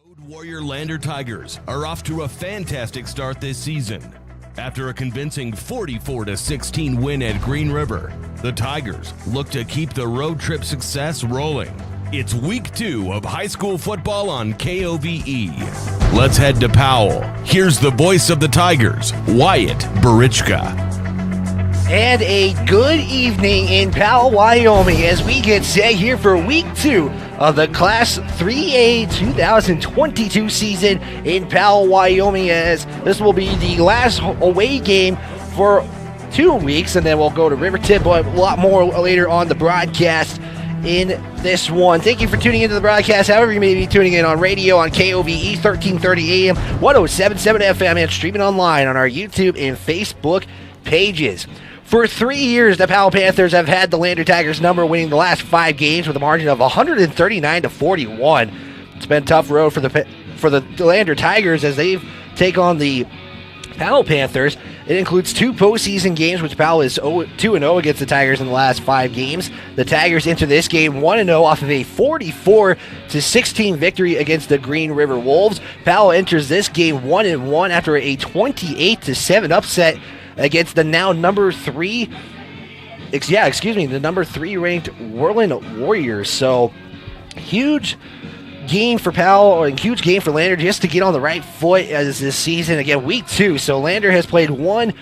Road Warrior Lander Tigers are off to a fantastic start this season. After a convincing 44-16 win at Green River, the Tigers look to keep the road trip success rolling. It's week 2 of high school football on KOVE. Let's head to Powell. Here's the voice of the Tigers, Wyatt Barichka. And a good evening in Powell, Wyoming, as we get set here for week 2 of the Class 3A 2022 season in Powell, Wyoming, as this will be the last away game for 2 weeks, and then we'll go to Riverton, but a lot more later on the broadcast in this one. Thank you for tuning into the broadcast, however you may be tuning in on radio on KOVE 1330 AM, 107.7 FM, and streaming online on our YouTube and Facebook pages. For 3 years, the Powell Panthers have had the Lander Tigers number, winning the last 5 games with a margin of 139-41. It's been a tough road for the Lander Tigers as they take on the Powell Panthers. It includes 2 postseason games, which Powell is 2-0 against the Tigers in the last 5 games. The Tigers enter this game 1-0 off of a 44-16 victory against the Green River Wolves. Powell enters this game 1-1 after a 28-7 upset against the now number 3 ranked Worland Warriors. So, huge game for Powell, and huge game for Lander just to get on the right foot as this season. Again, week 2. So, Lander has played 1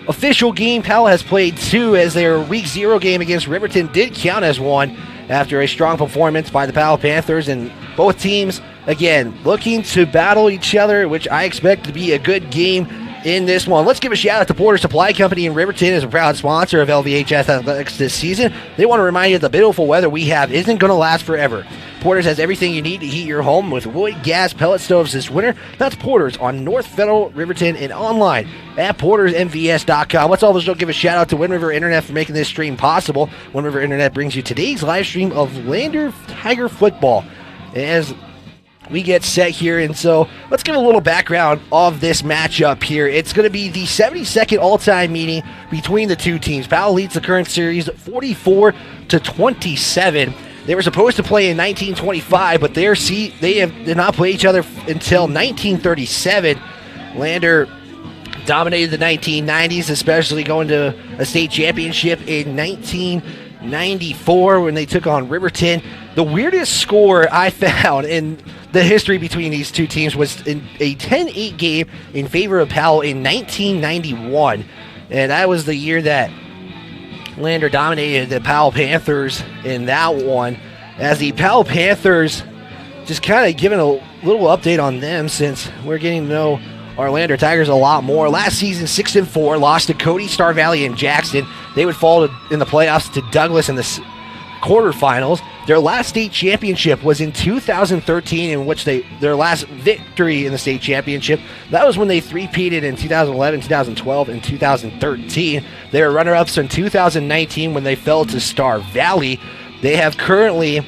official game. Powell has played 2, as their week 0 game against Riverton did count as 1 after a strong performance by the Powell Panthers. And both teams, again, looking to battle each other, which I expect to be a good game in this one. Let's give a shout out to Porter Supply Company in Riverton, as a proud sponsor of LVHS Athletics this season. They want to remind you that the beautiful weather we have isn't going to last forever. Porter's has everything you need to heat your home with wood, gas, pellet stoves this winter. That's Porter's on North Federal, Riverton, and online at portersmvs.com. Let's also give a shout out to Wind River Internet for making this stream possible. Wind River Internet brings you today's live stream of Lander Tiger football as we get set here. And so let's give a little background of this matchup here. It's going to be the 72nd all-time meeting between the two teams. Powell leads the current series 44-27. They were supposed to play in 1925, but they did not play each other until 1937. Lander dominated the 1990s, especially going to a state championship in 1994 when they took on Riverton. The weirdest score I found in the history between these two teams was in a 10-8 game in favor of Powell in 1991. And that was the year that Lander dominated the Powell Panthers in that one, as the Powell Panthers, just kind of giving a little update on them since we're getting to know our Lander Tigers a lot more. Last season, 6-4, lost to Cody, Star Valley, and Jackson. They would fall in the playoffs to Douglas in the quarterfinals. Their last state championship was in 2013, in which their last victory in the state championship, that was when they three-peated in 2011, 2012, and 2013. They were runner-ups in 2019 when they fell to Star Valley. They have currently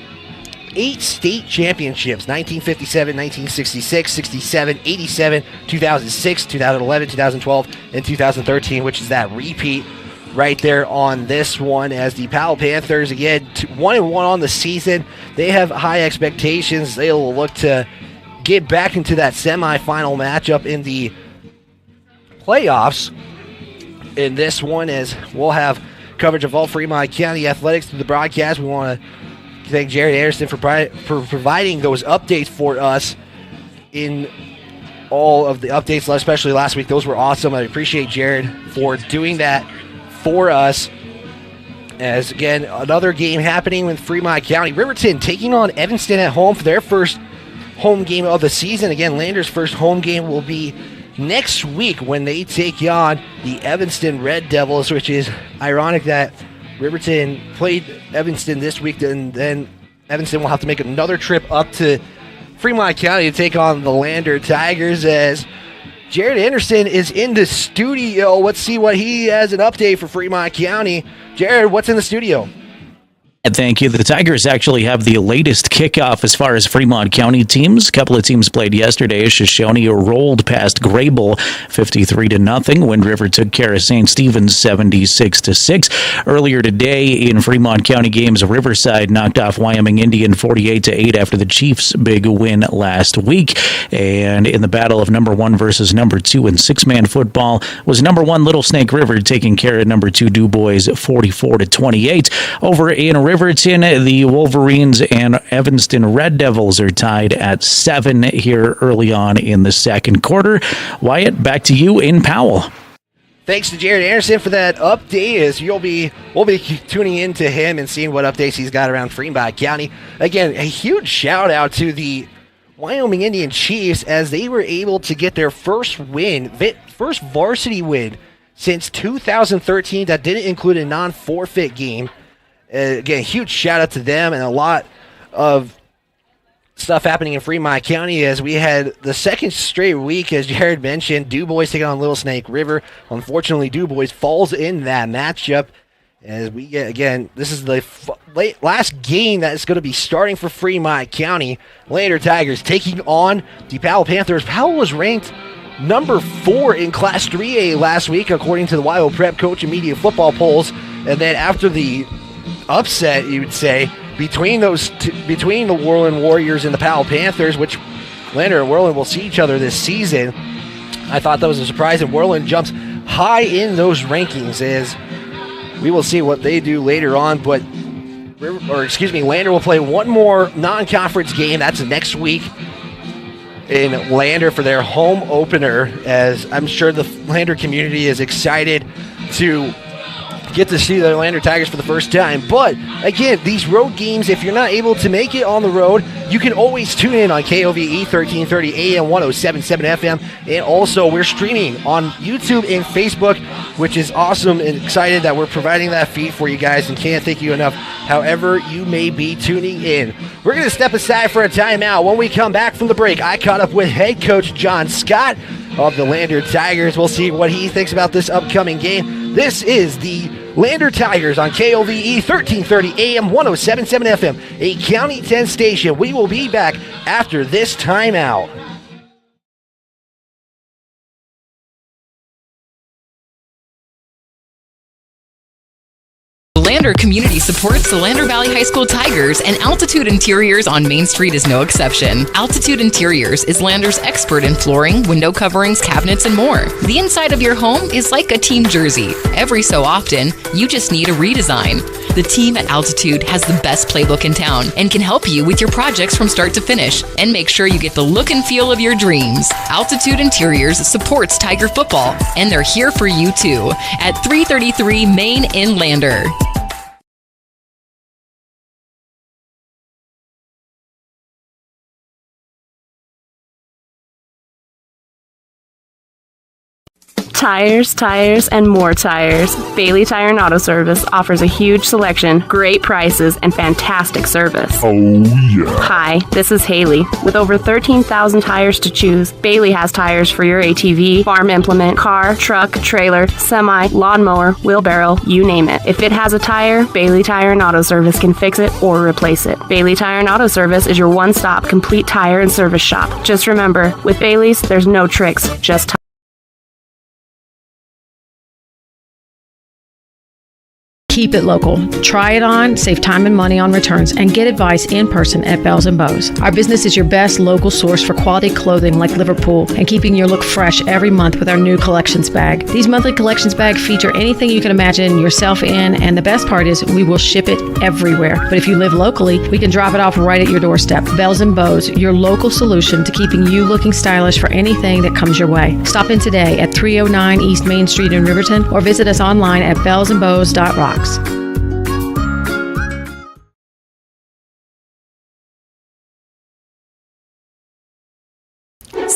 8 state championships: 1957, 1966, 67, 87, 2006, 2011, 2012, and 2013, which is that repeat right there on this one, as the Powell Panthers, again, 1-1 on the season. They have high expectations. They'll look to get back into that semifinal matchup in the playoffs in this one, as we'll have coverage of all Fremont County athletics through the broadcast. We want to thank Jared Anderson for providing those updates for us in all of the updates, especially last week. Those were awesome. I appreciate Jared for doing that for us. As again, another game happening with Fremont County. Riverton taking on Evanston at home for their first home game of the season. Again, Lander's first home game will be next week when they take on the Evanston Red Devils, which is ironic that Riverton played Evanston this week, and then Evanston will have to make another trip up to Fremont County to take on the Lander Tigers, as Jared Anderson is in the studio. Let's see what he has an update for Fremont County. Jared, what's in the studio? And thank you. The Tigers actually have the latest kickoff as far as Fremont County teams. A couple of teams played yesterday. Shoshone rolled past Grable 53-0. Wind River took care of St. Stephen's 76-6. Earlier today in Fremont County games, Riverside knocked off Wyoming Indian 48-8 after the Chiefs' big win last week. And in the battle of number 1 versus number 2 in six-man football was number 1 Little Snake River taking care of number 2 Du Bois 44-28. Over in Riverton, the Wolverines and Evanston Red Devils are tied at 7 here early on in the second quarter. Wyatt, back to you in Powell. Thanks to Jared Anderson for that update, as we'll be tuning into him and seeing what updates he's got around Fremont County. Again, a huge shout out to the Wyoming Indian Chiefs as they were able to get their first varsity win since 2013 that didn't include a non-forfeit game. Again, huge shout out to them, and a lot of stuff happening in Fremont County as we had the second straight week, as Jared mentioned, Du Bois taking on Little Snake River. Unfortunately, Du Bois falls in that matchup as we get, again, this is the last game that is going to be starting for Fremont County. Lander Tigers taking on the Powell Panthers. Powell was ranked number 4 in Class 3A last week, according to the WYO Prep Coach and Media Football polls, and then after the upset, you would say, between the Worland Warriors and the Powell Panthers, which Lander and Worland will see each other this season. I thought that was a surprise, and Worland jumps high in those rankings as we will see what they do later on. But Lander will play one more non-conference game. That's next week in Lander for their home opener, as I'm sure the Lander community is excited to get to see the Lander Tigers for the first time. But again, these road games, if you're not able to make it on the road, you can always tune in on KOVE 1330 AM 1077 FM. And also, we're streaming on YouTube and Facebook, which is awesome, and excited that we're providing that feed for you guys, and can't thank you enough however you may be tuning in. We're going to step aside for a timeout. When we come back from the break, I caught up with head coach John Scott of the Lander Tigers. We'll see what he thinks about this upcoming game. This is the Lander Tigers on KOVE 1330 AM 1077 FM, a County 10 station. We will be back after this timeout. Lander community supports the Lander Valley High School Tigers, and Altitude Interiors on Main Street is no exception. Altitude Interiors is Lander's expert in flooring, window coverings, cabinets, and more. The inside of your home is like a team jersey. Every so often, you just need a redesign. The team at Altitude has the best playbook in town and can help you with your projects from start to finish and make sure you get the look and feel of your dreams. Altitude Interiors supports Tiger football, and they're here for you too at 333 Main in Lander. Tires, and more tires. Bailey Tire and Auto Service offers a huge selection, great prices, and fantastic service. Oh, yeah. Hi, this is Haley. With over 13,000 tires to choose, Bailey has tires for your ATV, farm implement, car, truck, trailer, semi, lawnmower, wheelbarrow, you name it. If it has a tire, Bailey Tire and Auto Service can fix it or replace it. Bailey Tire and Auto Service is your one-stop complete tire and service shop. Just remember, with Bailey's, there's no tricks, just tires. Keep it local. Try it on, save time and money on returns, and get advice in person at Bells & Bows. Our business is your best local source for quality clothing like Liverpool and keeping your look fresh every month with our new collections bag. These monthly collections bags feature anything you can imagine yourself in, and the best part is we will ship it everywhere. But if you live locally, we can drop it off right at your doorstep. Bells & Bows, your local solution to keeping you looking stylish for anything that comes your way. Stop in today at 309 East Main Street in Riverton or visit us online at bellsandbows.rocks.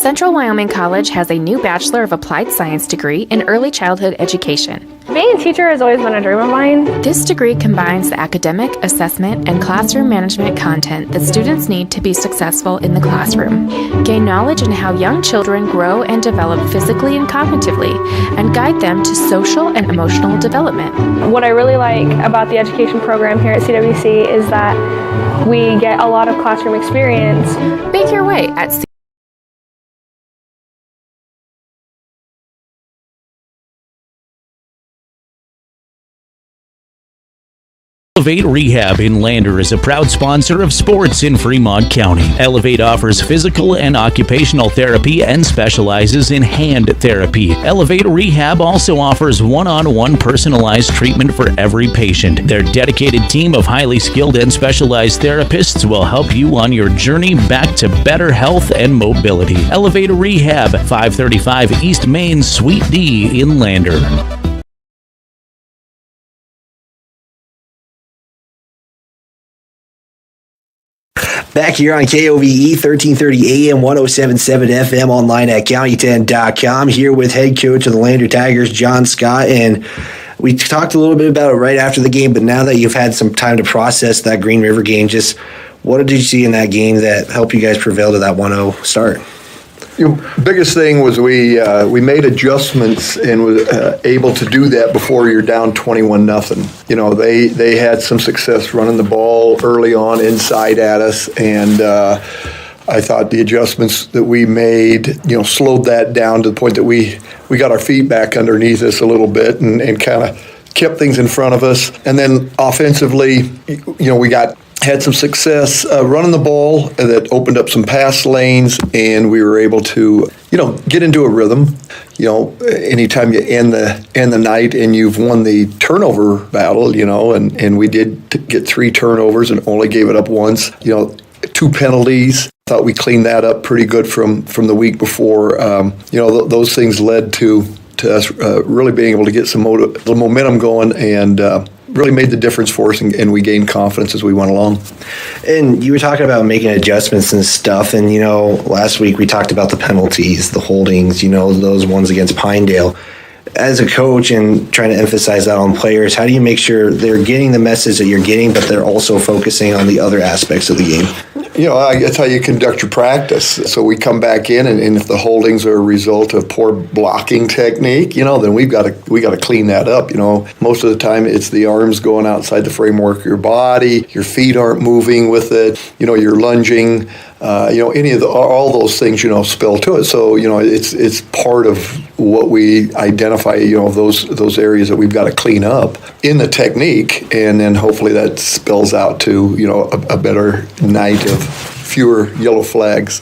Central Wyoming College has a new Bachelor of Applied Science degree in Early Childhood Education. Being a teacher has always been a dream of mine. This degree combines the academic, assessment, and classroom management content that students need to be successful in the classroom. Gain knowledge in how young children grow and develop physically and cognitively, and guide them to social and emotional development. What I really like about the education program here at CWC is that we get a lot of classroom experience. Make your way at Elevate Rehab in Lander is a proud sponsor of sports in Fremont County. Elevate offers physical and occupational therapy and specializes in hand therapy. Elevate Rehab also offers one-on-one personalized treatment for every patient. Their dedicated team of highly skilled and specialized therapists will help you on your journey back to better health and mobility. Elevate Rehab, 535 East Main, Suite D in Lander. Back here on KOVE 1330 AM 1077 FM online at county10.com, here with head coach of the Lander Tigers, John Scott. And we talked a little bit about it right after the game, but now that you've had some time to process that Green River game, just what did you see in that game that helped you guys prevail to that 1-0 start? Biggest thing was we made adjustments and was able to do that before you're down 21-0. You know, they had some success running the ball early on inside at us, and I thought the adjustments that we made, slowed that down to the point that we got our feet back underneath us a little bit and kind of kept things in front of us. And then offensively, we had some success running the ball that opened up some pass lanes, and we were able to, get into a rhythm. Anytime you end the night and you've won the turnover battle, and we did get 3 turnovers and only gave it up once. 2 penalties. Thought we cleaned that up pretty good from the week before. Those things led to us really being able to get some momentum going and really made the difference for us, and we gained confidence as we went along. And you were talking about making adjustments and stuff, and last week we talked about the penalties, the holdings, those ones against Pinedale. As a coach and trying to emphasize that on players, how do you make sure they're getting the message that you're getting, but they're also focusing on the other aspects of the game? That's how you conduct your practice. So we come back in, and if the holdings are a result of poor blocking technique, then we got to clean that up. Most of the time it's the arms going outside the framework of your body, your feet aren't moving with it, you're lunging. Any of all those things, spill to it. So, it's part of what we identify, those areas that we've got to clean up in the technique, and then hopefully that spills out to, a better night of fewer yellow flags.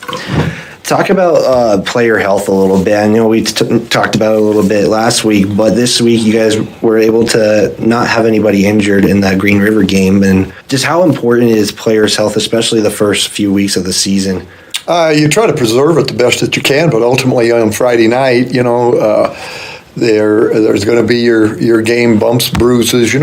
Talk about player health a little bit. I know we talked about it a little bit last week, but this week you guys were able to not have anybody injured in that Green River game. And just how important is players' health, especially the first few weeks of the season? You try to preserve it the best that you can, but ultimately on Friday night, there's going to be your game bumps, bruises,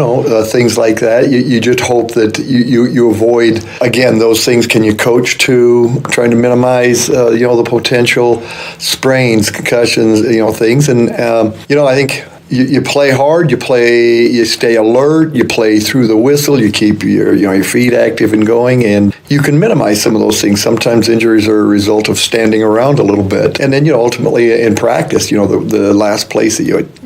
things like that. You just hope that you avoid, again, those things. Can you coach to trying to minimize, the potential sprains, concussions, things. And, I think you play hard, you stay alert, you play through the whistle, you keep your feet active and going, and you can minimize some of those things. Sometimes injuries are a result of standing around a little bit. And then, ultimately in practice, the last place that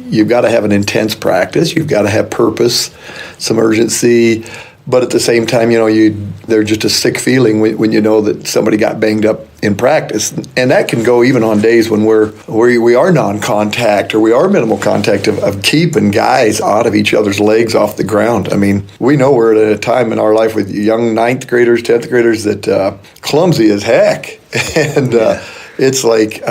you've got to have an intense practice, you've got to have purpose, some urgency. But at the same time, there's just a sick feeling when you know that somebody got banged up in practice. And that can go even on days when we are non-contact or we are minimal contact of keeping guys out of each other's legs off the ground. I mean, we know we're at a time in our life with young 9th graders, 10th graders that clumsy as heck. And it's like...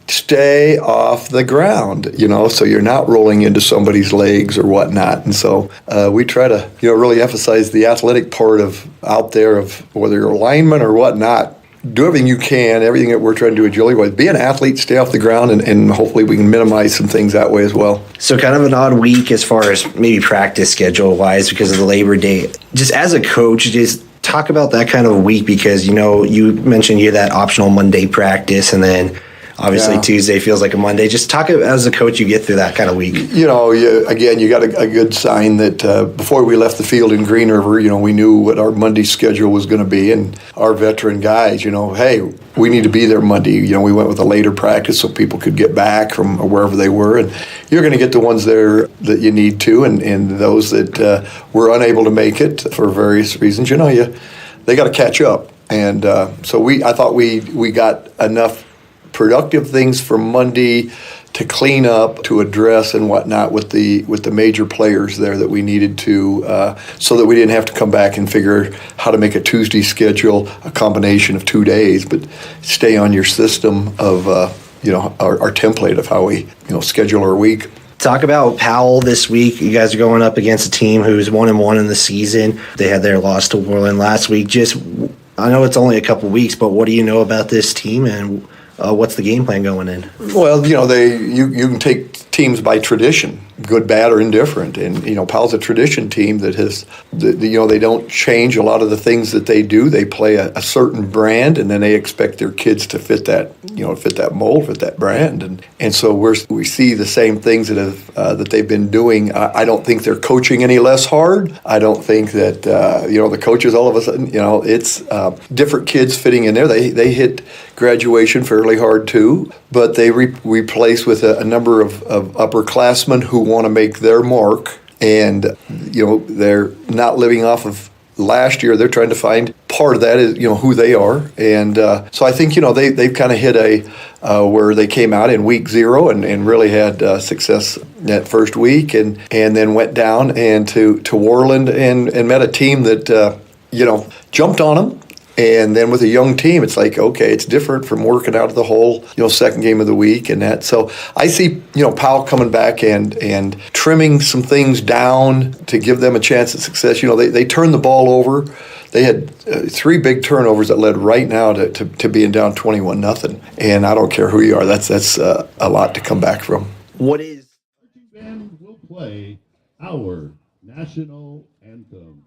stay off the ground, so you're not rolling into somebody's legs or whatnot. And so we try to, really emphasize the athletic part of out there of whether you're a lineman or whatnot. Do everything you can, everything that we're trying to do at Julie was be an athlete, stay off the ground, and hopefully we can minimize some things that way as well. So kind of an odd week as far as maybe practice schedule-wise because of the Labor Day. Just as a coach, just talk about that kind of week because, you mentioned you had that optional Monday practice and then Obviously, Tuesday feels like a Monday. Just talk as a coach, you get through that kind of week. You got a good sign that before we left the field in Green River, we knew what our Monday schedule was going to be, and our veteran guys, hey, we need to be there Monday. We went with a later practice so people could get back from wherever they were, and you're going to get the ones there that you need to, and those that were unable to make it for various reasons, they got to catch up. And so I thought we got enough productive things for Monday to clean up, to address and whatnot with the major players there that we needed to, so that we didn't have to come back and figure how to make a Tuesday schedule a combination of 2 days, but stay on your system of our template of how we schedule our week. Talk about Powell this week. You guys are going up against a team who's 1-1 in the season. They had their loss to Worland last week. I know it's only a couple weeks, but what do you know about this team, and what's the game plan going in? Well, you can take teams by tradition, good, bad, or indifferent. And Powell's a tradition team that has, they don't change a lot of the things that they do. They play a certain brand, and then they expect their kids to fit that, fit that mold, fit that brand. And so we see the same things that they've been doing. I don't think they're coaching any less hard. I don't think that the coaches all of a sudden, it's different kids fitting in there. They hit graduation fairly hard too, but they replace with a number of upperclassmen who want to make their mark, and they're not living off of last year. They're trying to find part of that is who they are, and so I think they've kind of hit where they came out in week 0 and really had success that first week, and then went down and to Worland and met a team that jumped on them. And then with a young team, it's like, okay, it's different from working out of the whole, second game of the week and that. So I see, Powell coming back and trimming some things down to give them a chance at success. They turned the ball over. They had 3 big turnovers that led right now to being down 21-0. And I don't care who you are. That's a lot to come back from. What is? The band will play our national anthem.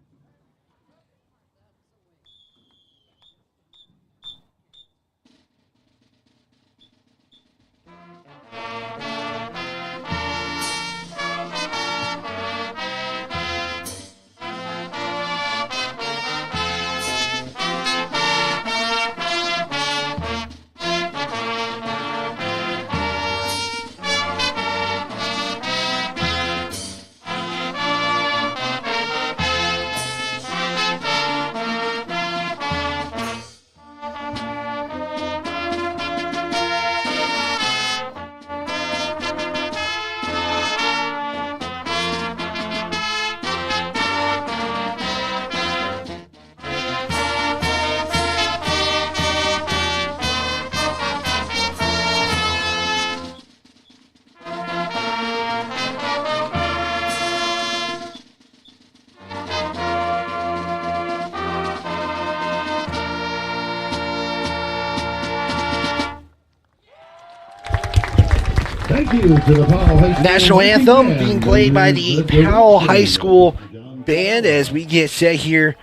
Thank you to the Powell High School National anthem being played by the Powell High School band as we get set here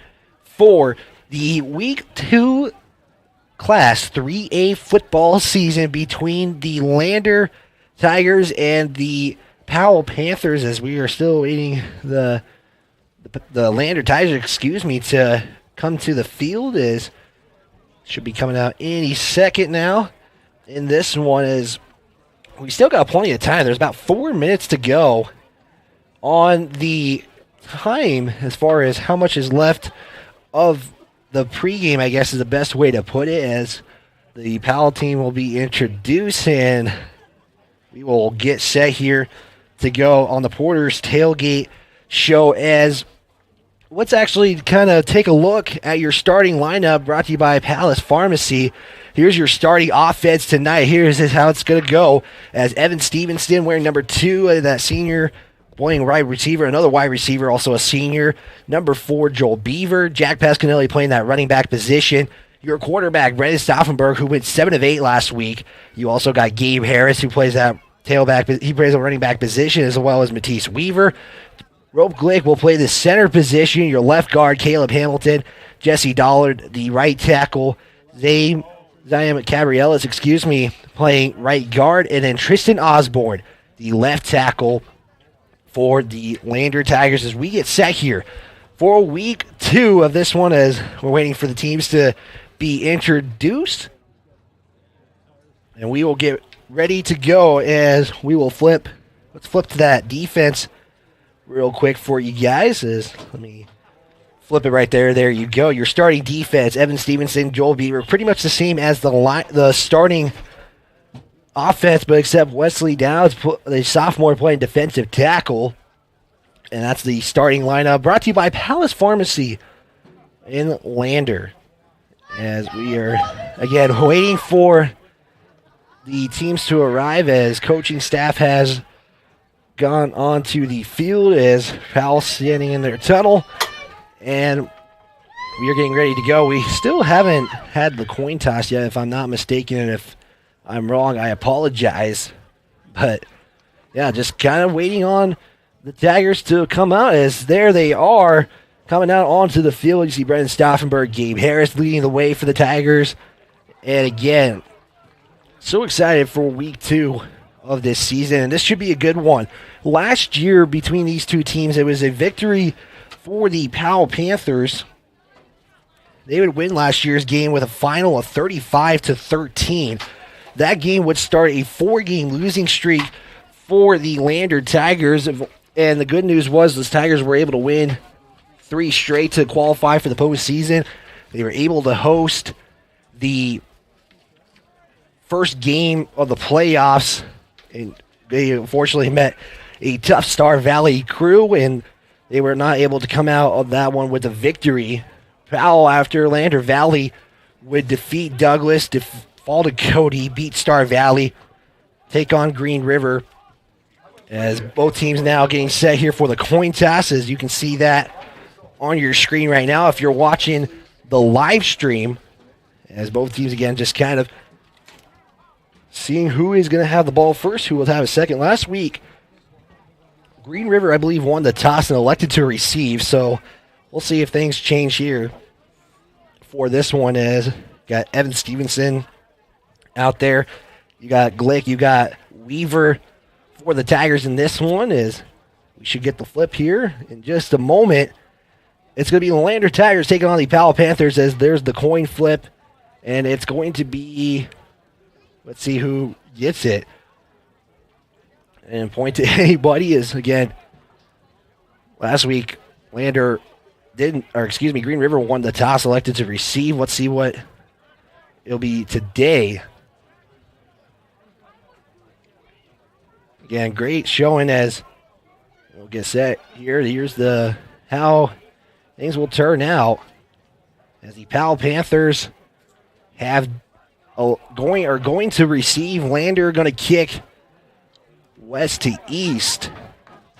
for the Week 2 Class 3A football season between the Lander Tigers and the Powell Panthers, as we are still waiting the Lander Tigers, to come to the field. Is should be coming out any second now. And this one is, we still got plenty of time. There's about 4 minutes to go on the time as far as how much is left of the pregame, I guess is the best way to put it, as the Powell team will be introduced and we will get set here to go on the Porter's Tailgate Show. As let's actually kind of take a look at your starting lineup brought to you by Palace Pharmacy. Here's your starting offense tonight. Here's how it's going to go. As Evan Stevenson wearing number 2, that senior playing wide receiver, another wide receiver, also a senior. Number 4, Joel Beaver. Jack Pasquinelli playing that running back position. Your quarterback, Brendan Stauffenberg, who went 7 of 8 last week. You also got Gabe Harris, who plays that tailback. He plays a running back position, as well as Matisse Weaver. Rope Glick will play the center position. Your left guard, Caleb Hamilton. Jesse Dollard, the right tackle. Zion Cabrielas, playing right guard, and then Tristan Osborne, the left tackle for the Lander Tigers, as we get set here for week 2 of this one, as we're waiting for the teams to be introduced. And we will get ready to go as we will flip. Let's flip to that defense real quick for you guys. Let me flip it right there. There you go. Your starting defense, Evan Stevenson, Joel Beaver, pretty much the same as the starting offense, but except Wesley Dowds, the sophomore, playing defensive tackle. And that's the starting lineup, brought to you by Palace Pharmacy in Lander. As we are, again, waiting for the teams to arrive, as coaching staff has gone onto the field, as Powell standing in their tunnel. And we are getting ready to go. We still haven't had the coin toss yet, if I'm not mistaken. And if I'm wrong, I apologize. But, yeah, just kind of waiting on the Tigers to come out, as there they are coming out onto the field. You see Brendan Stauffenberg, Gabe Harris leading the way for the Tigers. And, again, so excited for week 2 of this season, and this should be a good one. Last year, between these two teams, it was a victory for the Powell Panthers. They would win last year's game with a final of 35-13. That game would start a 4-game losing streak for the Lander Tigers, and the good news was the Tigers were able to win 3 straight to qualify for the postseason. They were able to host the first game of the playoffs, and they unfortunately met a tough Star Valley crew, and they were not able to come out of that one with a victory. Powell, after Lander Valley, would defeat Douglas, fall to Cody, beat Star Valley, take on Green River, as both teams now getting set here for the coin toss, as you can see that on your screen right now if you're watching the live stream, as both teams, again, just kind of seeing who is going to have the ball first, who will have a second. Last week, Green River, I believe, won the toss and elected to receive, so we'll see if things change here for this one. As got Evan Stevenson out there, you got Glick, you got Weaver for the Tigers in this one. Is we should get the flip here in just a moment. It's going to be the Lander Tigers taking on the Powell Panthers, as there's the coin flip, and it's going to be, let's see who gets it. And point to anybody is, again, last week, Green River won the toss, elected to receive. Let's see what it'll be today. Again, great showing as we'll get set here. Here's how things will turn out, as the Powell Panthers are going to receive. Lander going to kick west to east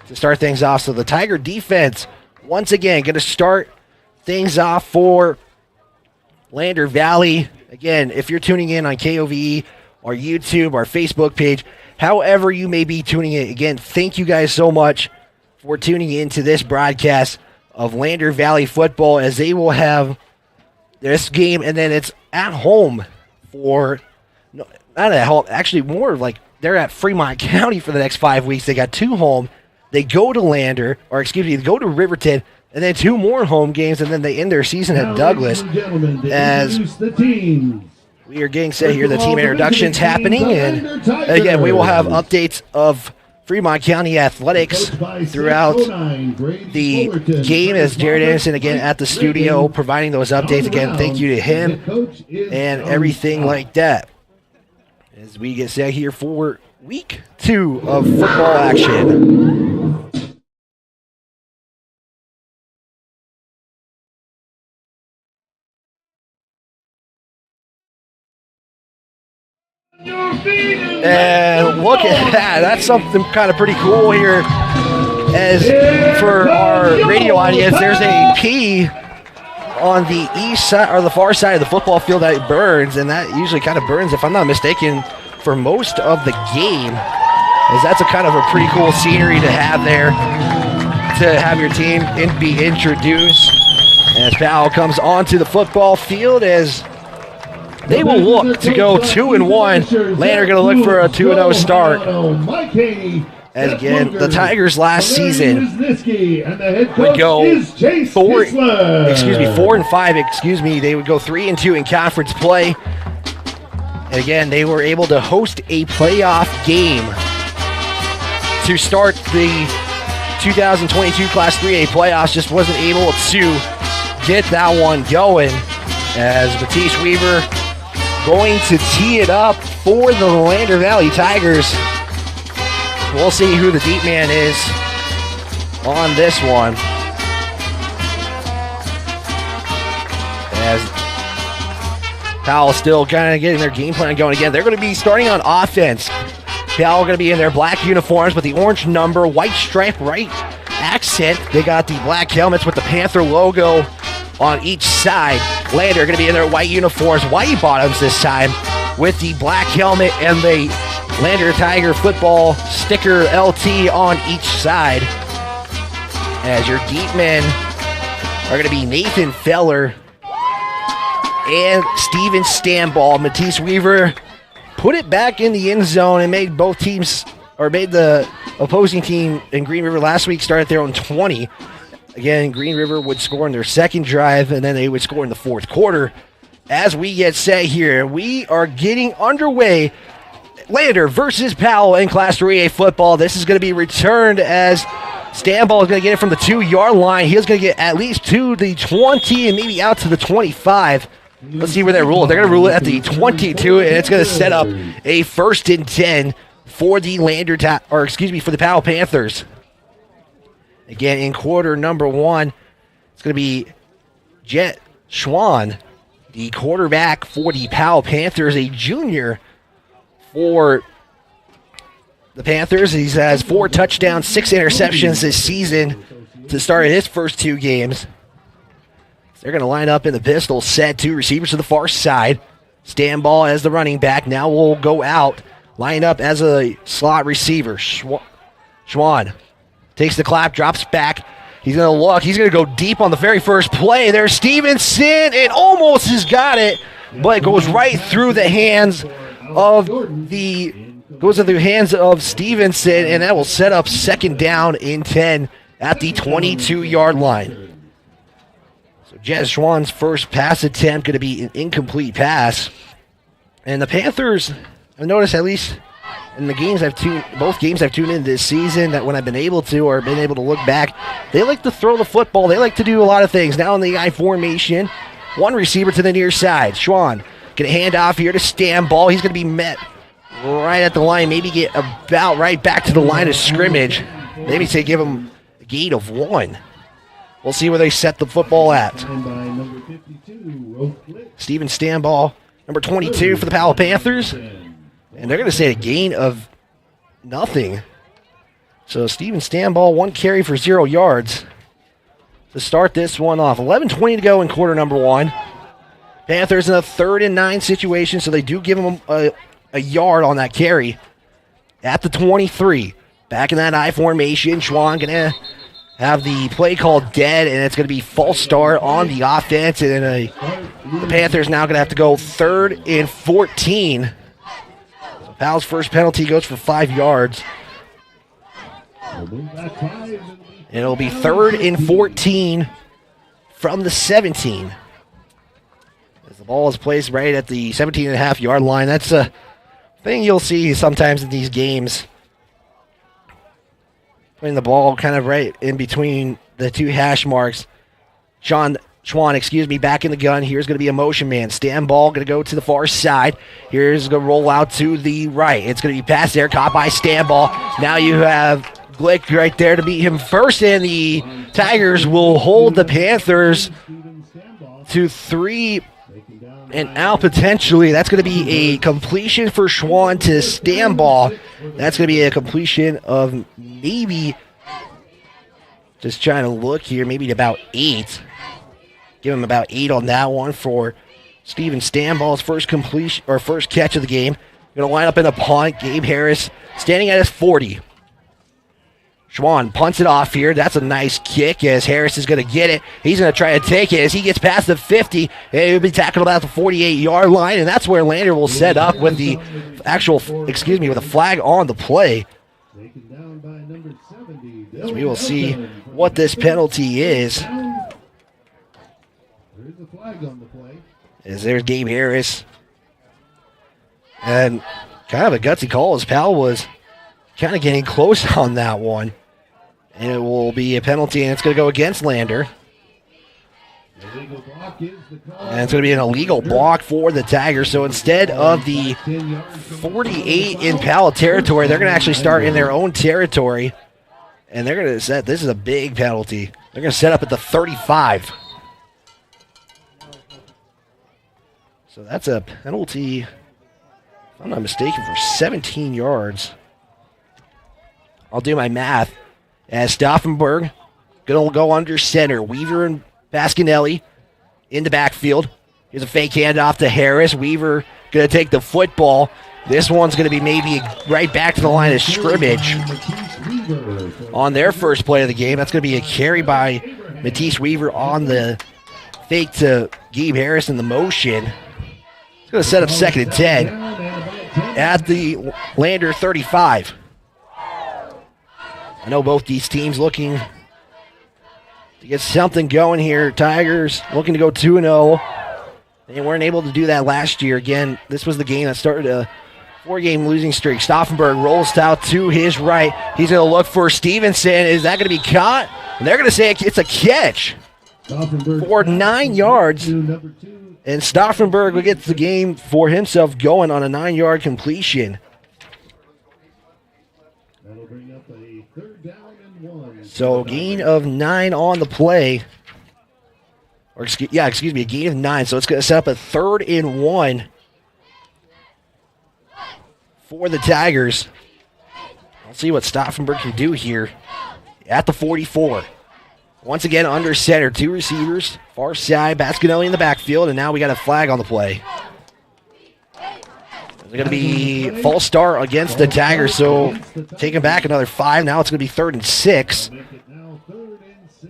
to start things off. So the Tiger defense, once again, going to start things off for Lander Valley. Again, if you're tuning in on KOVE, our YouTube, our Facebook page, however you may be tuning in, again, thank you guys so much for tuning in to this broadcast of Lander Valley football, as they will have this game, and then it's at home for, not at home, actually more like they're at Fremont County for the next 5 weeks. They got 2 home. They go to they go to Riverton, and then 2 more home games, and then they end their season at Douglas. As we are getting set here, the team introductions happening, and again, we will have updates of Fremont County athletics throughout the game, as Jared Anderson, again, at the studio providing those updates. Again, thank you to him and everything like that, as we get set here for week 2 of football action. And look at that. That's something kind of pretty cool here. As for our radio audience, there's a P on the east side, or the far side of the football field, that burns, and that usually kind of burns, if I'm not mistaken, for most of the game. As that's a kind of a pretty cool scenery to have there, to have your team be introduced. As Powell comes onto the football field, as They will look to go 2-1. Lander going to look for a 2-0 start. As again, the Tigers last season would go 4-5. They would go 3-2 in conference play. And again, they were able to host a playoff game to start the 2022 Class 3A playoffs. Just wasn't able to get that one going. As Matisse Weaver going to tee it up for the Lander Valley Tigers. We'll see who the deep man is on this one. As Powell still kind of getting their game plan going again. They're going to be starting on offense. Powell going to be in their black uniforms with the orange number, white stripe, right accent. They got the black helmets with the Panther logo on each side. Lander going to be in their white uniforms, white bottoms this time, with the black helmet and the Lander Tiger football sticker LT on each side. As your deep men are going to be Nathan Feller and Steven Stanball. Matisse Weaver put it back in the end zone and made both teams, or made the opposing team in Green River last week start at their own 20. Again, Green River would score in their second drive, and then they would score in the fourth quarter. As we get set here, we are getting underway. Lander versus Powell in Class 3A football. This is going to be returned as Stanball is going to get it from the 2-yard line. He's going to get at least to the 20 and maybe out to the 25. Let's see where they rule it. They're going to rule it at the 22, and it's going to set up a 1st and 10 for the for the Powell Panthers. Again, in quarter number 1, it's going to be Jet Schwann, the quarterback for the Powell Panthers, a junior for the Panthers. He has 4 touchdowns, 6 interceptions this season to start his first 2 games. They're going to line up in the pistol set. 2 receivers to the far side. Stanball as the running back. Now will go out. Line up as a slot receiver. Schwann takes the clap, drops back. He's going to look. He's going to go deep on the very first play. There's Stevenson, and almost has got it, but it goes right through the hands of Stevenson, and that will set up 2nd down and 10 at the 22-yard line. So Jet Schwann's first pass attempt going to be an incomplete pass. And the Panthers, I've noticed at least in the games both games I've tuned in this season, that when I've been able to or been able to look back, they like to throw the football. They like to do a lot of things. Now in the I formation, 1 receiver to the near side. Schwann going to hand off here to Stanball. He's going to be met right at the line, maybe get about right back to the line of scrimmage. Maybe say give him a gain of 1. We'll see where they set the football at. Steven Stanball, number 22 for the Powell Panthers. And they're going to say a gain of nothing. So Steven Stanball, 1 carry for 0 yards to start this one off. 11:20 to go in quarter number 1. Panthers in a 3rd and 9 situation, so they do give them a yard on that carry at the 23. Back in that I formation, Schwann going to have the play called dead, and it's going to be false start on the offense, and the Panthers now going to have to go 3rd and 14. So Powell's first penalty goes for 5 yards. And it'll be 3rd and 14 from the 17. As the ball is placed right at the 17.5-yard line. That's a thing you'll see sometimes in these games. Putting the ball kind of right in between the 2 hash marks. Schwann, back in the gun. Here's going to be a motion man. Stanball going to go to the far side. Here's going to roll out to the right. It's going to be passed there, caught by Stanball. Now you have Glick right there to beat him first, and the Tigers will hold the Panthers to 3 and out potentially. That's going to be a completion for Schwann to Stanball. That's going to be a completion of maybe, just trying to look here, maybe about 8. Give him about 8 on that one for Steven Stanball's first completion or first catch of the game. Going to line up in a punt. Gabe Harris standing at his 40. Schwann punts it off here. That's a nice kick as Harris is going to get it. He's going to try to take it as he gets past the 50. And he'll be tackled about the 48-yard line, and that's where Lander will set up with the with a flag on the play. As we will see what this penalty is. As there's Gabe Harris. And kind of a gutsy call as Powell was kind of getting close on that one. And it will be a penalty, and it's going to go against Lander. And it's going to be an illegal block for the Tigers. So instead of the 48 in Powell territory, they're going to actually start in their own territory. And they're going to set, this is a big penalty. They're going to set up at the 35. So that's a penalty, if I'm not mistaken, for 17 yards. I'll do my math. As Stauffenberg going to go under center. Weaver and Pasquinelli in the backfield. Here's a fake handoff to Harris. Weaver going to take the football. This one's going to be maybe right back to the line of scrimmage on their first play of the game. That's going to be a carry by Matisse Weaver on the fake to Gabe Harris in the motion. It's going to set up 2nd and 10 at the Lander 35. I know both these teams looking to get something going here. Tigers looking to go 2-0. They weren't able to do that last year. Again, this was the game that started a 4-game losing streak. Stauffenberg rolls out to his right. He's going to look for Stevenson. Is that going to be caught? And they're going to say it's a catch for 9 yards. And Stauffenberg will get the game for himself going on a 9-yard completion. So gain of 9 on the play. Or excuse me, a gain of 9. So it's going to set up a 3rd and 1 for the Tigers. Let's see what Stauffenberg can do here at the 44. Once again, under center, 2 receivers, far side, Pasquinelli in the backfield, and now we got a flag on the play. It's going to be false start against the Tigers, so taking back another 5. Now it's going to be 3rd and 6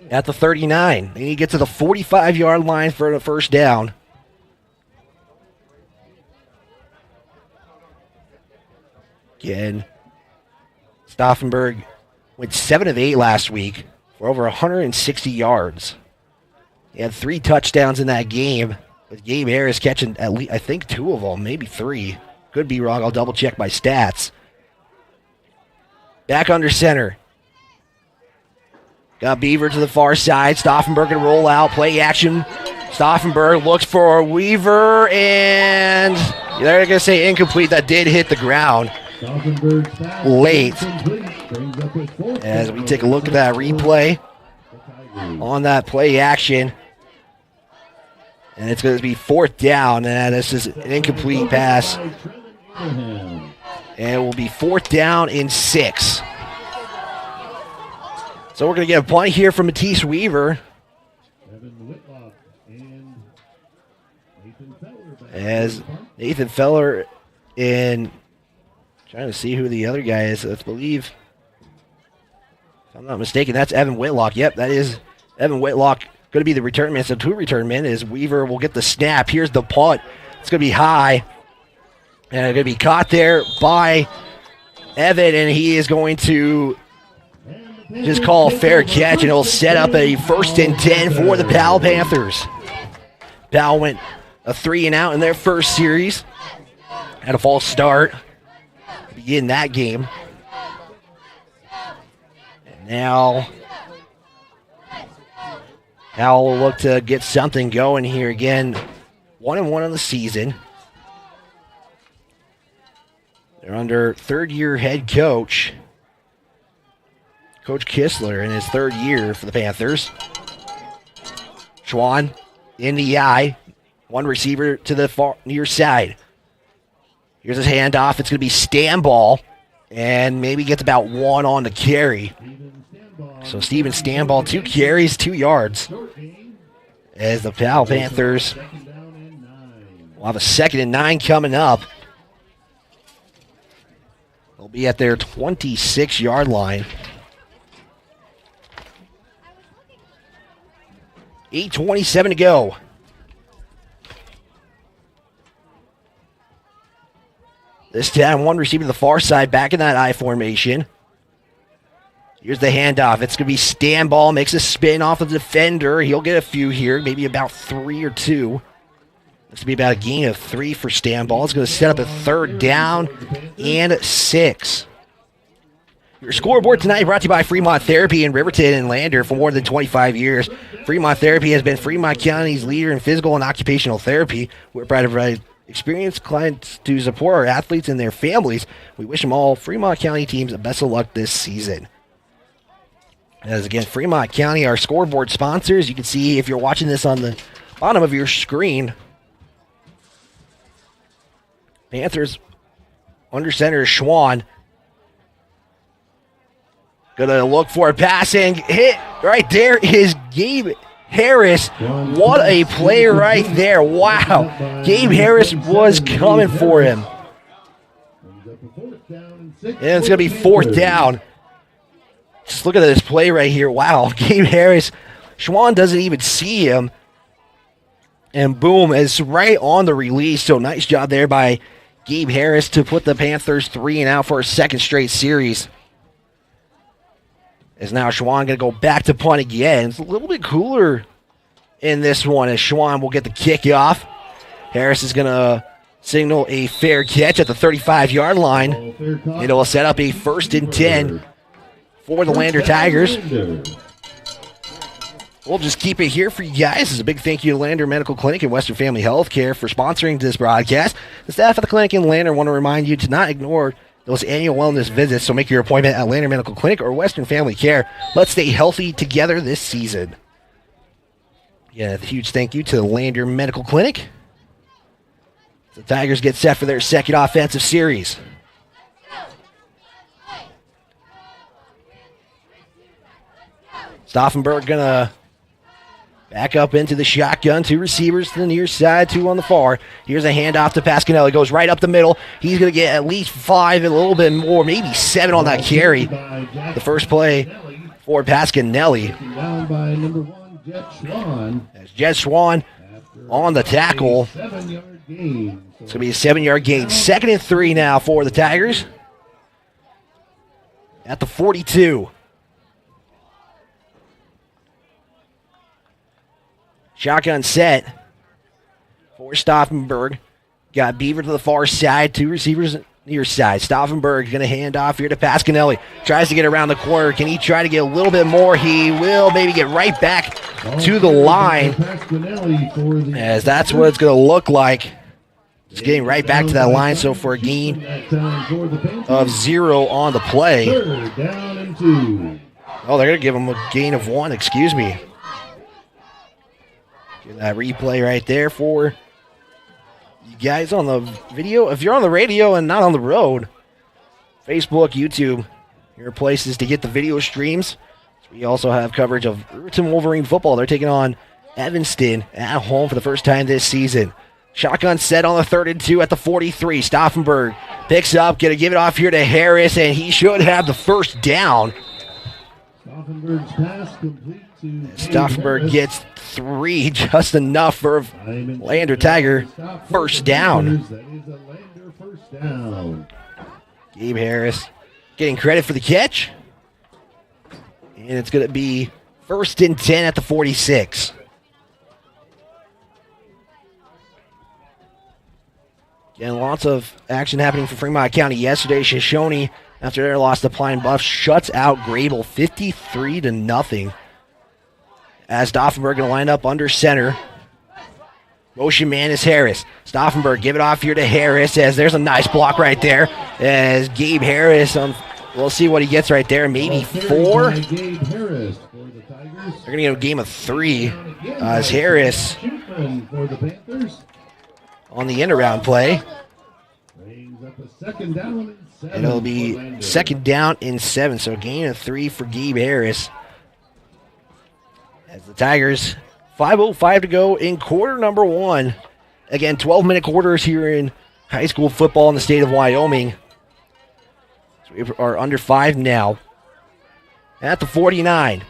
at the 39. They need to get to the 45-yard line for the first down. Again, Stauffenberg went 7 of 8 last week for over 160 yards. He had 3 touchdowns in that game, with Gabe Harris catching at least, I think, 2 of them, maybe 3. Could be wrong. I'll double check my stats. Back under center. Got Beaver to the far side. Stauffenberg can roll out. Play action. Stauffenberg looks for Weaver, and they're going to say incomplete. That did hit the ground late. As we take a look at that replay on that play action. And it's going to be 4th down, and this is an incomplete pass. And it will be 4th down and 6. So we're going to get a punt here from Matisse Weaver. As Nathan Feller in, trying to see who the other guy is. Let's believe, if I'm not mistaken, that's Evan Whitlock. Yep, that is Evan Whitlock. Going to be the return man. So 2 return men as Weaver will get the snap. Here's the punt. It's going to be high. And it's going to be caught there by Evan, and he is going to just call a fair catch, and it'll set up a 1st and 10 for the Powell Panthers. Powell went a 3 and out in their first series. Had a false start to begin that game. And now Powell will look to get something going here again. 1-1 on the season. They're under 3rd-year head coach, Coach Kistler, in his 3rd year for the Panthers. Schwann in the eye. 1 receiver to the far near side. Here's his handoff. It's going to be Stanball, and maybe gets about 1 on the carry. So Steven Stanball, 2 carries, 2 yards. As the Powell Panthers will have a 2nd and 9 coming up. They'll be at their 26-yard line. 8:27 to go. This time, one receiver to the far side, back in that I formation. Here's the handoff. It's going to be stand ball, makes a spin off of the defender. He'll get a few here, maybe about 3 or 2. This will be about a gain of 3 for stand ball. It's going to set up a 3rd down and 6. Your scoreboard tonight brought to you by Fremont Therapy in Riverton and Lander for more than 25 years. Fremont Therapy has been Fremont County's leader in physical and occupational therapy. We're proud to provide experienced clients to support our athletes and their families. We wish them all Fremont County teams the best of luck this season. As again, Fremont County, our scoreboard sponsors. You can see if you're watching this on the bottom of your screen. Panthers under center is Schwann. Gonna look for a passing hit. Right there is Gabe Harris. What a play right there. Wow. Gabe Harris was coming for him. And it's gonna be 4th down. Just look at this play right here. Wow. Gabe Harris. Schwann doesn't even see him. And boom, it's right on the release. So nice job there by Gabe Harris to put the Panthers 3 and out for a 2nd straight series. As now Schwann going to go back to punt again. It's a little bit cooler in this one as Schwann will get the kickoff. Harris is going to signal a fair catch at the 35-yard line. It will set up a 1st and 10 for the Lander Tigers. We'll just keep it here for you guys. This is a big thank you to Lander Medical Clinic and Western Family Healthcare for sponsoring this broadcast. The staff at the clinic in Lander want to remind you to not ignore those annual wellness visits, so make your appointment at Lander Medical Clinic or Western Family Care. Let's stay healthy together this season. Yeah, a huge thank you to the Lander Medical Clinic. The Tigers get set for their 2nd offensive series. Stauffenberg gonna back up into the shotgun. 2 receivers to the near side, 2 on the far. Here's a handoff to Pasquinelli. Goes right up the middle. He's going to get at least 5 and a little bit more, maybe 7 on that carry. The first play for Pasquinelli. As Jet Schwann on the tackle. It's going to be a 7-yard gain. 2nd and 3 now for the Tigers. At the 42. Shotgun set for Stauffenberg. Got Beaver to the far side. 2 receivers near side. Stauffenberg going to hand off here to Pasquinelli. Tries to get around the corner. Can he try to get a little bit more? He will maybe get right back to the line. As that's what it's going to look like. Just getting right back to that line. So for a gain of 0 on the play. 3rd down and 2. Oh, they're going to give him a gain of 1. Excuse me. That replay right there for you guys on the video. If you're on the radio and not on the road, Facebook, YouTube, your places to get the video streams. We also have coverage of Riverton Wolverine football. They're taking on Evanston at home for the first time this season. Shotgun set on the 3rd and 2 at the 43. Stauffenberg picks up, going to give it off here to Harris, and he should have the 1st down. Stauffenberg's pass complete to Stauffenberg gets 3, just enough for Lander Tiger 1st down. That is a Lander 1st down. Gabe Harris getting credit for the catch. And it's going to be 1st and 10 at the 46. Again, lots of action happening for Fremont County yesterday. Shoshone, after their loss to Pine Bluff, shuts out Grable 53-0. As Stauffenberg going to line up under center. Motion man is Harris. Stauffenberg give it off here to Harris as there's a nice block right there. As Gabe Harris, we'll see what he gets right there. Maybe 4. They're going to get a game of 3 as Harris on the end-around play. And it'll be 2nd down and 7, so gain of 3 for Gabe Harris. As the Tigers, 5:05 to go in quarter number 1. Again, 12-minute quarters here in high school football in the state of Wyoming. So we are under 5 now. At the 49.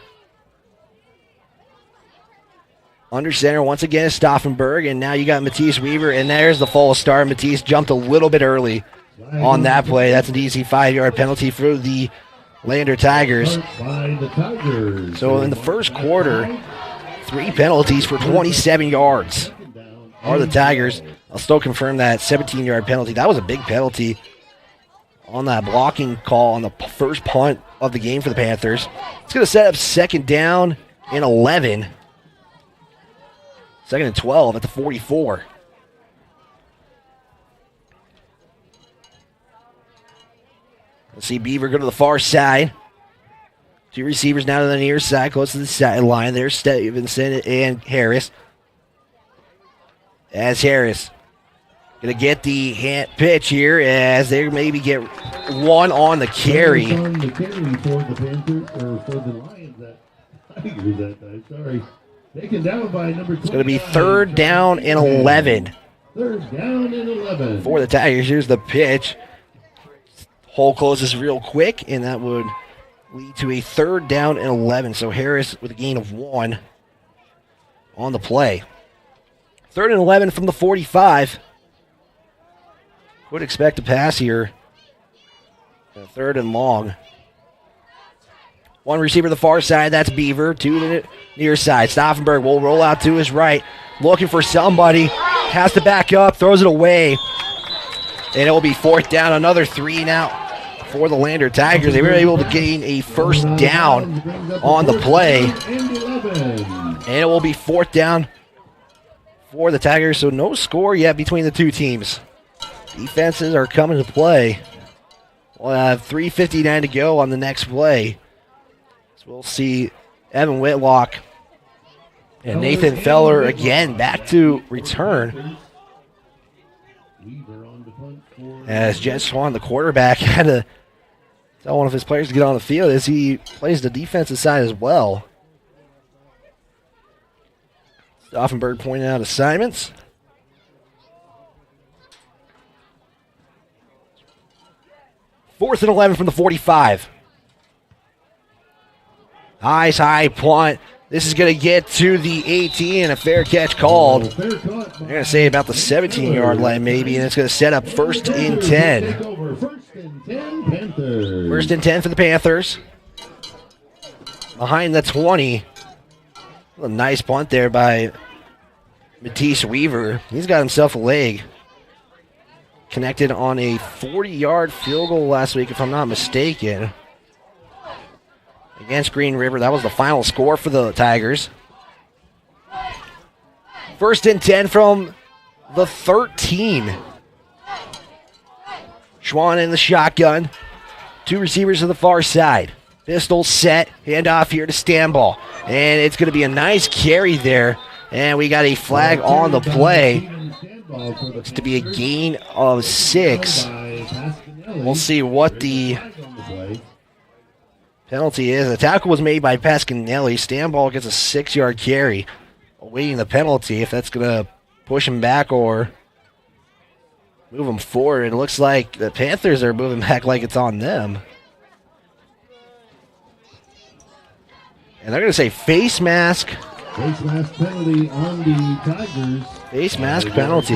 Under center once again is Stauffenberg, and now you got Matisse Weaver, and there's the false start. Matisse jumped a little bit early on that play. That's an easy 5-yard penalty for the Lander Tigers. So in the first quarter, 3 penalties for 27 yards are the Tigers. I'll still confirm that 17-yard penalty. That was a big penalty on that blocking call on the first punt of the game for the Panthers. It's going to set up 2nd down and 11. 2nd and 12 at the 44. Let's see Beaver go to the far side. 2 receivers now to the near side, close to the sideline. There's Stevenson and Harris. As Harris going to get the hand pitch here as they maybe get one on the carry. On the carry for the Panthers, or for the Lions Tigers that time, sorry. Taken down by number 29. It's going to be 3rd down and 11. 3rd down and 11. For the Tigers, here's the pitch. Hole closes real quick, and that would lead to a 3rd down and 11. So Harris with a gain of 1 on the play. 3rd and 11 from the 45. Would expect a pass here. 3rd and long. 1 receiver to the far side, that's Beaver. 2 to the near side. Stauffenberg will roll out to his right. Looking for somebody. Has to back up, throws it away. And it will be 4th down, another 3 now for the Lander Tigers. They were able to gain a 1st down on the play. And it will be 4th down for the Tigers. So no score yet between the 2 teams. Defenses are coming to play. We'll have 3:59 to go on the next play. So we'll see Evan Whitlock and Nathan Feller again back to return. As Jet Swan, the quarterback, had to tell one of his players to get on the field as he plays the defensive side as well. Stauffenberg pointing out assignments. Fourth and 11 from the 45. Nice high punt. This is going to get to the 18, and a fair catch called. They're going to say about the 17-yard line maybe, and it's going to set up 1st and 10. 1st and 10 for the Panthers. Behind the 20. A nice punt there by Matisse Weaver. He's got himself a leg. Connected on a 40-yard field goal last week, if I'm not mistaken. Against Green River. That was the final score for the Tigers. 1st and 10 from the 13. Schwann in the shotgun. 2 receivers to the far side. Pistol set. Handoff here to Stanball. And it's going to be a nice carry there. And we got a flag on the play. Looks to be a gain of 6. We'll see what the penalty is. The tackle was made by Pasquinelli. Stanball gets a 6-yard carry. Awaiting the penalty if that's going to push him back or move him forward. It looks like the Panthers are moving back like it's on them. And they're going to say face mask. Face mask penalty on the Tigers. Face mask penalty.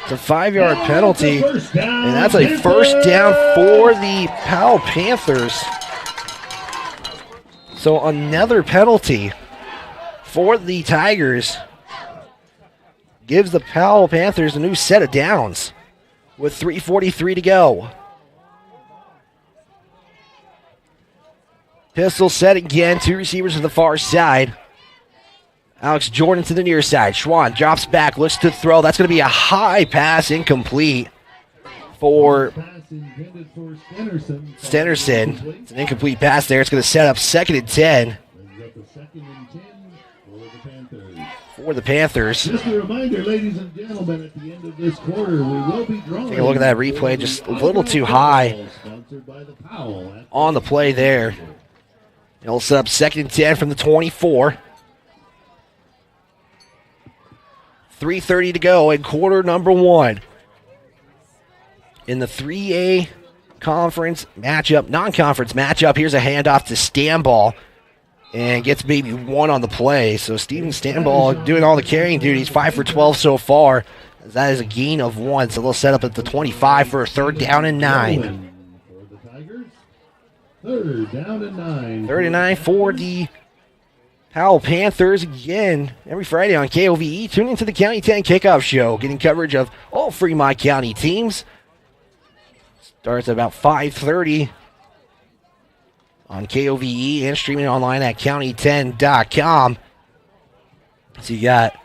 It's a 5-yard penalty, and that's a 1st down for the Powell Panthers. So another penalty for the Tigers gives the Powell Panthers a new set of downs with 3:43 to go. Pistol set again, 2 receivers to the far side. Alex Jordan to the near side. Schwann drops back, looks to throw. That's going to be a high pass, incomplete for Stennerson. It's an incomplete pass there. It's going to set up 2nd and 10 for the Panthers. Just a reminder, ladies and gentlemen, at the end of this quarter, we will be drawing. Take a look at that replay, just a little too high on the play there. It'll set up 2nd and 10 from the 24. 3:30 to go in quarter number 1. In the 3A conference matchup, non-conference matchup, here's a handoff to Stanball. and gets maybe 1 on the play. So Steven Stanball doing all the carrying duties, 5 for 12 so far. That is a gain of 1, so they'll set up at the 25 for a 3rd down and 9. For the Tigers, 3rd down and 9. 3rd and 9 for the Powell Panthers again every Friday on KOVE. Tune into the County 10 Kickoff Show, getting coverage of all Fremont County teams. Starts at about 5:30 on KOVE and streaming online at county10.com. So you got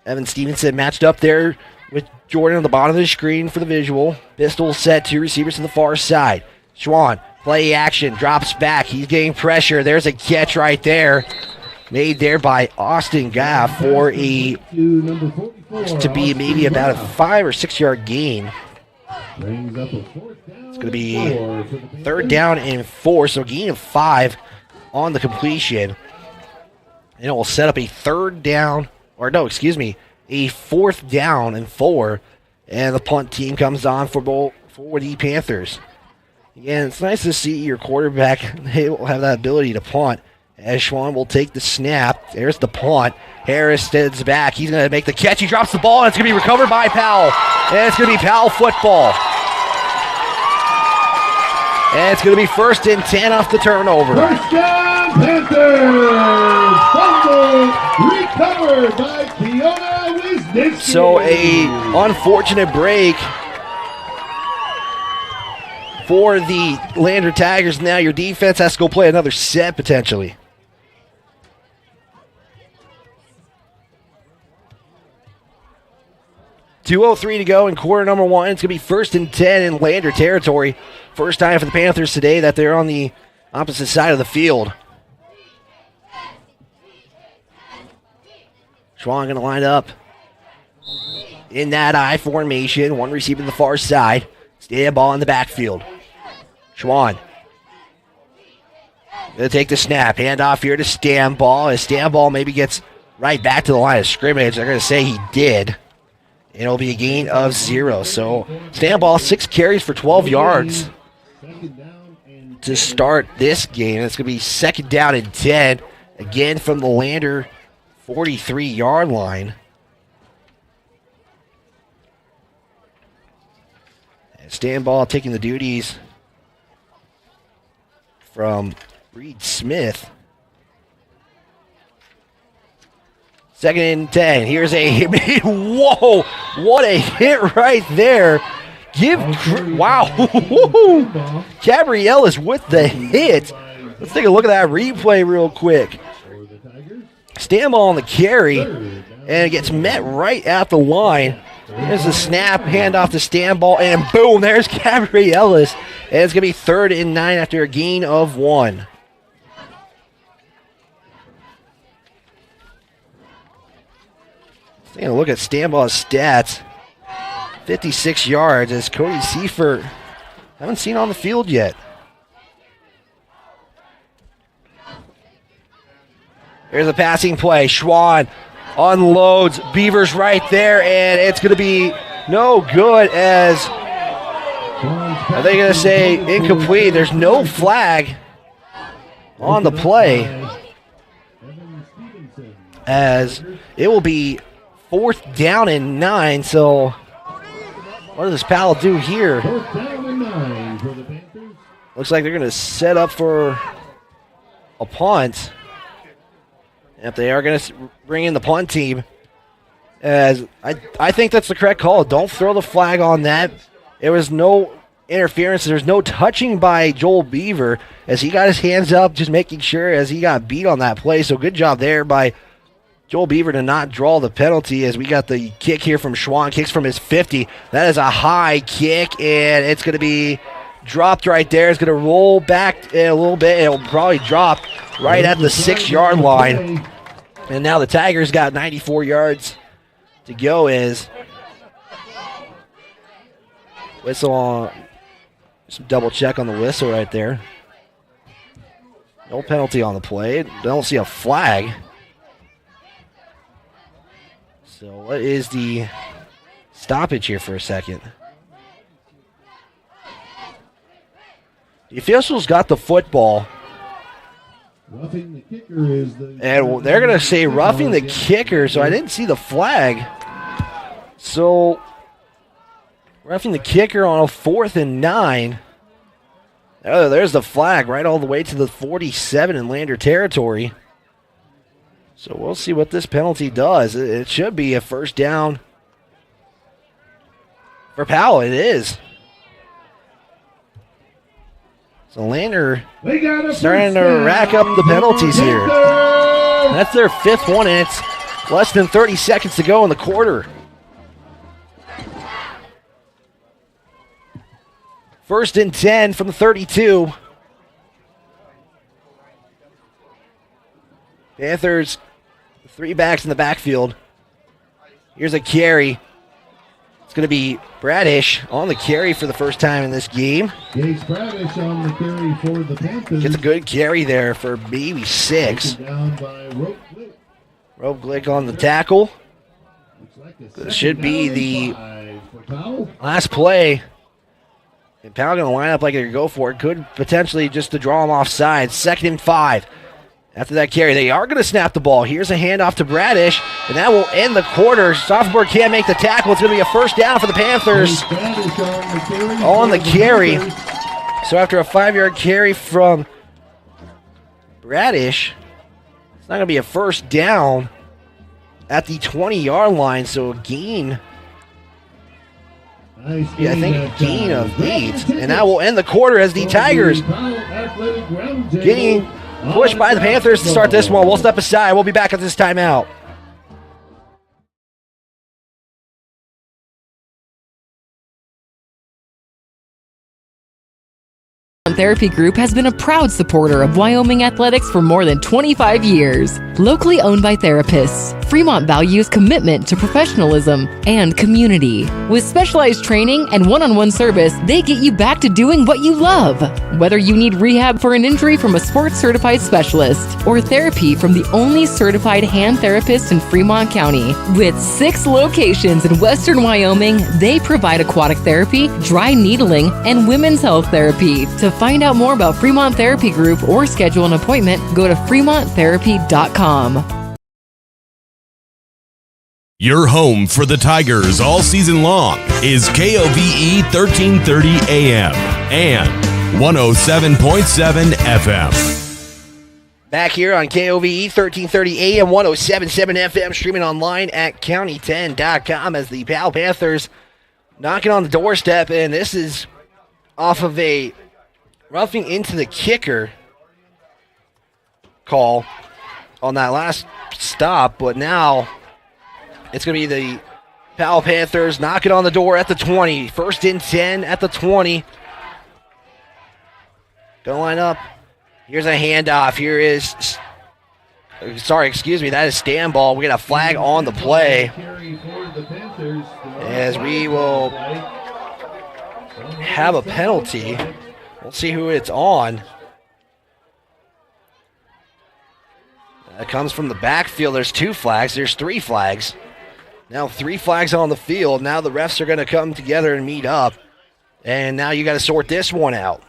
Evan Stevenson matched up there with Jordan on the bottom of the screen for the visual. Pistol set, 2 receivers to the far side. Schwann, play action, drops back. He's getting pressure. There's a catch right there. Made there by Austin Gaff for a to be maybe about a 5 or 6 yard gain. It's going to be 3rd down and 4, so a gain of 5 on the completion. And it will set up a 3rd down, or no, excuse me, a 4th down and 4. And the punt team comes on for the Panthers. Again, it's nice to see your quarterback will have that ability to punt. As Schwann will take the snap. There's the punt. Harris stands back. He's going to make the catch. He drops the ball, and it's going to be recovered by Powell. And it's going to be Powell football. And it's going to be 1st and 10 off the turnover. 1st down, Panthers! Fumble recovered by Kiona Wisniewski. So a unfortunate break for the Lander Tigers. Now your defense has to go play another set potentially. .203 to go in quarter number 1. It's going to be 1st and 10 in Lander territory. First time for the Panthers today that they're on the opposite side of the field. Schwann going to line up in that I formation. 1 receiver to the far side. Stand ball in the backfield. Schwann going to take the snap. Hand off here to Stanball. As Stanball maybe gets right back to the line of scrimmage. They're going to say he did. It'll be a gain of 0. So Stanball, 6 carries for 12 yards to start this game. It's going to be 2nd down and 10. Again from the Lander 43-yard line. And Stanball taking the duties from Reed Smith. 2nd and 10. Here's a whoa! What a hit right there. Wow. Gabrielis with the hit. Let's take a look at that replay real quick. Stanball on the carry, and it gets met right at the line. There's the snap, handoff to Stanball, and boom, there's Gabrielis. And it's going to be 3rd and 9 after a gain of 1. Taking a look at Stanball's stats. 56 yards as Cody Seifert haven't seen on the field yet. There's a passing play. Schwann unloads. Beavers right there, and it's going to be no good as are they going to say incomplete? There's no flag on the play as it will be 4th down and 9. So what does Powell do here? 4th down and 9 for the Panthers. Looks like they're going to set up for a punt. If they are going to bring in the punt team, as I think that's the correct call. Don't throw the flag on that. There was no interference. There's no touching by Joel Beaver as he got his hands up, just making sure as he got beat on that play. So good job there by Joel Beaver to not draw the penalty as we got the kick here from Schwann. Kicks from his 50. That is a high kick, and it's going to be dropped right there. It's going to roll back a little bit. It'll probably drop right at the 6-yard line. And now the Tigers got 94 yards to go as whistle on. Just double check on the whistle right there. No penalty on the play. Don't see a flag. So what is the stoppage here for a second? The officials got the football. Roughing the kicker is the. And they're going to say roughing the kicker, so I didn't see the flag. So, roughing the kicker on a 4th and 9. Oh, there's the flag right all the way to the 47 in Lander territory. So we'll see what this penalty does. It should be a first down for Powell. It is. So Lander starting to rack up the penalties here. That's their 5th one, and it's less than 30 seconds to go in the quarter. First and 10 from the 32. Panthers, 3 backs in the backfield. Here's a carry. It's going to be Bradish on the carry for the first time in this game. Gage Bradish on the carry for the Panthers. Gets a good carry there for maybe 6. Down by Rope Glick on the tackle. This should be the last play. And Powell going to line up like they're going to go for it. Could potentially just to draw him off sides. 2nd and 5. After that carry, they are going to snap the ball. Here's a handoff to Bradish, and that will end the quarter. Sophomore can't make the tackle. It's going to be a first down for the Panthers on the carry. So after a 5-yard carry from Bradish, it's not going to be a first down at the 20-yard line. So a gain. Yeah, I think a gain of 8. And that will end the quarter as the Tigers getting pushed by the Panthers to start this one. We'll step aside. We'll be back at this timeout. Therapy Group has been a proud supporter of Wyoming athletics for more than 25 years. Locally owned by therapists, Fremont values commitment to professionalism and community. With specialized training and one-on-one service, they get you back to doing what you love. Whether you need rehab for an injury from a sports-certified specialist or therapy from the only certified hand therapist in Fremont County. With 6 locations in western Wyoming, they provide aquatic therapy, dry needling, and women's health therapy. To find out more about Fremont Therapy Group or schedule an appointment, go to fremonttherapy.com. Your home for the Tigers all season long is KOVE 1330 AM and 107.7 FM. Back here on KOVE 1330 AM, 107.7 FM, streaming online at county10.com as the Powell Panthers knocking on the doorstep, and this is off of a roughing into the kicker call on that last stop, but now it's going to be the Powell Panthers knocking on the door at the 20. First and 10 at the 20. Going to line up. Here's a handoff. Here is, that is stand ball. We got a flag on the play. As we will have a penalty. We'll see who it's on. That comes from the backfield. There's 2 flags. There's 3 flags. Now 3 flags on the field. Now the refs are going to come together and meet up. And now you got to sort this one out.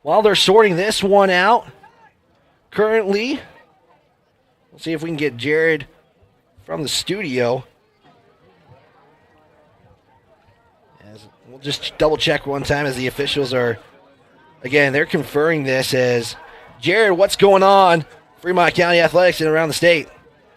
While they're sorting this one out, currently, we'll see if we can get Jared from the studio. We'll just double check one time as the officials are, again, they're conferring this as, Jared, what's going on? Fremont County Athletics and around the state.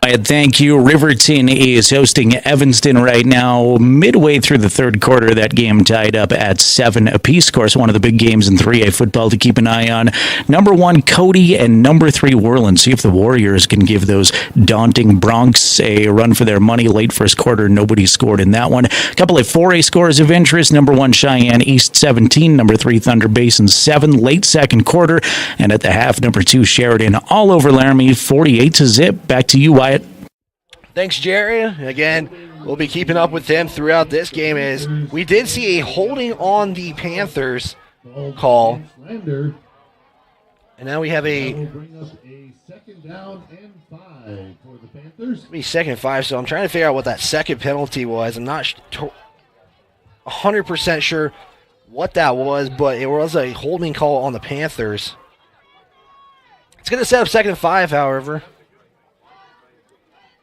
Thank you. Riverton is hosting Evanston right now. Midway through the third quarter, that game tied up at 7 apiece. Of course, one of the big games in 3A football to keep an eye on. Number 1, Cody, and number 3, Worland. See if the Warriors can give those daunting Broncs a run for their money. Late first quarter, nobody scored in that one. A couple of 4A scores of interest. Number 1, Cheyenne East 17. Number 3, Thunder Basin 7. Late second quarter. And at the half, number 2, Sheridan all over Laramie 48-0. Back to you, Wyatt. Thanks, Jerry. Again, we'll be keeping up with them throughout this game as we did see a holding on the Panthers call. And now we have a second down and 5 for the Panthers. Be 2nd and 5, so I'm trying to figure out what that second penalty was. I'm not 100% sure what that was, but it was a holding call on the Panthers. It's going to set up 2nd and 5, however.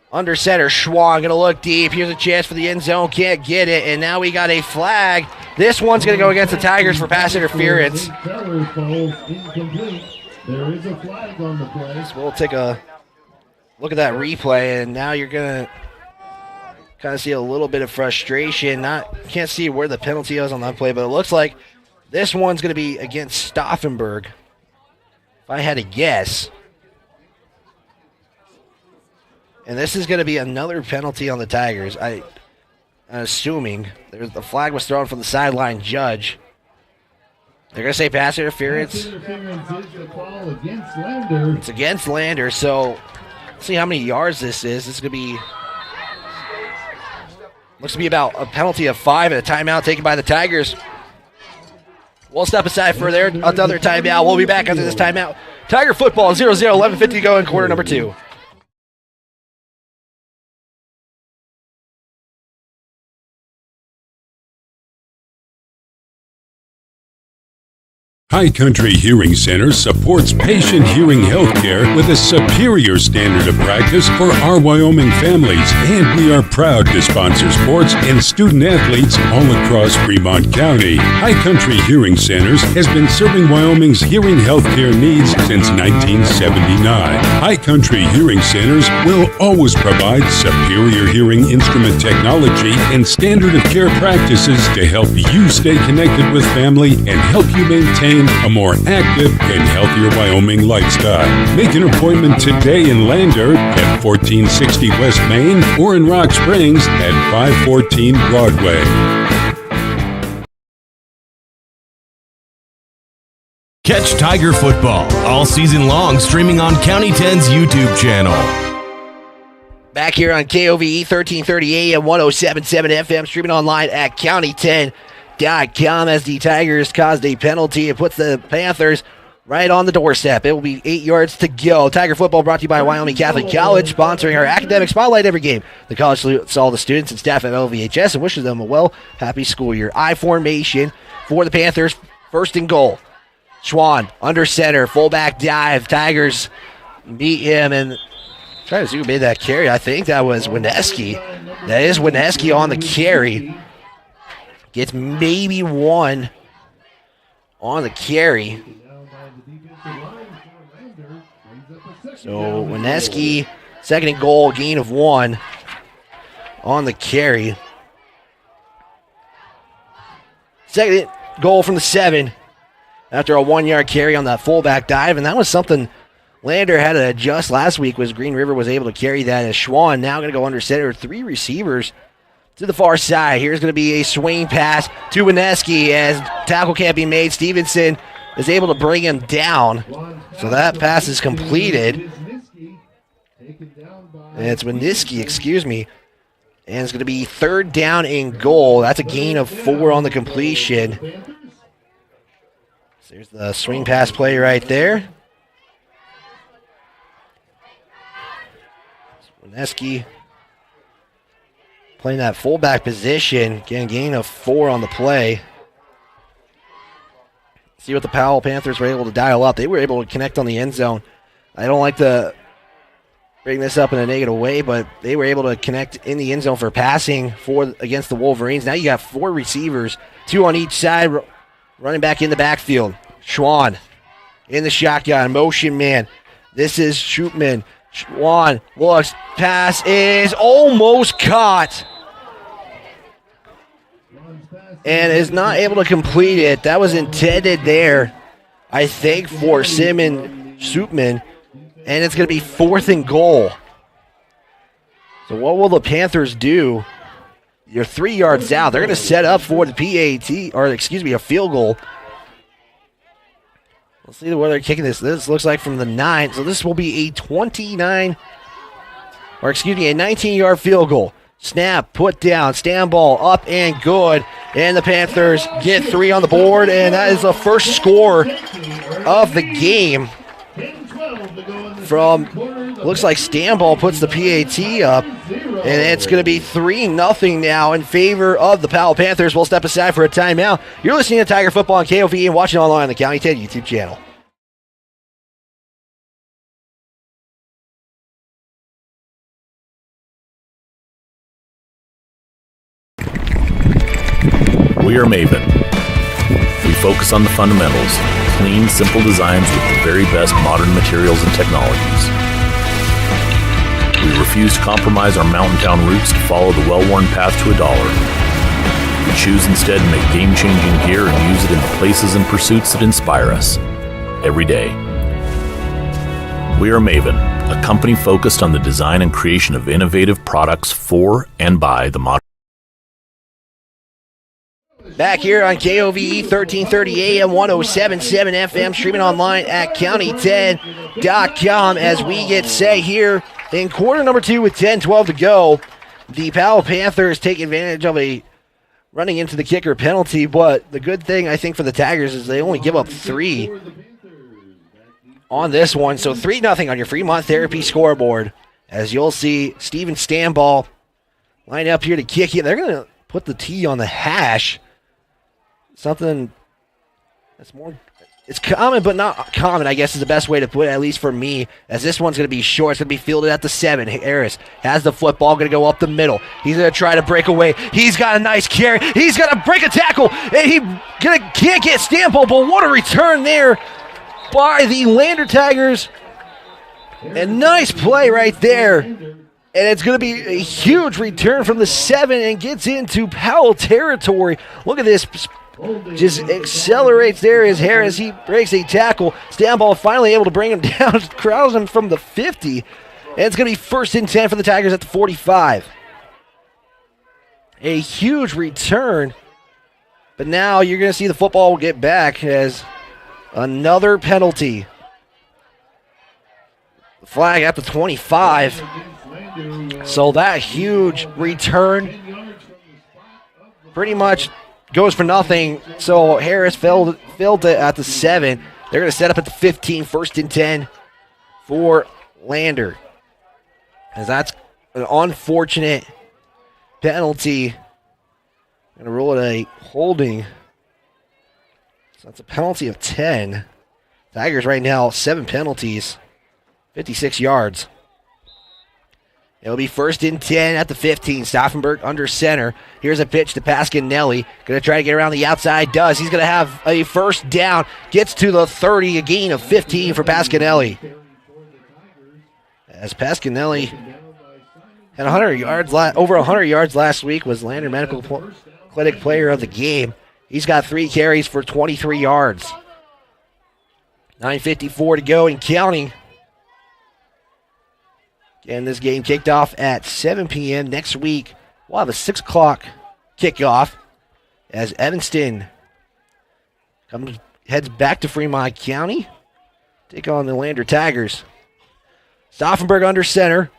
Under center, Schwan going to look deep. Here's a chance for the end zone. Can't get it. And now we got a flag. This one's going to go against the Tigers for pass interference. There is a flag on the play. So we'll take a look at that replay, and now you're going to kind of see a little bit of frustration. Can't see where the penalty is on that play, but it looks like this one's going to be against Stauffenberg. If I had to guess. And this is going to be another penalty on the Tigers. I'm assuming the flag was thrown from the sideline judge. They're going to say pass interference. Pass interference is the call against Lander. It's against Lander, so let's see how many yards this is. This is going to be, looks to be about a penalty of 5 and a timeout taken by the Tigers. We'll step aside for another timeout. We'll be back after this timeout. Tiger football 0-0, 11:50 to go in quarter number 2. High Country Hearing Center supports patient hearing health care with a superior standard of practice for our Wyoming families, and we are proud to sponsor sports and student athletes all across Fremont County. High Country Hearing Centers has been serving Wyoming's hearing health care needs since 1979. High Country Hearing Centers will always provide superior hearing instrument technology and standard of care practices to help you stay connected with family and help you maintain a more active and healthier Wyoming lifestyle. Make an appointment today in Lander at 1460 West Main or in Rock Springs at 514 Broadway. Catch Tiger football all season long streaming on County 10's YouTube channel. Back here on KOVE 1330 AM 107.7 FM, streaming online at county10.com as the Tigers caused a penalty. It puts the Panthers right on the doorstep. It will be 8 yards to go. Tiger football brought to you by Wyoming Catholic College, sponsoring our academic spotlight every game. The college salutes all the students and staff at LVHS and wishes them a happy school year. I formation for the Panthers, 1st and goal. Schwan under center, fullback dive. Tigers beat him and try to zoom in that carry. I think that was Wineski. That is Wineski on the carry. Gets maybe 1 on the carry. So Wineski, 2nd and goal, gain of 1 on the carry. 2nd goal from the 7 after a 1-yard carry on that fullback dive. And that was something Lander had to adjust last week, was Green River was able to carry that. As Schwan now going to go under center, 3 receivers to the far side. Here's going to be a swing pass to Wineski as tackle can't be made. Stevenson is able to bring him down. So that pass is completed. And it's Wineski, excuse me. And it's going to be 3rd down and goal. That's a gain of 4 on the completion. So there's the swing pass play right there. Wineski playing that fullback position, getting a gain of 4 on the play. See what the Powell Panthers were able to dial up. They were able to connect on the end zone. I don't like to bring this up in a negative way, but they were able to connect in the end zone for passing against the Wolverines. Now you got 4 receivers, 2 on each side, running back in the backfield. Schwan in the shotgun, motion man. This is Schutman. Schwan looks, pass is almost caught and is not able to complete it. That was intended there, I think, for Simon Schutman, and it's going to be 4th and goal. So what will the Panthers do? You're 3 yards out. They're going to set up for the a field goal. Let's see where they're kicking this. This looks like from the 9. So this will be a 19-yard field goal. Snap, put down, stand ball, up and good. And the Panthers get 3 on the board, and that is the first score of the game. Looks like Stanball puts the PAT up, and it's going to be 3-0 now in favor of the Powell Panthers. We'll step aside for a timeout. You're listening to Tiger Football on KOV and watching online on the County 10 YouTube channel. We are Maven. We focus on the fundamentals, clean, simple designs with the very best modern materials and technologies. We refuse to compromise our mountain town roots to follow the well-worn path to $1. We choose instead to make game-changing gear and use it in the places and pursuits that inspire us every day. We are Maven, a company focused on the design and creation of innovative products for and by the modern. Back here on KOVE 1330 AM 1077 FM, streaming online at county10.com as we get set here in quarter number 2 with 10-12 to go. The Powell Panthers take advantage of a running into the kicker penalty, but the good thing I think for the Tigers is they only give up 3 on this one. So 3-0 on your Fremont Therapy scoreboard. As you'll see, Steven Stanball line up here to kick it. They're going to put the T on the hash. Something that's more, it's common but not common, I guess is the best way to put it, at least for me, as this one's going to be short. It's going to be fielded at the 7. Harris has the football, going to go up the middle. He's going to try to break away. He's got a nice carry. He's going to break a tackle, and he can't get Stample, but what a return there by the Lander Tigers. And nice play right there. And it's going to be a huge return from the 7 and gets into Powell territory. Look at this. Just accelerates there as Harris. He breaks a tackle. Stanball finally able to bring him down, crowds him from the 50. And it's going to be 1st and 10 for the Tigers at the 45. A huge return. But now you're going to see the football get back as another penalty. The flag at the 25. So that huge return pretty much goes for nothing. So Harris filled it at the 7. They're going to set up at the 15, 1st and 10 for Lander. As that's an unfortunate penalty. Going to rule it a holding. So that's a penalty of 10. Tigers right now, 7 penalties, 56 yards. It'll be 1st and 10 at the 15. Stauffenberg under center. Here's a pitch to Pasquinelli. Going to try to get around the outside. Does. He's going to have a 1st down. Gets to the 30. A gain of 15 for Pasquinelli. As Pasquinelli had 100 yards, over 100 yards last week, was Lander Medical Clinic Player of the Game. He's got 3 carries for 23 yards. 9:54 to go and counting. And this game kicked off at 7 p.m. next week. We'll have a 6 o'clock kickoff as Evanston heads back to Fremont County. Take on the Lander Tigers. Stauffenberg under center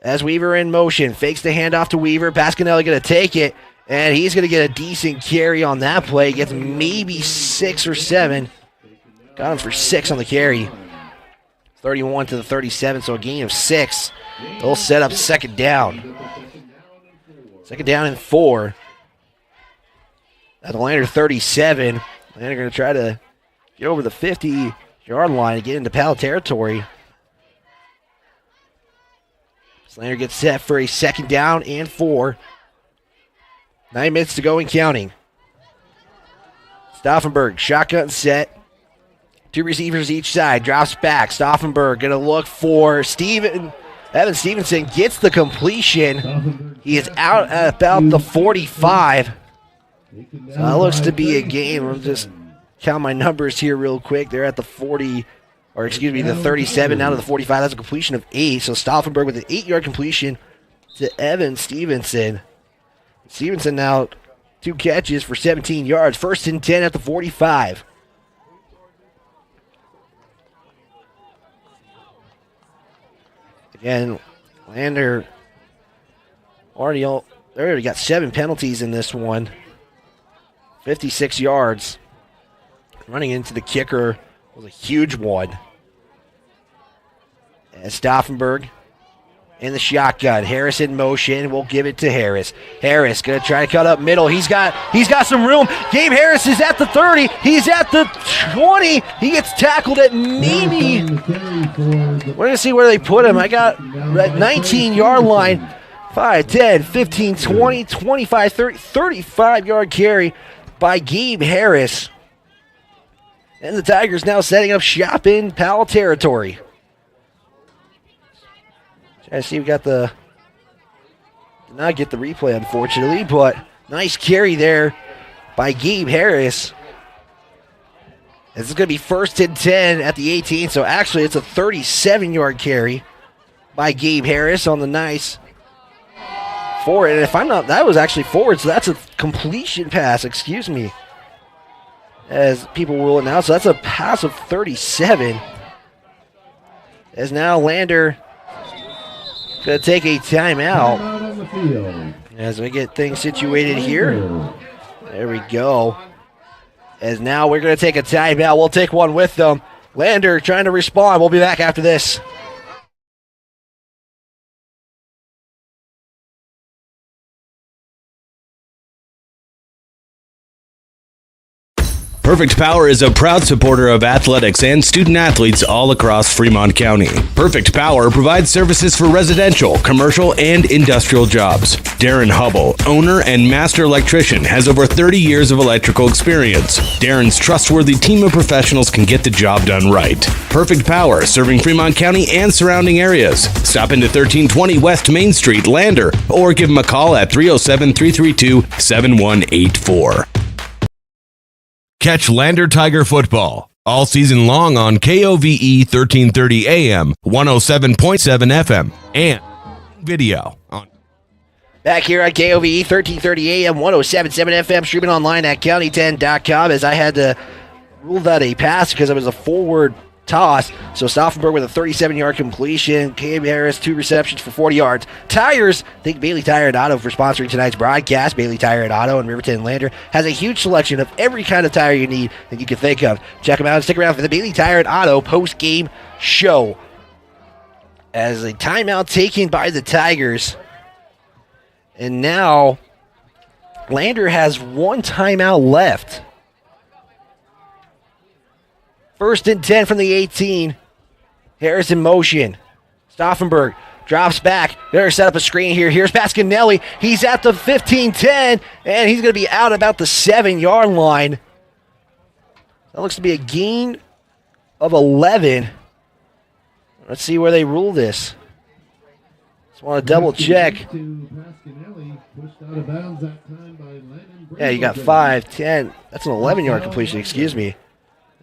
as Weaver in motion. Fakes the handoff to Weaver. Pasquinelli going to take it, and he's going to get a decent carry on that play. Gets maybe 6 or 7. Got him for 6 on the carry. 31 to the 37, so a gain of 6. They'll set up 2nd down. 2nd down and 4. At the Lander 37. Lander going to try to get over the 50-yard line and get into Powell territory. Lander gets set for a 2nd down and 4. 9 minutes to go and counting. Stauffenberg, shotgun set. 2 receivers each side. Drops back. Stauffenberg going to look for Evan Stevenson gets the completion. He is out at about the 45. So that looks to be a game. I'll just count my numbers here real quick. They're at the 40, or excuse me, the 37, now to the 45. That's a completion of 8. So Stauffenberg with an 8-yard completion to Evan Stevenson. Stevenson now 2 catches for 17 yards. 1st and 10 at the 45. Again, Lander already got 7 penalties in this one. 56 yards. Running into the kicker was a huge one. As Stauffenberg in the shotgun. Harris in motion. We'll give it to Harris. Harris going to try to cut up middle. He's got some room. Gabe Harris is at the 30. He's at the 20. He gets tackled at maybe. We're going to see where they put him. I got that 19-yard line. 5, 10, 15, 20, 25, 30, 35-yard carry by Gabe Harris. And the Tigers now setting up shop in Powell territory. Trying to see, we got did not get the replay, unfortunately, but nice carry there by Gabe Harris. This is going to be 1st and 10 at the 18, so actually it's a 37-yard carry by Gabe Harris on the nice forward. And if I'm not, that was actually forward, so that's a completion pass, excuse me, as people rule it now. So that's a pass of 37. As now Lander going to take a timeout as we get things situated here. There we go. As now we're going to take a timeout. We'll take one with them. Lander trying to respond. We'll be back after this. Perfect Power is a proud supporter of athletics and student athletes all across Fremont County. Perfect Power provides services for residential, commercial, and industrial jobs. Darren Hubble, owner and master electrician, has over 30 years of electrical experience. Darren's trustworthy team of professionals can get the job done right. Perfect Power, serving Fremont County and surrounding areas. Stop into 1320 West Main Street, Lander, or give them a call at 307-332-7184. Catch Lander Tiger football all season long on KOVE 1330 AM, 107.7 FM, and video on. Back here on KOVE 1330 AM, 107.7 FM, streaming online at county10.com, as I had to rule that a pass because it was a forward toss. So Stauffenberg with a 37-yard completion. Gabe Harris, 2 receptions for 40 yards. Tires, thank Bailey Tire and Auto for sponsoring tonight's broadcast. Bailey Tire and Auto in Riverton and Lander has a huge selection of every kind of tire you need that you can think of. Check them out and stick around for the Bailey Tire and Auto post-game show. As a timeout taken by the Tigers. And now Lander has 1 timeout left. 1st and 10 from the 18. Harris in motion. Stauffenberg drops back. They're set up a screen here. Here's Pasquinelli. He's at the 15-10, and he's going to be out about the 7-yard line. That looks to be a gain of 11. Let's see where they rule this. Just want to double check. Yeah, you got 5, 10. That's an 11-yard completion, excuse me.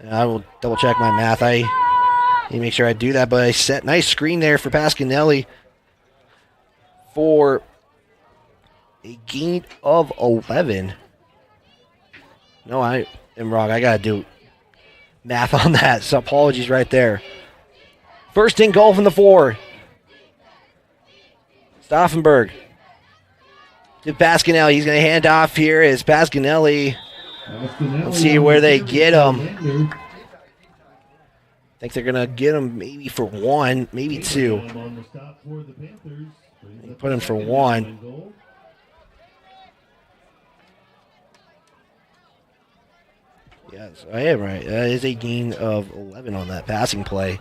I will double check my math. I need to make sure I do that, but I set nice screen there for Pasquinelli for a gain of 11. No, I am wrong. I got to do math on that, so apologies right there. 1st and goal from the 4. Stauffenberg to Pasquinelli. He's going to hand off here as Pasquinelli. Let's see where they get him. I think they're going to get him maybe for 1, maybe 2. They put him for 1. Yes, I am right. That is a gain of 11 on that passing play.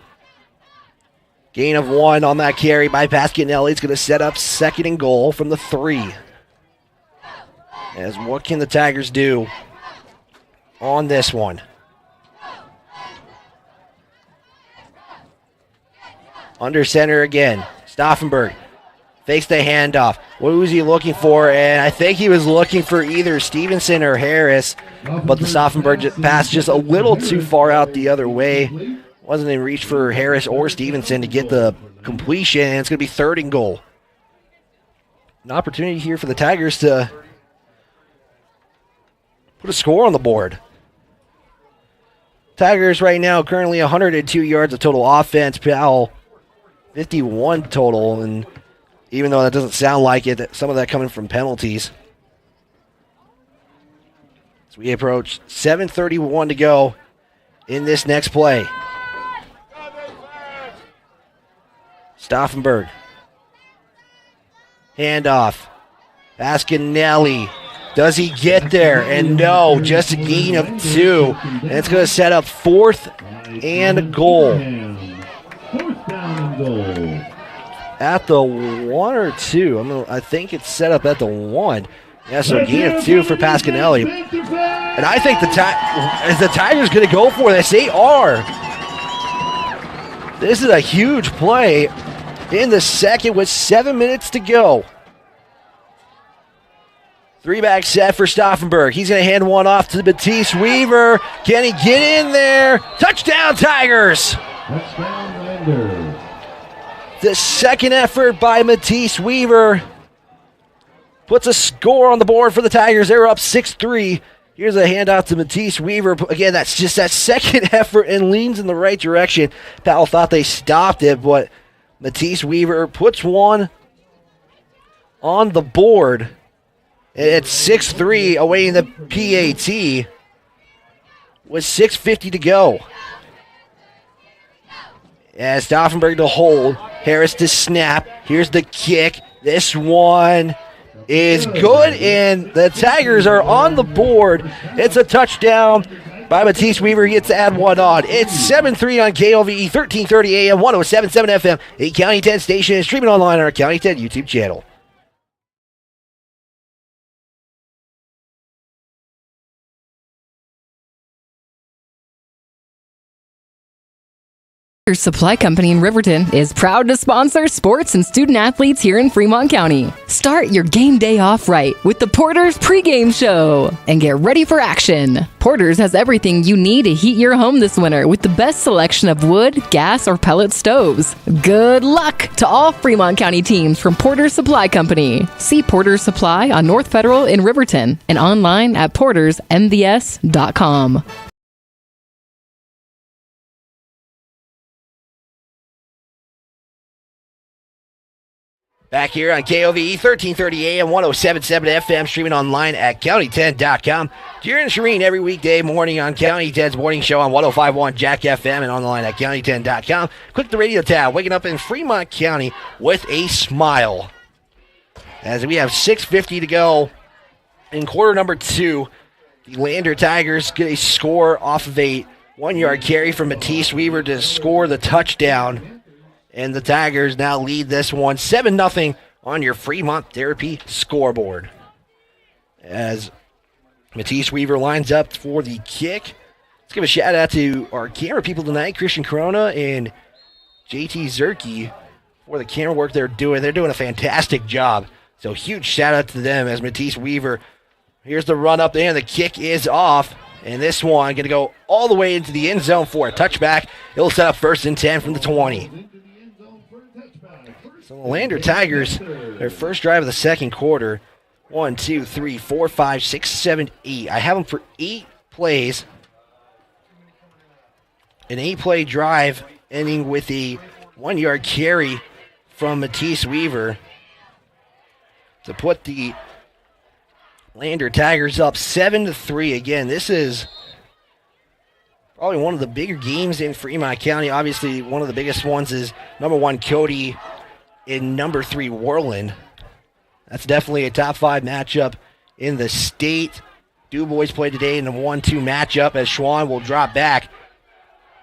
Gain of 1 on that carry by Pasquinelli. It's going to set up 2nd and goal from the 3. As what can the Tigers do on this one? Under center again. Stauffenberg fakes the handoff. What was he looking for? And I think he was looking for either Stevenson or Harris, but the Stauffenberg pass just a little too far out the other way. Wasn't in reach for Harris or Stevenson to get the completion, and it's going to be 3rd and goal. An opportunity here for the Tigers to put a score on the board. Tigers right now currently 102 yards of total offense. Powell 51 total, and even though that doesn't sound like it, some of that coming from penalties. As we approach 7:31 to go in this next play. Stauffenberg. Handoff. Pasquinelli. Does he get there? And no, just a gain of 2. And it's going to set up 4th and goal. 4th down and goal. at the 1 or 2. I think it's set up at the 1. Yeah, so gain of 2 for Pasquinelli. And I think is the Tigers going to go for this? They are. This is a huge play in the second with 7 minutes to go. 3-back set for Stauffenberg. He's going to hand one off to Matisse Weaver. Can he get in there? Touchdown, Tigers! Touchdown, Lander. The second effort by Matisse Weaver puts a score on the board for the Tigers. They're up 6-3. Here's a handout to Matisse Weaver. Again, that's just that second effort and leans in the right direction. Powell thought they stopped it, but Matisse Weaver puts one on the board. It's 6-3, awaiting the PAT with 6:50 to go. As Stauffenberg to hold, Harris to snap. Here's the kick. This one is good, and the Tigers are on the board. It's a touchdown by Matisse Weaver. He gets to add one on. It's 7-3 on KLVE, 1330 AM, 107.7 FM, a County 10 station, and streaming online on our County 10 YouTube channel. Supply Company in Riverton is proud to sponsor sports and student athletes here in Fremont County. Start your game day off right with the Porter's pregame show and get ready for action. Porter's has everything you need to heat your home this winter with the best selection of wood, gas, or pellet stoves. Good luck to all Fremont County teams from Porter's Supply Company. See Porter's Supply on North Federal in Riverton and online at portersmvs.com. Back here on KOVE, 1330 AM, 107.7 FM, streaming online at county10.com. Jaron and Shireen every weekday morning on County 10's morning show on 105.1 Jack FM and online at county10.com. Click the radio tab, waking up in Fremont County with a smile. As we have 6:50 to go in quarter number 2, the Lander Tigers get a score off of a 1-yard carry from Matisse Weaver to score the touchdown. And the Tigers now lead this one 7-0 on your Fremont Therapy scoreboard. As Matisse Weaver lines up for the kick. Let's give a shout out to our camera people tonight, Christian Corona and JT Zerke, for the camera work they're doing. They're doing a fantastic job. So huge shout out to them as Matisse Weaver. Here's the run up there, and the kick is off. And this one going to go all the way into the end zone for a touchback. It'll set up 1st and 10 from the 20. So the Lander Tigers, their first drive of the second quarter, 1, 2, 3, 4, 5, 6, 7, 8. I have them for 8 plays. An 8-play drive ending with a 1-yard carry from Matisse Weaver to put the Lander Tigers up 7-3. Again, this is probably one of the bigger games in Fremont County. Obviously, one of the biggest ones is number 1 Cody in number 3 Worland. That's definitely a top 5 matchup in the state. Du Bois play today in a 1-2 matchup as Schwann will drop back.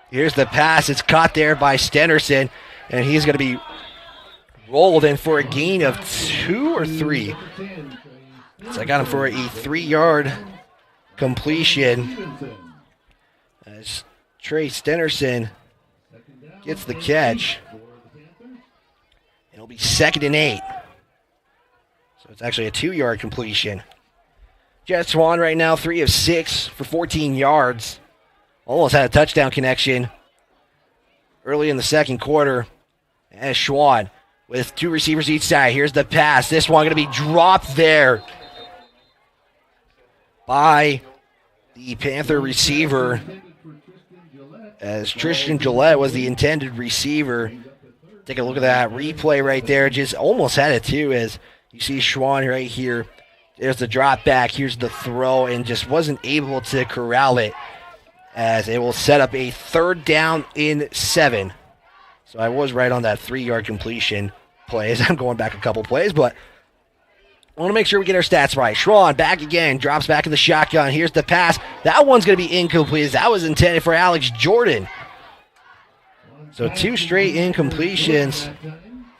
Here's the pass. It's caught there by Stenderson, and he's going to be rolled in for a gain of 2 or 3. So I got him for a 3-yard completion as Trey Stenderson gets the catch. It'll be 2nd and 8. So it's actually a 2-yard completion. Jet Swan right now, 3 of 6 for 14 yards. Almost had a touchdown connection early in the second quarter. As Schwann with 2 receivers each side. Here's the pass. This one going to be dropped there by the Panther receiver, as Tristan Gillette was the intended receiver. Take a look at that replay right there. Just almost had it too, as you see Schwann right here. There's the drop back. Here's the throw, and just wasn't able to corral it, as it will set up a 3rd down and 7. So I was right on that 3-yard completion plays. I'm going back a couple plays, but I want to make sure we get our stats right. Schwann back again, drops back in the shotgun. Here's the pass. That one's going to be incomplete. That was intended for Alex Jordan. So 2 straight incompletions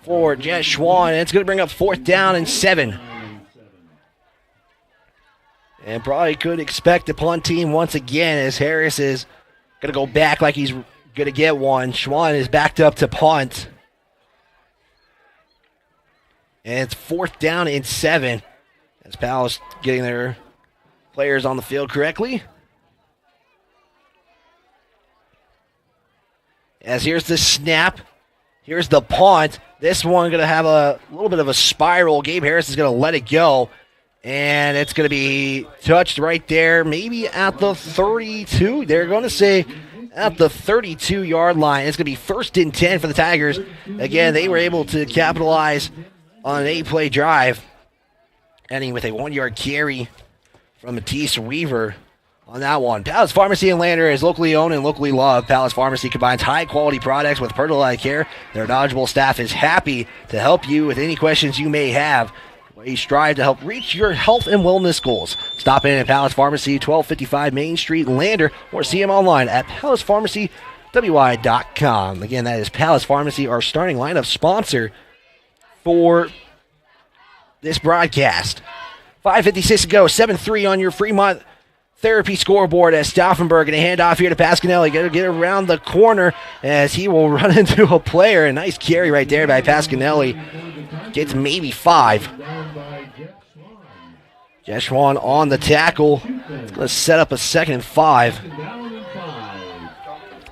for Jet Schwann, and it's going to bring up 4th down and 7. And probably could expect the punt team once again as Harris is going to go back like he's going to get one. Schwann is backed up to punt. And it's 4th down and 7 as Powell's getting their players on the field correctly. As here's the snap. Here's the punt. This one going to have a little bit of a spiral. Gabe Harris is going to let it go. And it's going to be touched right there, maybe at the 32. They're going to say at the 32-yard line. It's going to be 1st and 10 for the Tigers. Again, they were able to capitalize on an 8-play drive, ending with a 1-yard carry from Matisse Weaver on that one. Palace Pharmacy in Lander is locally owned and locally loved. Palace Pharmacy combines high-quality products with personalized care. Their knowledgeable staff is happy to help you with any questions you may have. We strive to help reach your health and wellness goals. Stop in at Palace Pharmacy, 1255 Main Street, Lander, or see them online at palacepharmacywy.com. Again, that is Palace Pharmacy, our starting lineup sponsor for this broadcast. 5:56 to go, 7-3 on your Fremont Therapy scoreboard as Stauffenberg, and a handoff here to Pasquinelli. Going to get around the corner as he will run into a player. A nice carry right there by Pasquinelli. Gets maybe 5. Jeshuan on the tackle. It's going to set up a 2nd and 5.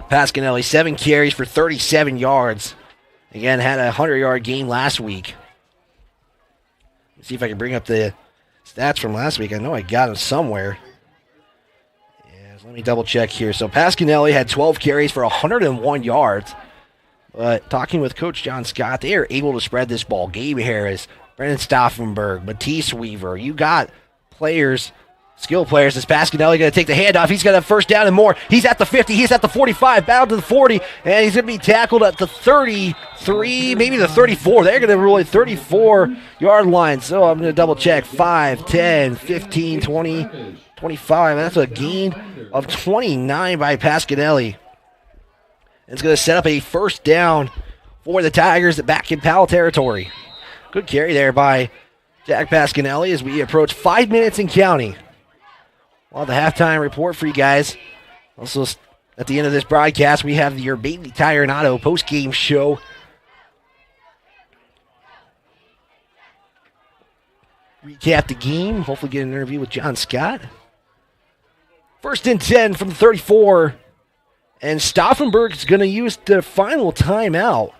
Pasquinelli, 7 carries for 37 yards. Again, had a 100-yard game last week. Let's see if I can bring up the stats from last week. I know I got them somewhere. Let me double check here. So Pasquinelli had 12 carries for 101 yards. But talking with Coach John Scott, they are able to spread this ball. Gabe Harris, Brendan Stauffenberg, Matisse Weaver. You got players, skill players. Is Pasquinelli going to take the handoff? He's got a 1st down and more. He's at the 50. He's at the 45. Bound to the 40. And he's going to be tackled at the 33, maybe the 34. They're going to rule a 34-yard line. So I'm going to double check. 5, 10, 15, 20, 25. That's a gain of 29 by Pasquinelli. It's going to set up a 1st down for the Tigers back in Powell territory. Good carry there by Jack Pasquinelli as we approach 5 minutes and counting. Well, the halftime report for you guys. Also, at the end of this broadcast, we have your Bailey Tire and Auto post-game show. Recap the game. Hopefully get an interview with John Scott. 1st and 10 from the 34. And Stauffenberg is going to use the final timeout.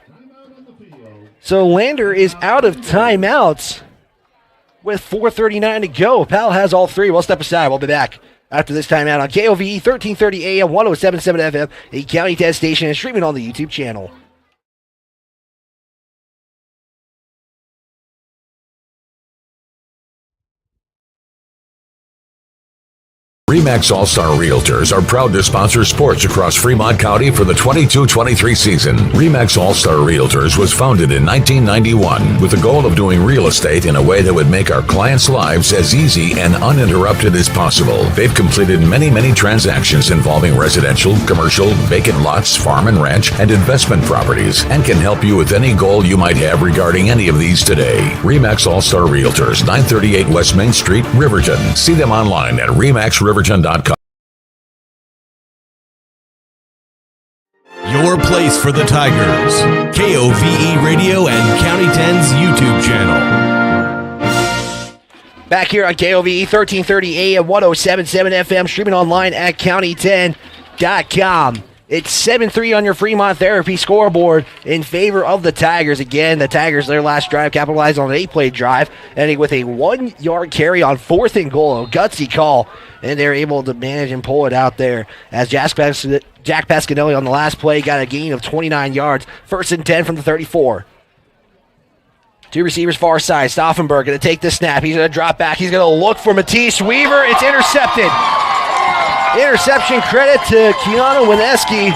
So Lander is out of timeouts with 4:39 to go. Powell has all 3. We'll step aside. We'll be back after this timeout on KOVE 1330 AM, 107.7 FM, a County 10 station, and streaming on the YouTube channel. RE/MAX All-Star Realtors are proud to sponsor sports across Fremont County for the 22-23 season. RE/MAX All-Star Realtors was founded in 1991 with the goal of doing real estate in a way that would make our clients' lives as easy and uninterrupted as possible. They've completed many transactions involving residential, commercial, vacant lots, farm and ranch, and investment properties, and can help you with any goal you might have regarding any of these today. RE/MAX All-Star Realtors, 938 West Main Street, Riverton. See them online at remaxriverton.com. Your place for the Tigers. KOVE Radio and County 10's YouTube channel. Back here on KOVE 1330 AM, 107.7 FM, streaming online at county10.com. It's 7-3 on your Fremont Therapy scoreboard in favor of the Tigers. Again, the Tigers, their last drive, capitalized on an 8-play drive, ending with a 1-yard carry on 4th and goal. A gutsy call, and they're able to manage and pull it out there as Jack Pasquinelli on the last play got a gain of 29 yards. 1st and 10 from the 34. 2 receivers far side. Stauffenberg going to take the snap. He's going to drop back. He's going to look for Matisse Weaver. It's intercepted. Interception credit to Keanu Wineski.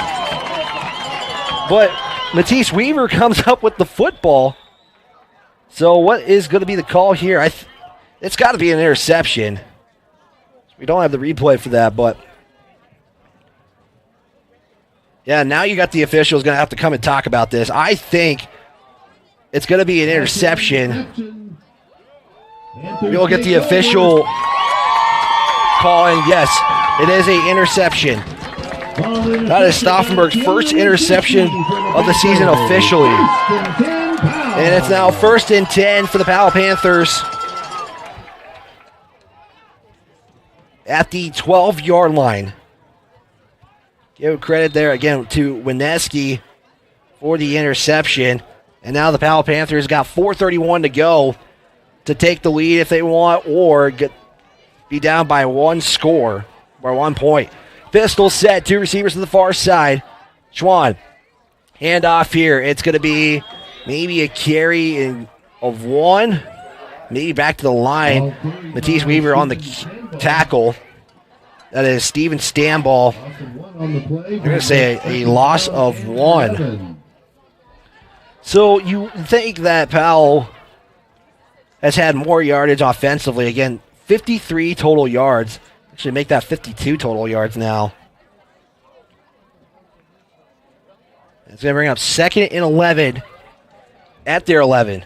But Matisse Weaver comes up with the football. So what is going to be the call here? It's got to be an interception. We don't have the replay for that, but yeah, now you got the officials going to have to come and talk about this. I think It's going to be an interception. We'll get the official call, and yes, it is an interception. That is Stauffenberg's first interception of the season officially. And it's now 1st and 10 for the Powell Panthers at the 12-yard line. Give credit there again to Wineski for the interception. And now the Powell Panthers got 4:31 to go to take the lead if they want, or be down by 1 score, by 1 point. Pistol set, 2 receivers to the far side. Schwann, hand off here. It's going to be maybe a carry of 1. Maybe back to the line. Matisse Weaver on the tackle. That is Steven Stanball. They're going to say a loss of 1. So you think that Powell has had more yardage offensively. Again, 53 total yards. Actually make that 52 total yards now. It's going to bring up 2nd and 11 at their 11.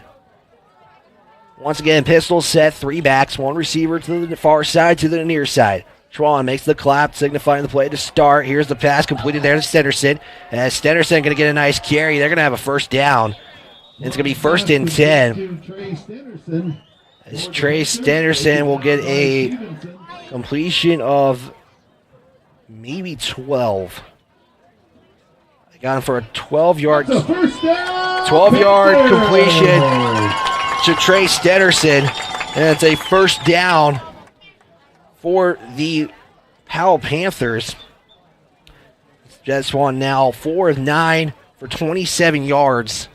Once again, pistol set, 3 backs, 1 receiver to the far side, to the near side. Schwann makes the clap, signifying the play to start. Here's the pass completed there to Stenderson. As Stenderson going to get a nice carry, they're going to have a first down. It's going to be 1st and 10. As Trey Stenderson will get a completion of maybe 12. I got him for a 12-yard completion to Trey Stenderson. And it's a first down for the Powell Panthers. Just one now, 4 of 9 for 27 yards.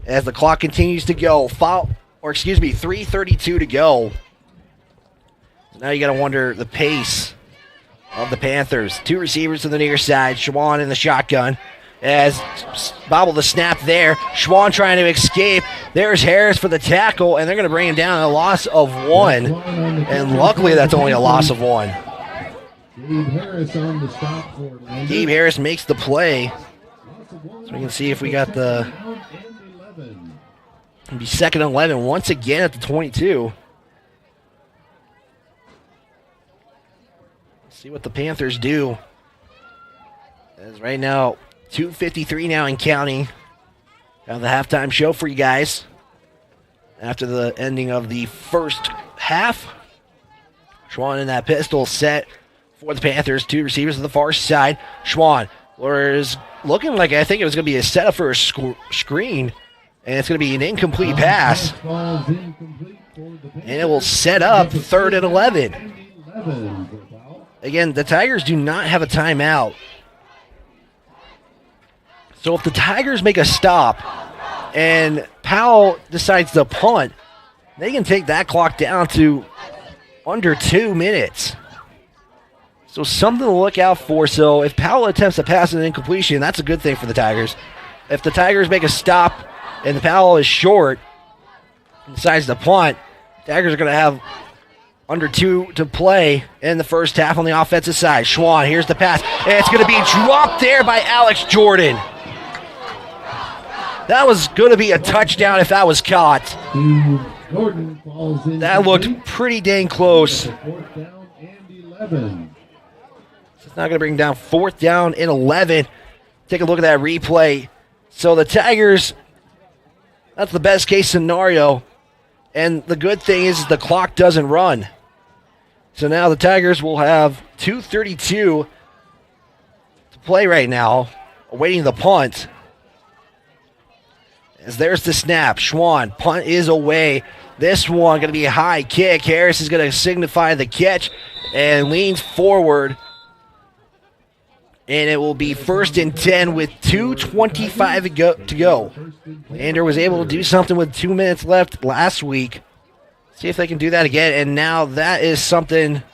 As the clock continues to go, 3:32 to go. Now you got to wonder the pace of the Panthers. 2 receivers to the near side. Schwann in the shotgun. As bobble the snap there. Schwann trying to escape. There's Harris for the tackle, and they're going to bring him down, a loss of 1. And luckily that's only a loss of 1. Gabe Harris makes the play. So we can see if we got the... It'll be 2nd and 11 once again at the 22. See what the Panthers do. As right now, 2:53 now and counting. Got the halftime show for you guys. After the ending of the first half. Schwann in that pistol set for the Panthers. 2 receivers to the far side. Schwann is looking like, I think it was going to be a setup for a screen. And it's going to be an incomplete pass. And it will set up 3rd and 11. Again, the Tigers do not have a timeout. So if the Tigers make a stop and Powell decides to punt, they can take that clock down to under 2 minutes. So something to look out for. So if Powell attempts to pass an incompletion, that's a good thing for the Tigers. If the Tigers make a stop and the Powell is short and decides to punt, Tigers are going to have under 2 to play in the first half on the offensive side. Schwann, here's the pass. And it's going to be dropped there by Alex Jordan. That was going to be a touchdown if that was caught. That looked pretty dang close. So it's not going to bring down 4th down and 11. Take a look at that replay. So the Tigers, that's the best case scenario. And the good thing is the clock doesn't run. So now the Tigers will have 2:32 to play right now, awaiting the punt. As there's the snap. Schwann, punt is away. This one going to be a high kick. Harris is going to signify the catch and leans forward. And it will be 1st and 10 with 2:25 to go. Lander was able to do something with 2 minutes left last week. See if they can do that again. And now that is something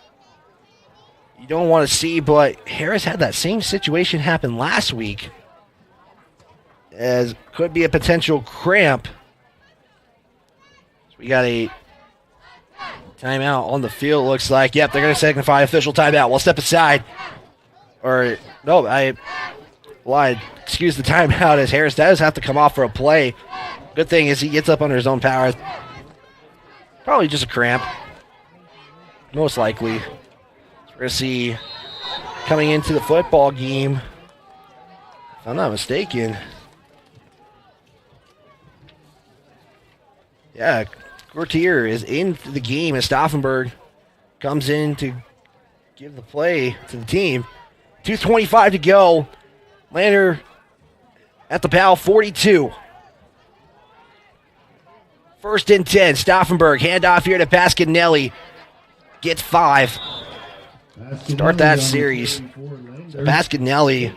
you don't want to see, but Harris had that same situation happen last week. As could be a potential cramp. So we got a timeout on the field, looks like. Yep, they're going to signify official timeout. We'll step aside. Or, no, I lied. Excuse the timeout as Harris does have to come off for a play. Good thing is he gets up under his own power. Probably just a cramp. Most likely. We're going to see coming into the football game, if I'm not mistaken. Yeah, Courtier is in the game as Stauffenberg comes in to give the play to the team. 2:25 to go. Lander at the Powell 42. 1st and 10. Stauffenberg, handoff here to Pasquinelli. Gets 5. Start that series. So Pasquinelli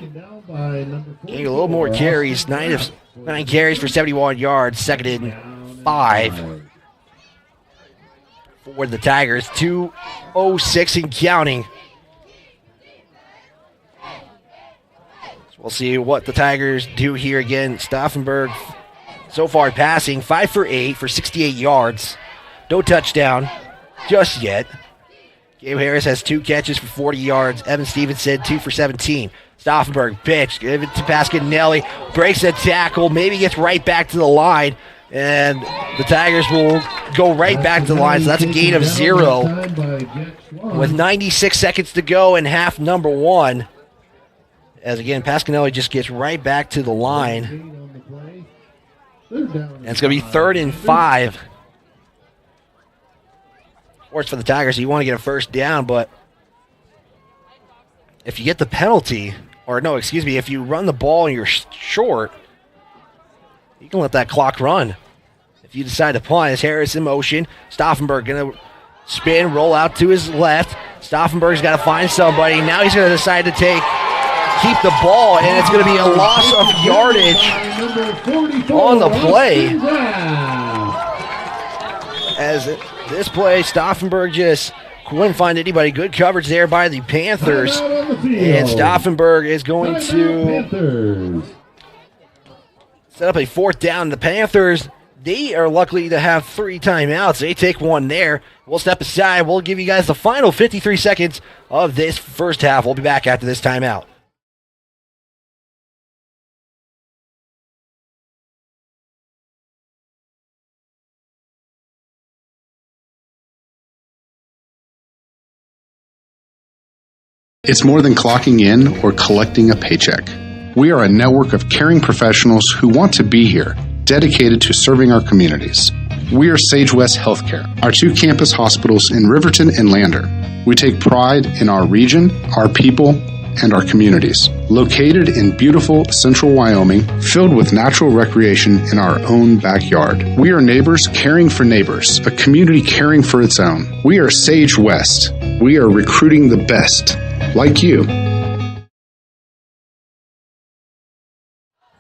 getting a little more carries. 9 carries for 71 yards. 2nd and 5 for the Tigers. 2:06 and counting. So we'll see what the Tigers do here again. Stauffenberg so far passing 5 for 8 for 68 yards. No touchdown just yet. Gabe Harris has 2 catches for 40 yards. Evan Stevenson 2 for 17. Stauffenberg pitch, give it to Pasquinelli, breaks a tackle, maybe gets right back to the line, and the Tigers will go right back to the line. So that's a gain of 0 with 96 seconds to go in half number 1. As again, Pasquinelli just gets right back to the line. And it's going to be 3rd and 5. Of course, for the Tigers, you want to get a first down, but if you get the penalty, or no, excuse me, if you run the ball and you're short, you can let that clock run. If you decide to punt, it's Harris in motion. Stauffenberg going to spin, roll out to his left. Stauffenberg's got to find somebody. Now he's going to decide to keep the ball, and it's going to be a loss of yardage on the play. As this play, Stauffenberg just couldn't find anybody. Good coverage there by the Panthers. And Stauffenberg is going to set up a 4th down. The Panthers, they are lucky to have 3 timeouts. They take 1 there. We'll step aside. We'll give you guys the final 53 seconds of this first half. We'll be back after this timeout. It's more than clocking in or collecting a paycheck. We are a network of caring professionals who want to be here, dedicated to serving our communities. We are Sage West Healthcare, our 2 campus hospitals in Riverton and Lander. We take pride in our region, our people, and our communities. Located in beautiful central Wyoming, filled with natural recreation in our own backyard. We are neighbors caring for neighbors, a community caring for its own. We are Sage West. We are recruiting the best, like you.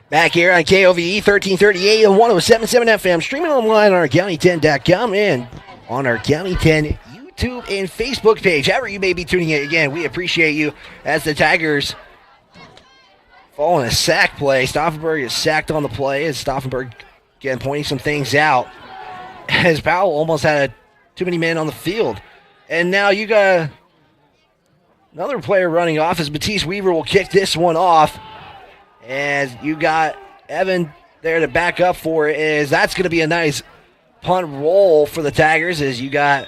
Back here on KOVE 1338 and 107.7 FM, streaming online on our county10.com and on our County 10 YouTube and Facebook page. However you may be tuning in, again, we appreciate you as the Tigers fall in a sack play. Stauffenberg is sacked on the play as Stauffenberg, again, pointing some things out as Powell almost had too many men on the field. And now you got another player running off as Matisse Weaver will kick this one off. As you got Evan there to back up for it, as that's going to be a nice punt roll for the Tigers as you got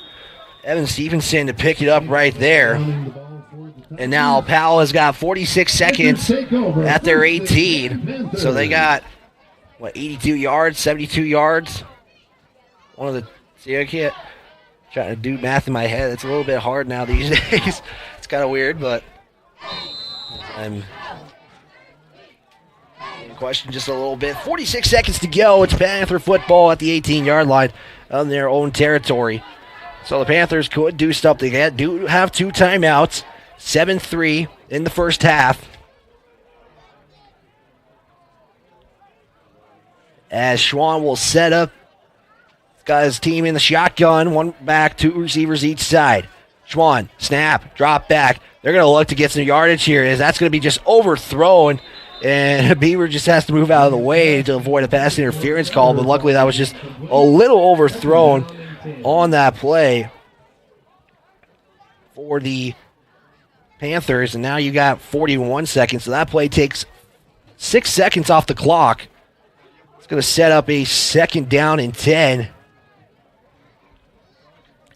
Evan Stevenson to pick it up right there. And now Powell has got 46 seconds at their 18. So they got, 82 yards, 72 yards? See, I can't try to do math in my head. It's a little bit hard now these days. It's kind of weird, but I'm in question just a little bit. 46 seconds to go. It's Panther football at the 18-yard line on their own territory. So the Panthers could do something. They do have 2 timeouts. 7-3 in the first half. As Schwann will set up. He's got his team in the shotgun. 1 back, 2 receivers each side. Schwann, snap, drop back. They're going to look to get some yardage here, as that's going to be just overthrown. And Beaver just has to move out of the way to avoid a pass interference call. But luckily that was just a little overthrown on that play for the Panthers. And now you got 41 seconds. So that play takes 6 seconds off the clock. It's going to set up a 2nd down and 10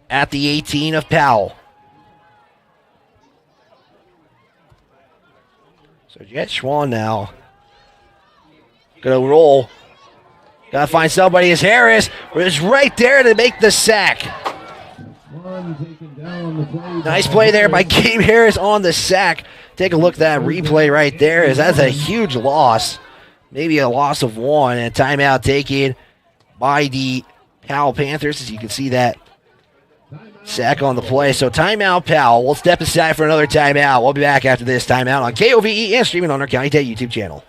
at the 18 of Powell. So Jet Schwan now going to roll. Got to find somebody. As Harris is right there to make the sack. Nice play there by Gabe Harris on the sack. Take a look at that replay right there, as that's a huge loss. Maybe a loss of 1, and a timeout taken by the Powell Panthers, as you can see that sack on the play. So timeout, Powell. We'll step aside for another timeout. We'll be back after this timeout on KOVE and streaming on our County 10 YouTube channel.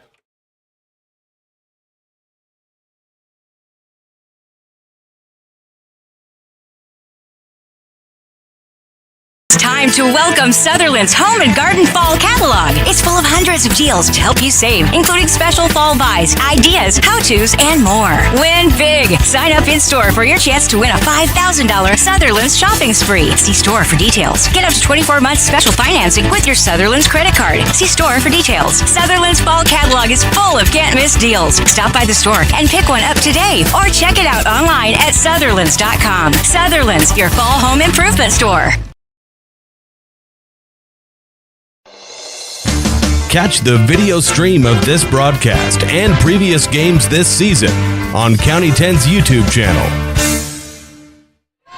Time to welcome Sutherland's Home and Garden Fall Catalog. It's full of hundreds of deals to help you save, including special fall buys, ideas, how-tos, and more. Win big. Sign up in-store for your chance to win a $5,000 Sutherland's shopping spree. See store for details. Get up to 24 months special financing with your Sutherland's credit card. See store for details. Sutherland's Fall Catalog is full of can't-miss deals. Stop by the store and pick one up today, or check it out online at Sutherlands.com. Sutherland's, your fall home improvement store. Catch the video stream of this broadcast and previous games this season on County 10's YouTube channel.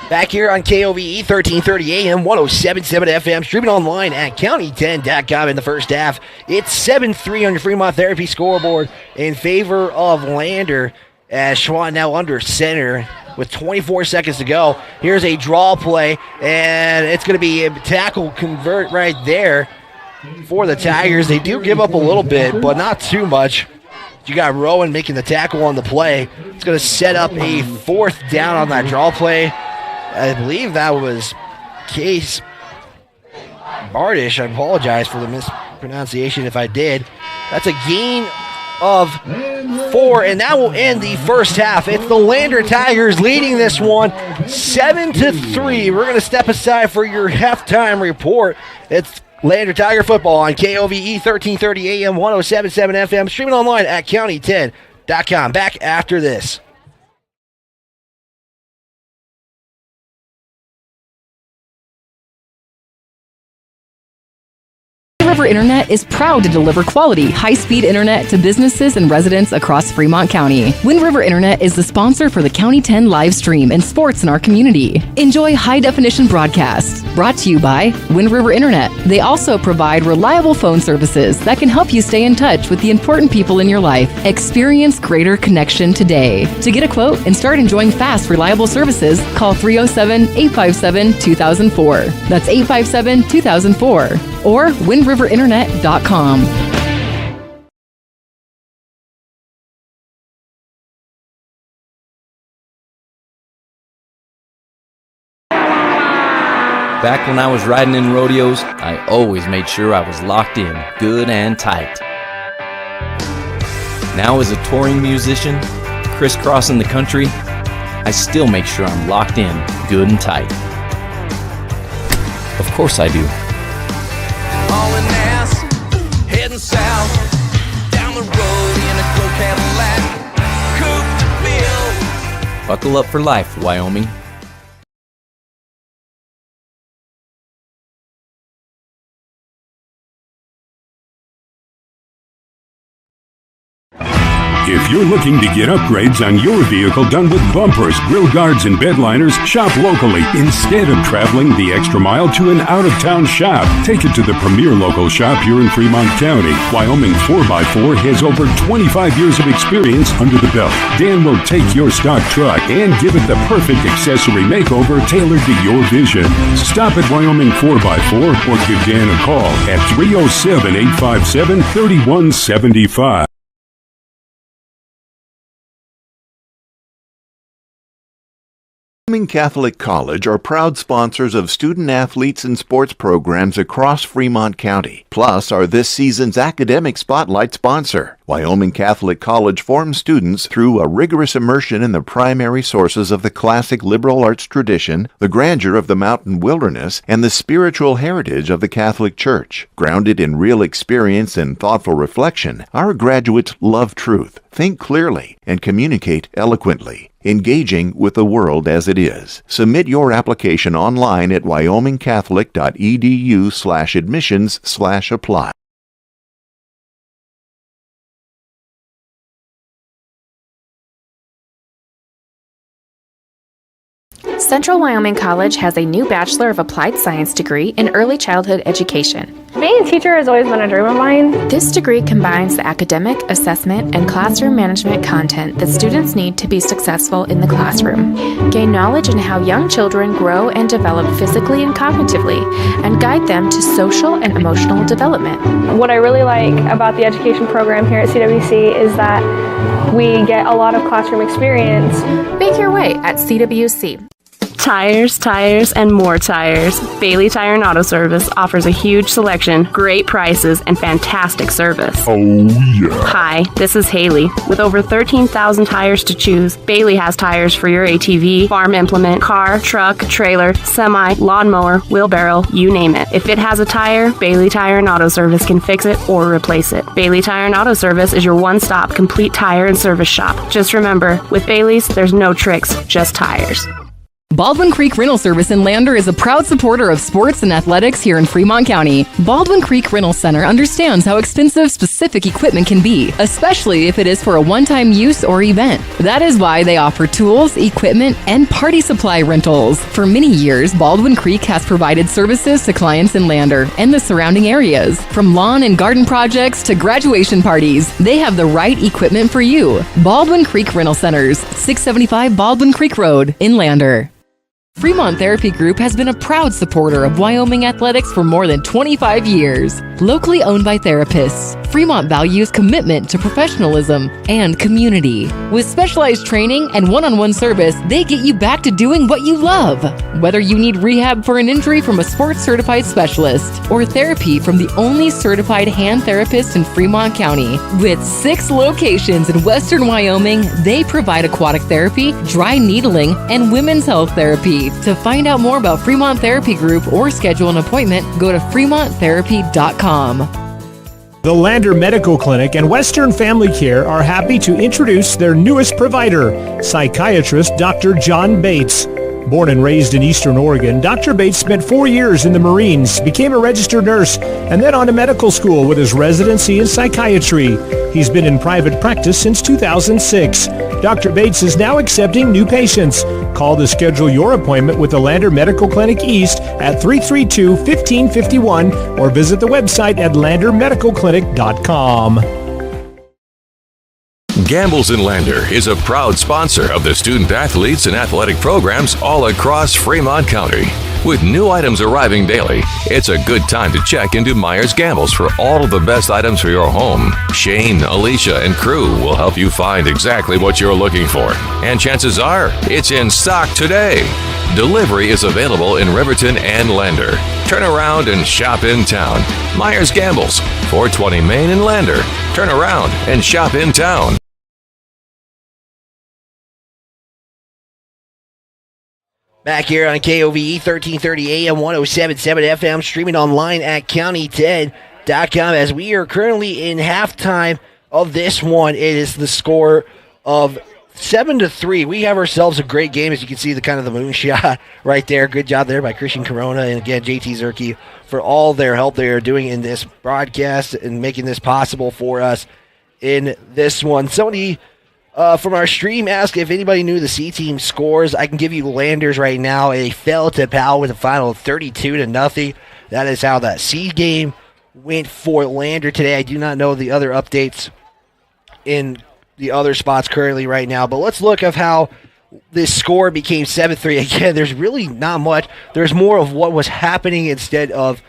Back here on KOVE 1330 AM, 107.7 FM, streaming online at county10.com in the first half. It's 7-3 on your Fremont Therapy scoreboard in favor of Lander, as Schwann now under center with 24 seconds to go. Here's a draw play, and it's going to be a tackle convert right there for the Tigers. They do give up a little bit, but not too much. You got Rowan making the tackle on the play. It's going to set up a 4th down on that draw play. I believe that was Case Bardish. I apologize for the mispronunciation if I did. That's a gain of 4, and that will end the first half. It's the Lander Tigers leading this one 7-3. We're going to step aside for your halftime report. It's Lander Tiger football on KOVE 1330 AM, 107.7 FM, streaming online at county10.com. Back after this. River Internet is proud to deliver quality, high-speed internet to businesses and residents across Fremont County. Wind River Internet is the sponsor for the County 10 live stream and sports in our community. Enjoy high-definition broadcasts. Brought to you by Wind River Internet. They also provide reliable phone services that can help you stay in touch with the important people in your life. Experience greater connection today. To get a quote and start enjoying fast, reliable services, call 307-857-2004. That's 857-2004. Or windriverinternet.com. Back when I was riding in rodeos, I always made sure I was locked in, good and tight. Now as a touring musician, crisscrossing the country, I still make sure I'm locked in, good and tight. Of course I do. Hauling ass, heading south, down the road in a gold Cadillac, coupe to bill. Buckle up for life, Wyoming. If you're looking to get upgrades on your vehicle done with bumpers, grill guards, and bed liners, shop locally instead of traveling the extra mile to an out-of-town shop. Take it to the premier local shop here in Fremont County. Wyoming 4x4 has over 25 years of experience under the belt. Dan will take your stock truck and give it the perfect accessory makeover tailored to your vision. Stop at Wyoming 4x4 or give Dan a call at 307-857-3175. Wyoming Catholic College are proud sponsors of student athletes and sports programs across Fremont County, plus are this season's academic spotlight sponsor. Wyoming Catholic College forms students through a rigorous immersion in the primary sources of the classic liberal arts tradition, the grandeur of the mountain wilderness, and the spiritual heritage of the Catholic Church. Grounded in real experience and thoughtful reflection, our graduates love truth, think clearly, and communicate eloquently, engaging with the world as it is. Submit your application online at wyomingcatholic.edu/admissions/apply. Central Wyoming College has a new Bachelor of Applied Science degree in Early Childhood Education. Being a teacher has always been a dream of mine. This degree combines the academic, assessment, and classroom management content that students need to be successful in the classroom. Gain knowledge in how young children grow and develop physically and cognitively, and guide them to social and emotional development. What I really like about the education program here at CWC is that we get a lot of classroom experience. Make your way at CWC. Tires, and more tires. Bailey Tire and Auto Service offers a huge selection, great prices, and fantastic service. Oh, yeah. Hi, this is Haley. With over 13,000 tires to choose, Bailey has tires for your ATV, farm implement, car, truck, trailer, semi, lawnmower, wheelbarrow, you name it. If it has a tire, Bailey Tire and Auto Service can fix it or replace it. Bailey Tire and Auto Service is your one-stop complete tire and service shop. Just remember, with Bailey's, there's no tricks, just tires. Baldwin Creek Rental Service in Lander is a proud supporter of sports and athletics here in Fremont County. Baldwin Creek Rental Center understands how expensive specific equipment can be, especially if it is for a one-time use or event. That is why they offer tools, equipment, and party supply rentals. For many years, Baldwin Creek has provided services to clients in Lander and the surrounding areas. From lawn and garden projects to graduation parties, they have the right equipment for you. Baldwin Creek Rental Centers, 675 Baldwin Creek Road in Lander. Fremont Therapy Group has been a proud supporter of Wyoming athletics for more than 25 years. Locally owned by therapists, Fremont values commitment to professionalism and community. With specialized training and one-on-one service, they get you back to doing what you love. Whether you need rehab for an injury from a sports-certified specialist or therapy from the only certified hand therapist in Fremont County. With 6 locations in western Wyoming, they provide aquatic therapy, dry needling, and women's health therapy. To find out more about Fremont Therapy Group or schedule an appointment, go to fremonttherapy.com. The Lander Medical Clinic and Western Family Care are happy to introduce their newest provider, psychiatrist Dr. John Bates. Born and raised in Eastern Oregon, Dr. Bates spent 4 years in the Marines, became a registered nurse, and then on to medical school with his residency in psychiatry. He's been in private practice since 2006. Dr. Bates is now accepting new patients. Call to schedule your appointment with the Lander Medical Clinic East at 332-1551 or visit the website at landermedicalclinic.com. Gambles in Lander is a proud sponsor of the student athletes and athletic programs all across Fremont County. With new items arriving daily, it's a good time to check into Myers Gambles for all of the best items for your home. Shane, Alicia, and crew will help you find exactly what you're looking for. And chances are, it's in stock today. Delivery is available in Riverton and Lander. Turn around and shop in town. Myers Gambles, 420 Main in Lander. Turn around and shop in town. Back here on KOVE 1330 AM 107.7 FM, streaming online at county10.com as we are currently in halftime of this one. It is the score of 7-3. We have ourselves a great game. As you can see, the moonshot right there. Good job there by Christian Corona and again JT Zerke for all their help they are doing in this broadcast and making this possible for us in this one. Somebody from our stream asked if anybody knew the C team scores. I can give you Landers right now. They fell to Powell with a final of 32-0. That is how that C game went for Lander today. I do not know the other updates in the other spots currently right now, but let's look at how this score became 7-3. Again, there's really not much. There's more of what was happening instead of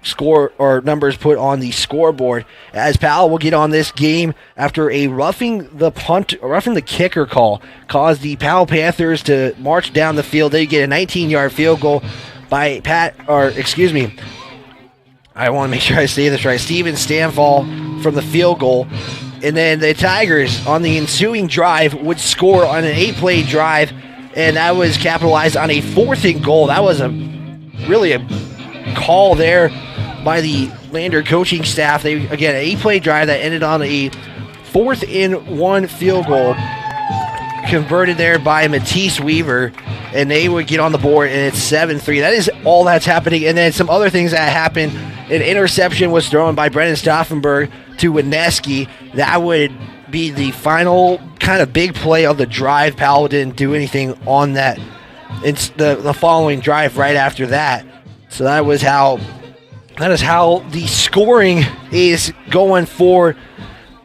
score or numbers put on the scoreboard, as Powell will get on this game after a roughing the kicker call caused the Powell Panthers to march down the field. They get a 19-yard field goal by I want to make sure I say this right. Steven Stanfall from the field goal. And then the Tigers on the ensuing drive would score on an 8-play drive, and that was capitalized on a 4th and goal. That was really a call there by the Lander coaching staff. They, again, an 8-play drive that ended on a 4th and 1 field goal, converted there by Matisse Weaver, and they would get on the board, and it's 7-3. That is all that's happening. And then some other things that happened. An interception was thrown by Brennan Stauffenberg to Wineski. That would be the final kind of big play of the drive. Powell didn't do anything on that. It's the following drive right after that. So that is how the scoring is going for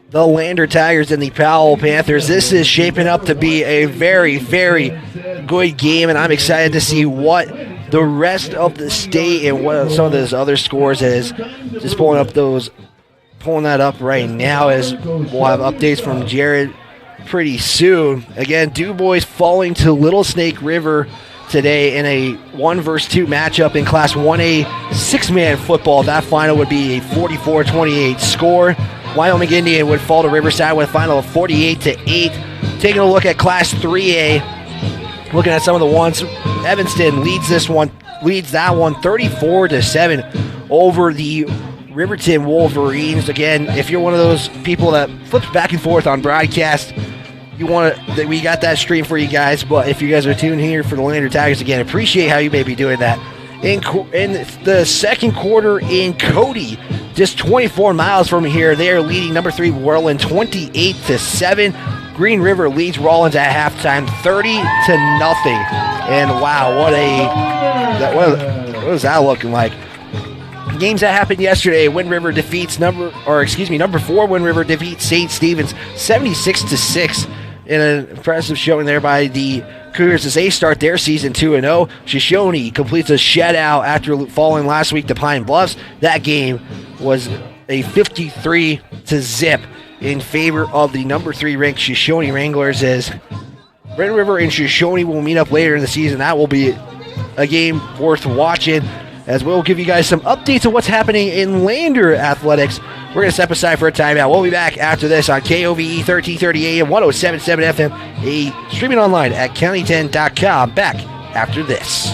the Lander Tigers and the Powell Panthers. This is shaping up to be a very, very good game, and I'm excited to see what the rest of the state and what some of those other scores is. Just pulling that up right now as we'll have updates from Jared pretty soon. Again, Du Bois falling to Little Snake River today in a 1-versus-2 matchup in Class 1A 6-man football. That final would be a 44-28 score. Wyoming Indian would fall to Riverside with a final of 48-8. Taking a look at Class 3A, looking at some of the ones, Evanston leads that one 34-7 over the Riverton Wolverines. Again, if you're one of those people that flips back and forth on broadcast, we got that stream for you guys. But if you guys are tuned here for the Lander Tigers, again, appreciate how you may be doing that. In the second quarter in Cody, just 24 miles from here, they are leading number 3 Worland 28-7. Green River leads Rawlins at halftime 30-0. And wow, what is that looking like? Games that happened yesterday, Wind River defeats number 4 Wind River defeats St. Stephen's 76-6 in an impressive showing there by the Cougars as they start their season 2-0. Shoshone completes a shutout after falling last week to Pine Bluffs. That game was a 53-0 in favor of the number 3 ranked Shoshone Wranglers, as Red River and Shoshone will meet up later in the season. That will be a game worth watching, as we'll give you guys some updates of what's happening in Lander athletics. We're going to step aside for a timeout. We'll be back after this on KOVE 1330 AM, 107.7 FM, streaming online at county10.com. Back after this.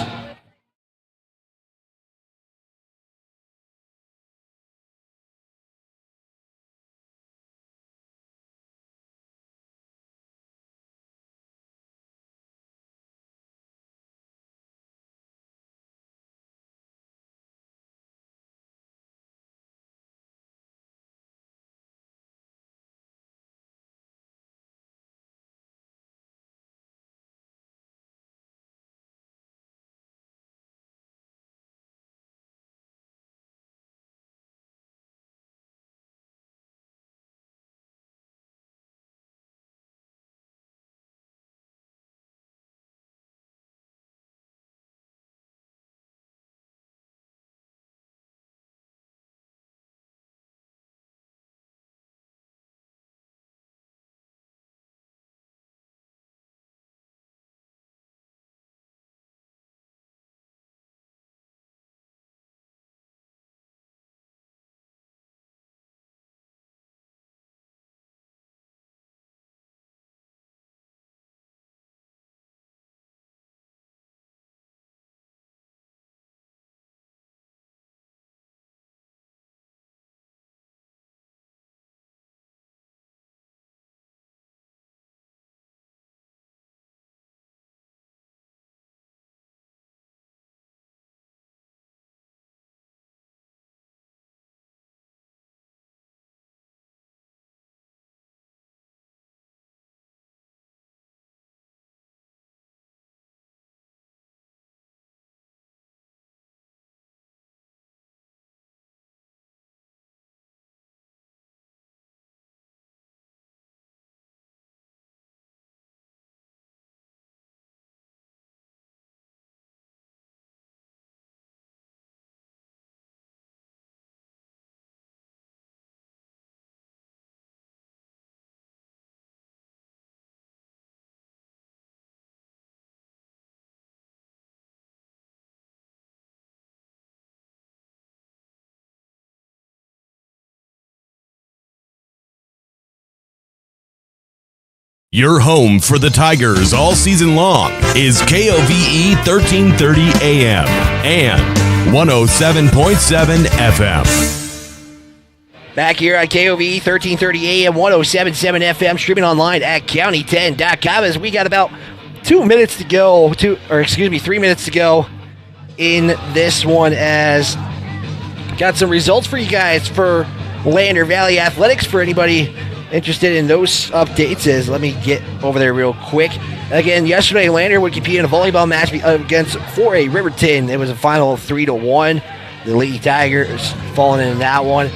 Your home for the Tigers all season long is KOVE 1330 AM and 107.7 FM. Back here on KOVE 1330 AM, 107.7 FM, streaming online at county10.com as we got about 3 minutes to go in this one, as got some results for you guys for Lander Valley Athletics for anybody interested in those updates. As let me get over there real quick. Again, yesterday Lander would compete in a volleyball match against 4A Riverton. It was a final of 3-1. The Lady Tigers falling in that one.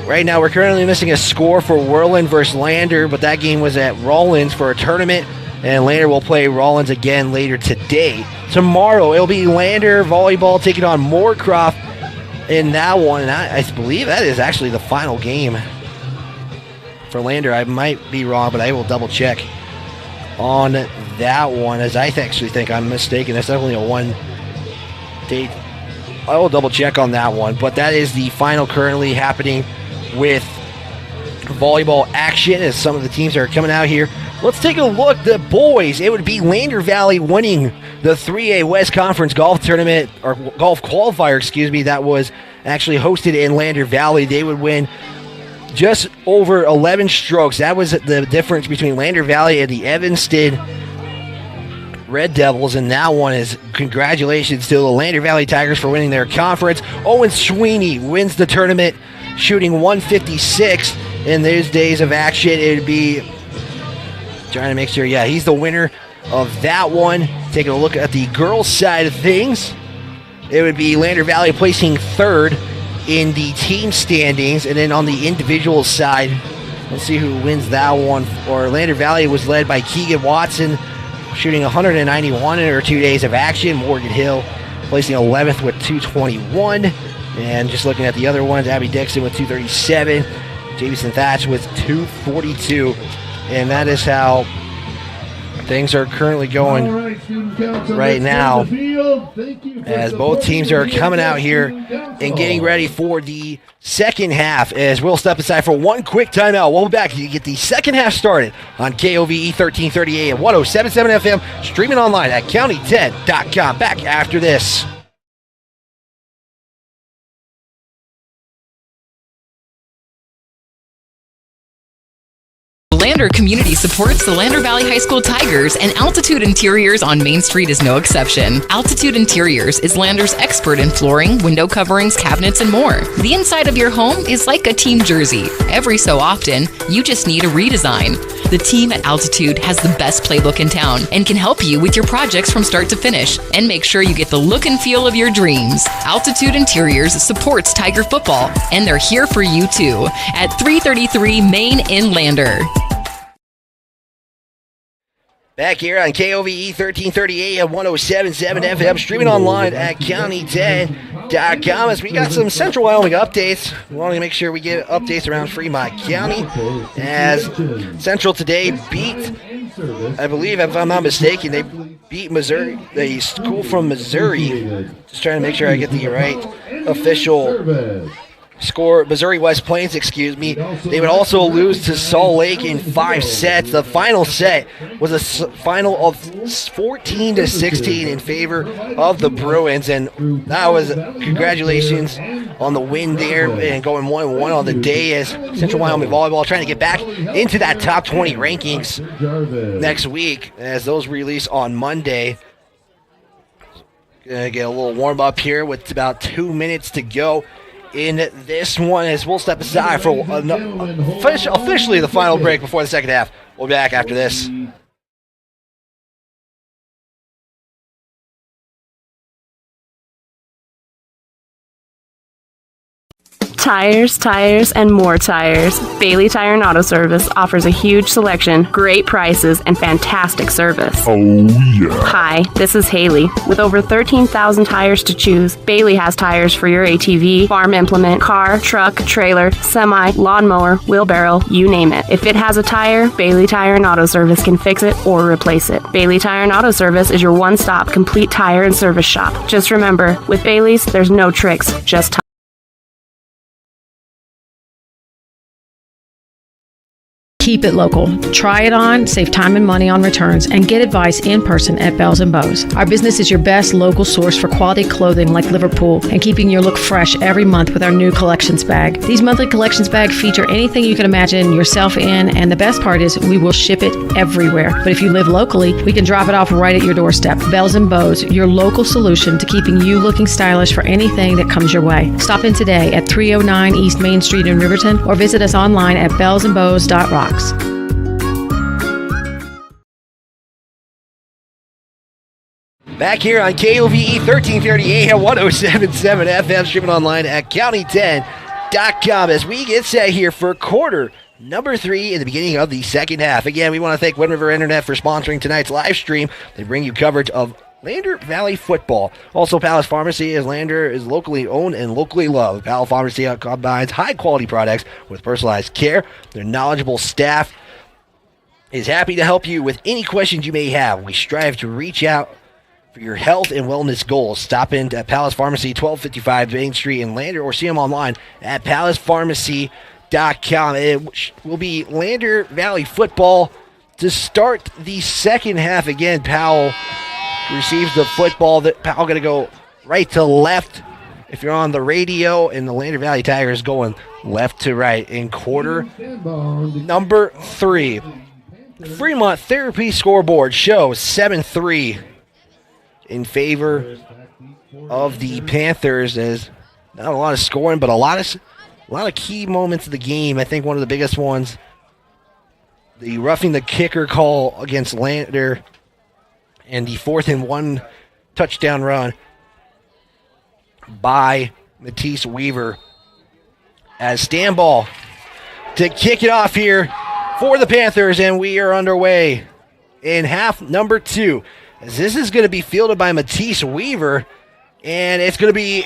Right now we're currently missing a score for Whirland versus Lander, but that game was at Rawlins for a tournament, and Lander will play Rawlins again later today. Tomorrow it'll be Lander volleyball taking on Moorcroft in that one, and I believe that is actually the final game for Lander. I might be wrong, but I will double check on that one, as I actually think I'm mistaken. That's definitely a one date. I will double check on that one, but that is the final currently happening with volleyball action as some of the teams are coming out here. Let's take a look. The boys, it would be Lander Valley winning the 3A West Conference golf tournament, or golf qualifier, that was actually hosted in Lander Valley. They would win just over 11 strokes. That was the difference between Lander Valley and the Evanston Red Devils, and that one is congratulations to the Lander Valley Tigers for winning their conference. Owen Sweeney wins the tournament, shooting 156 in those days of action. It would be trying to make sure, he's the winner of that one. Taking a look at the girls' side of things, it would be Lander Valley placing third in the team standings, and then on the individual side, let's see who wins that one. Or Lander Valley was led by Keegan Watson, shooting 191 in her 2 days of action. Morgan Hill placing 11th with 221. And just looking at the other ones, Abby Dixon with 237, Jameson Thatch with 242. And that is how things are currently going right now, as both teams are coming out here and getting ready for the second half. As we'll step aside for one quick timeout. We'll be back to get the second half started on KOVE 1330 AM, 107.7 FM, streaming online at county10.com. Back after this. Lander Community supports the Lander Valley High School Tigers, and Altitude Interiors on Main Street is no exception. Altitude Interiors is Lander's expert in flooring, window coverings, cabinets, and more. The inside of your home is like a team jersey. Every so often, you just need a redesign. The team at Altitude has the best playbook in town and can help you with your projects from start to finish and make sure you get the look and feel of your dreams. Altitude Interiors supports Tiger football, and they're here for you too at 333 Main in Lander. Back here on KOVE 1330 AM, 107.7 FM, streaming online at county10.com. As we got some Central Wyoming updates. We want to make sure we get updates around Fremont County, as Central today beat, I believe, if I'm not mistaken, they beat Missouri, a school from Missouri. Just trying to make sure I get the right official score. Missouri West Plains, They would also lose to Salt Lake in 5 sets. The final set was a final of 14-16 in favor of the Bruins, and that was congratulations on the win there, and going 1-1 on the day, as Central Wyoming Volleyball trying to get back into that top 20 rankings next week, as those release on Monday. Gonna get a little warm up here with about 2 minutes to go in this one, as we'll step aside for officially the final break before the second half. We'll be back after this. Tires, and more tires. Bailey Tire and Auto Service offers a huge selection, great prices, and fantastic service. Oh, yeah. Hi, this is Haley. With over 13,000 tires to choose, Bailey has tires for your ATV, farm implement, car, truck, trailer, semi, lawnmower, wheelbarrow, you name it. If it has a tire, Bailey Tire and Auto Service can fix it or replace it. Bailey Tire and Auto Service is your one-stop complete tire and service shop. Just remember, with Bailey's, there's no tricks, just tires. Keep it local. Try it on, save time and money on returns, and get advice in person at Bells & Bows. Our business is your best local source for quality clothing like Liverpool and keeping your look fresh every month with our new collections bag. These monthly collections bags feature anything you can imagine yourself in, and the best part is we will ship it everywhere. But if you live locally, we can drop it off right at your doorstep. Bells & Bows, your local solution to keeping you looking stylish for anything that comes your way. Stop in today at 309 East Main Street in Riverton or visit us online at bellsandbows.rocks. Back here on KOVE 1330 AM 1077 FM, streaming online at county10.com as we get set here for quarter number 3 in the beginning of the second half. Again, we want to thank Wind River Internet for sponsoring tonight's live stream. They bring you coverage of Lander Valley football. Also, Powell's Pharmacy, as Lander is locally owned and locally loved. Powell Pharmacy combines high-quality products with personalized care. Their knowledgeable staff is happy to help you with any questions you may have. We strive to reach out for your health and wellness goals. Stop in at Palace Pharmacy, 1255 Main Street in Lander, or see them online at palacepharmacy.com. It will be Lander Valley football to start the second half. Again, Powell receives the football. Powell going to go right to left if you're on the radio, and the Lander Valley Tigers going left to right in quarter number 3. Fremont Therapy scoreboard shows 7-3 in favor of the Panthers. As not a lot of scoring, but a lot of key moments of the game. I think one of the biggest ones, the roughing the kicker call against Lander, and the 4th and 1 touchdown run by Matisse Weaver. As Stanball to kick it off here for the Panthers, and we are underway in half number 2. As this is going to be fielded by Matisse Weaver, and it's going to be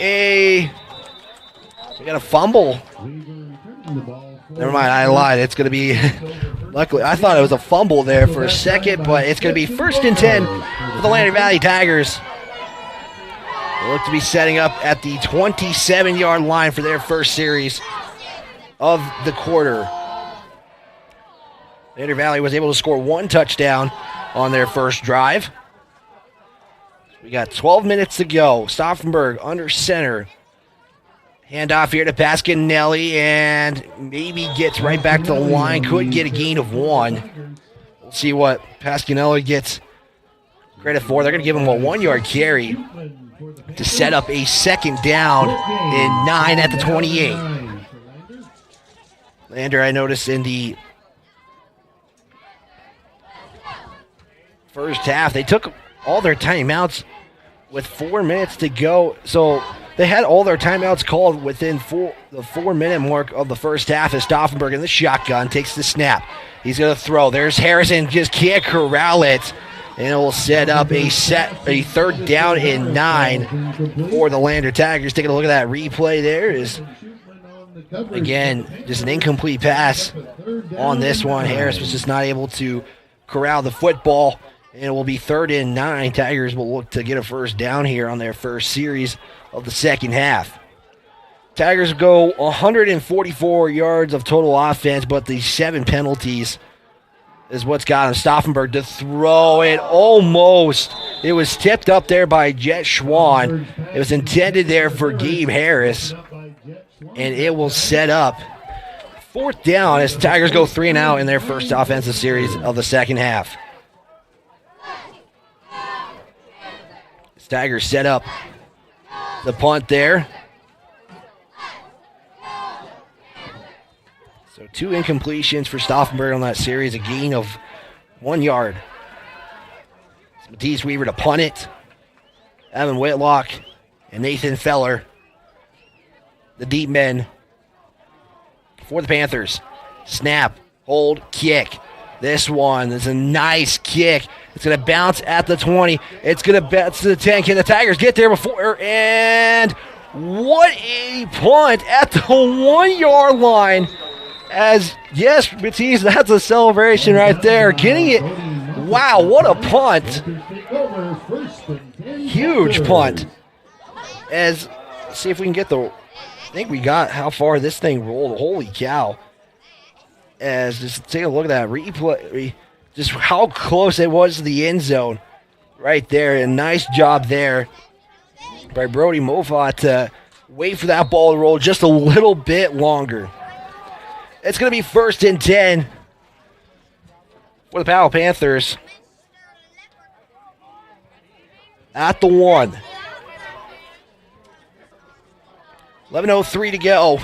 we got a fumble. Never mind, I lied. It's going to be, luckily, I thought it was a fumble there for a second, but it's going to be 1st and 10 for the Lander Valley Tigers. They look to be setting up at the 27-yard line for their first series of the quarter. Lander Valley was able to score 1 touchdown on their first drive. We got 12 minutes to go. Stauffenberg under center. Handoff here to Pasquinelli, and maybe gets right back to the line. Could get a gain of 1. We'll see what Pasquinelli gets credit for. They're going to give him a 1-yard carry to set up a second down and 9 at the 28. Lander, I noticed in the first half, they took all their timeouts with 4 minutes to go. So they had all their timeouts called within the 4-minute mark of the first half. As Stauffenberg in the shotgun takes the snap. He's going to throw. There's Harrison, just can't corral it. And it will set up a 3rd down and 9 for the Lander Tigers. Taking a look at that replay there is, again, just an incomplete pass on this one. Harris was just not able to corral the football. And it will be 3rd and 9. Tigers will look to get a first down here on their first series of the second half. Tigers go 144 yards of total offense, but the 7 penalties is what's got him. Stauffenberg to throw it almost. It was tipped up there by Jet Schwann. It was intended there for Gabe Harris, and it will set up 4th down as Tigers go 3 and out in their first offensive series of the second half. Tigers set up the punt there. So 2 incompletions for Stauffenberg on that series, a gain of 1 yard. It's Matisse Weaver to punt it. Evan Whitlock and Nathan Feller, the deep men for the Panthers. Snap, hold, kick. This one is a nice kick. It's going to bounce at the 20. It's going to bounce to the 10. Can the Tigers get there before? And what a punt at the 1-yard line. As, yes, Matisse, that's a celebration right there. Getting it. Wow, what a punt. Huge punt. As, let's see if we can get I think we got how far this thing rolled. Holy cow. As just take a look at that replay, just how close it was to the end zone right there. And nice job there by Brody Moffat to wait for that ball to roll just a little bit longer. It's going to be 1st and 10 for the Powell Panthers at the 1. 11:03 to go.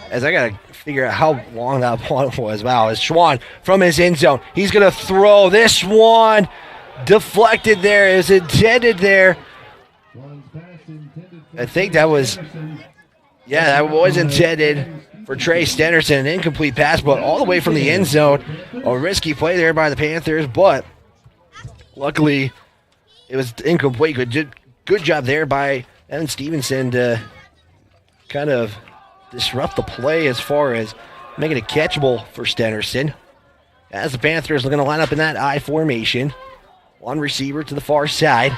As I got to figure out how long that punt was. Wow, it's Schwann from his end zone. He's going to throw this one. Deflected there, is intended there. I think that was, that was intended for Trey Stenderson. An incomplete pass, but all the way from the end zone. A risky play there by the Panthers, but luckily it was incomplete. Good job there by Evan Stevenson to kind of disrupt the play as far as making it catchable for Stenderson. As the Panthers are going to line up in that I formation. One receiver to the far side.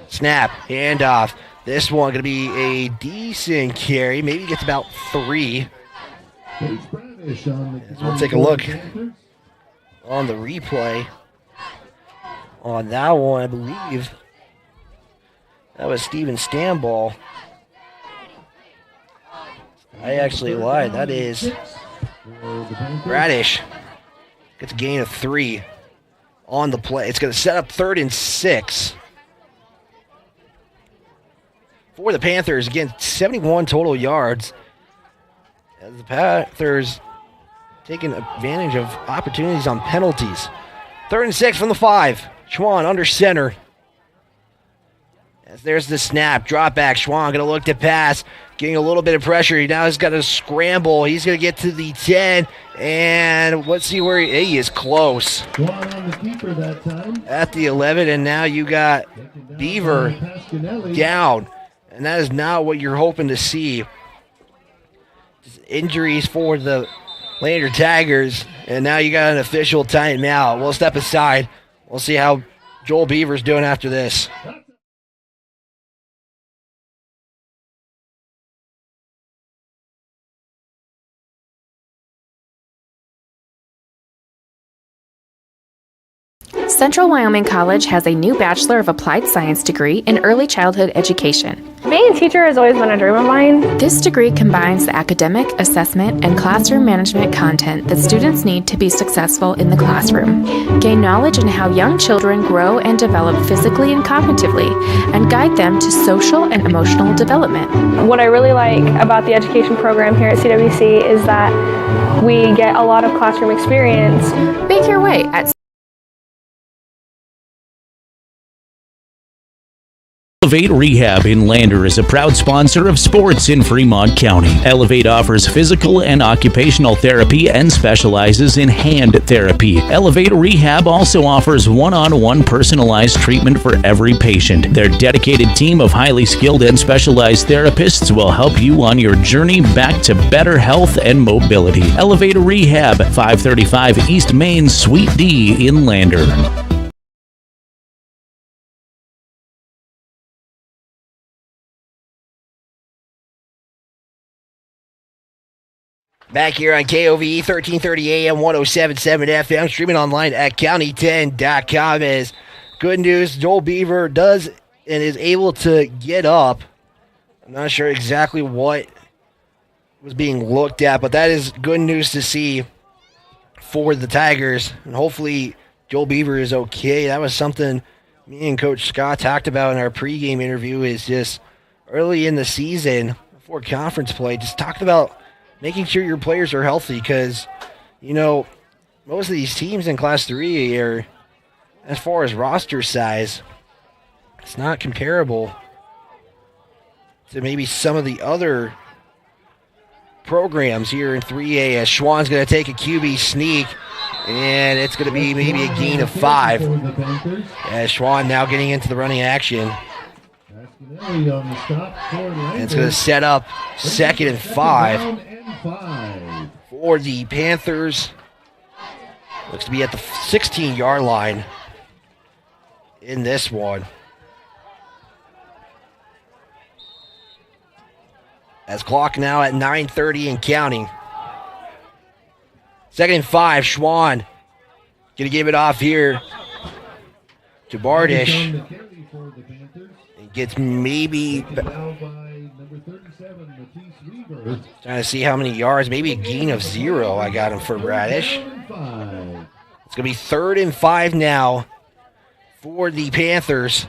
Snap, handoff. This one going to be a decent carry. Maybe gets about 3. We'll take a look on the replay. On that one, I believe that was Steven Stamball. I actually lied. That is Bradish. Gets a gain of 3 on the play. It's going to set up 3rd and 6 for the Panthers. Again, 71 total yards. As the Panthers taking advantage of opportunities on penalties. 3rd and 6 from the 5. Schwann under center. As there's the snap, drop back. Schwann going to look to pass, getting a little bit of pressure. He now has got to scramble. He's going to get to the 10, and let's see where he is close. Schwann on the keeper that time. At the 11, and now you got Beaver down, and that is not what you're hoping to see. Just injuries for the Lander Tigers, and now you got an official timeout. We'll step aside. We'll see how Joel Beaver's doing after this. Central Wyoming College has a new Bachelor of Applied Science degree in Early Childhood Education. Being a teacher has always been a dream of mine. This degree combines the academic, assessment, and classroom management content that students need to be successful in the classroom. Gain knowledge in how young children grow and develop physically and cognitively, and guide them to social and emotional development. What I really like about the education program here at CWC is that we get a lot of classroom experience. Make your way at Elevate Rehab in Lander is a proud sponsor of sports in Fremont County. Elevate offers physical and occupational therapy and specializes in hand therapy. Elevate Rehab also offers one-on-one personalized treatment for every patient. Their dedicated team of highly skilled and specialized therapists will help you on your journey back to better health and mobility. Elevate Rehab, 535 East Main, Suite D in Lander. Back here on KOVE 1330 AM 107.7 FM, streaming online at county10.com. Is good news. Joel Beaver does and is able to get up. I'm not sure exactly what was being looked at, but that is good news to see for the Tigers. And hopefully Joel Beaver is okay. That was something me and Coach Scott talked about in our pregame interview, is just early in the season before conference play, just talked about making sure your players are healthy, because, you know, most of these teams in Class 3 are, as far as roster size, it's not comparable to maybe some of the other programs here in 3A, as Schwann's going to take a QB sneak, and it's going to be maybe a gain of 5. As Schwann now getting into the running action. And it's going to set up 2nd and 5 for the Panthers. Looks to be at the 16-yard line in this one. As clock now at 9:30 and counting. 2nd and 5. Schwann going to give it off here to Bardish. It gets maybe... Trying to see how many yards. Maybe a gain of 0 I got him for Bradish. It's going to be 3rd and 5 now for the Panthers.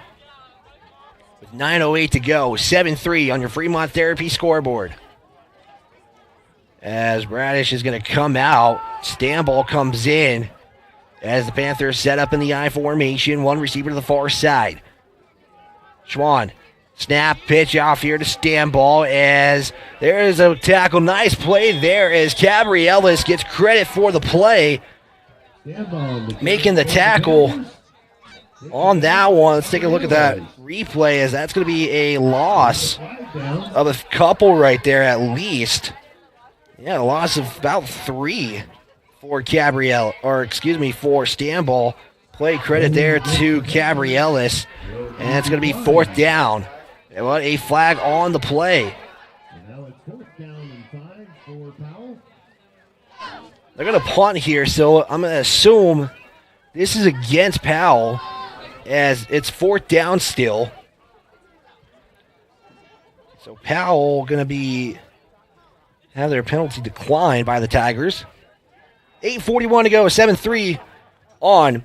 With 9:08 to go. 7-3 on your Fremont Therapy scoreboard. As Bradish is going to come out. Stanball comes in. As the Panthers set up in the I formation. One receiver to the far side. Schwann. Snap, pitch off here to Stanball as there is a tackle. Nice play there as Gabrielis gets credit for the play. Making the tackle on that one. Let's take a look at that replay as that's going to be a loss of a couple right there at least. Yeah, a loss of about 3 for Gabriel, or excuse me, for Stanball. Play credit there to Gabrielis, and it's going to be 4th down. And what a flag on the play. Now it's 4th down and 5 for Powell. They're going to punt here, so I'm going to assume this is against Powell as it's 4th down still. So Powell going to have their penalty declined by the Tigers. 8:41 to go, 7-3 on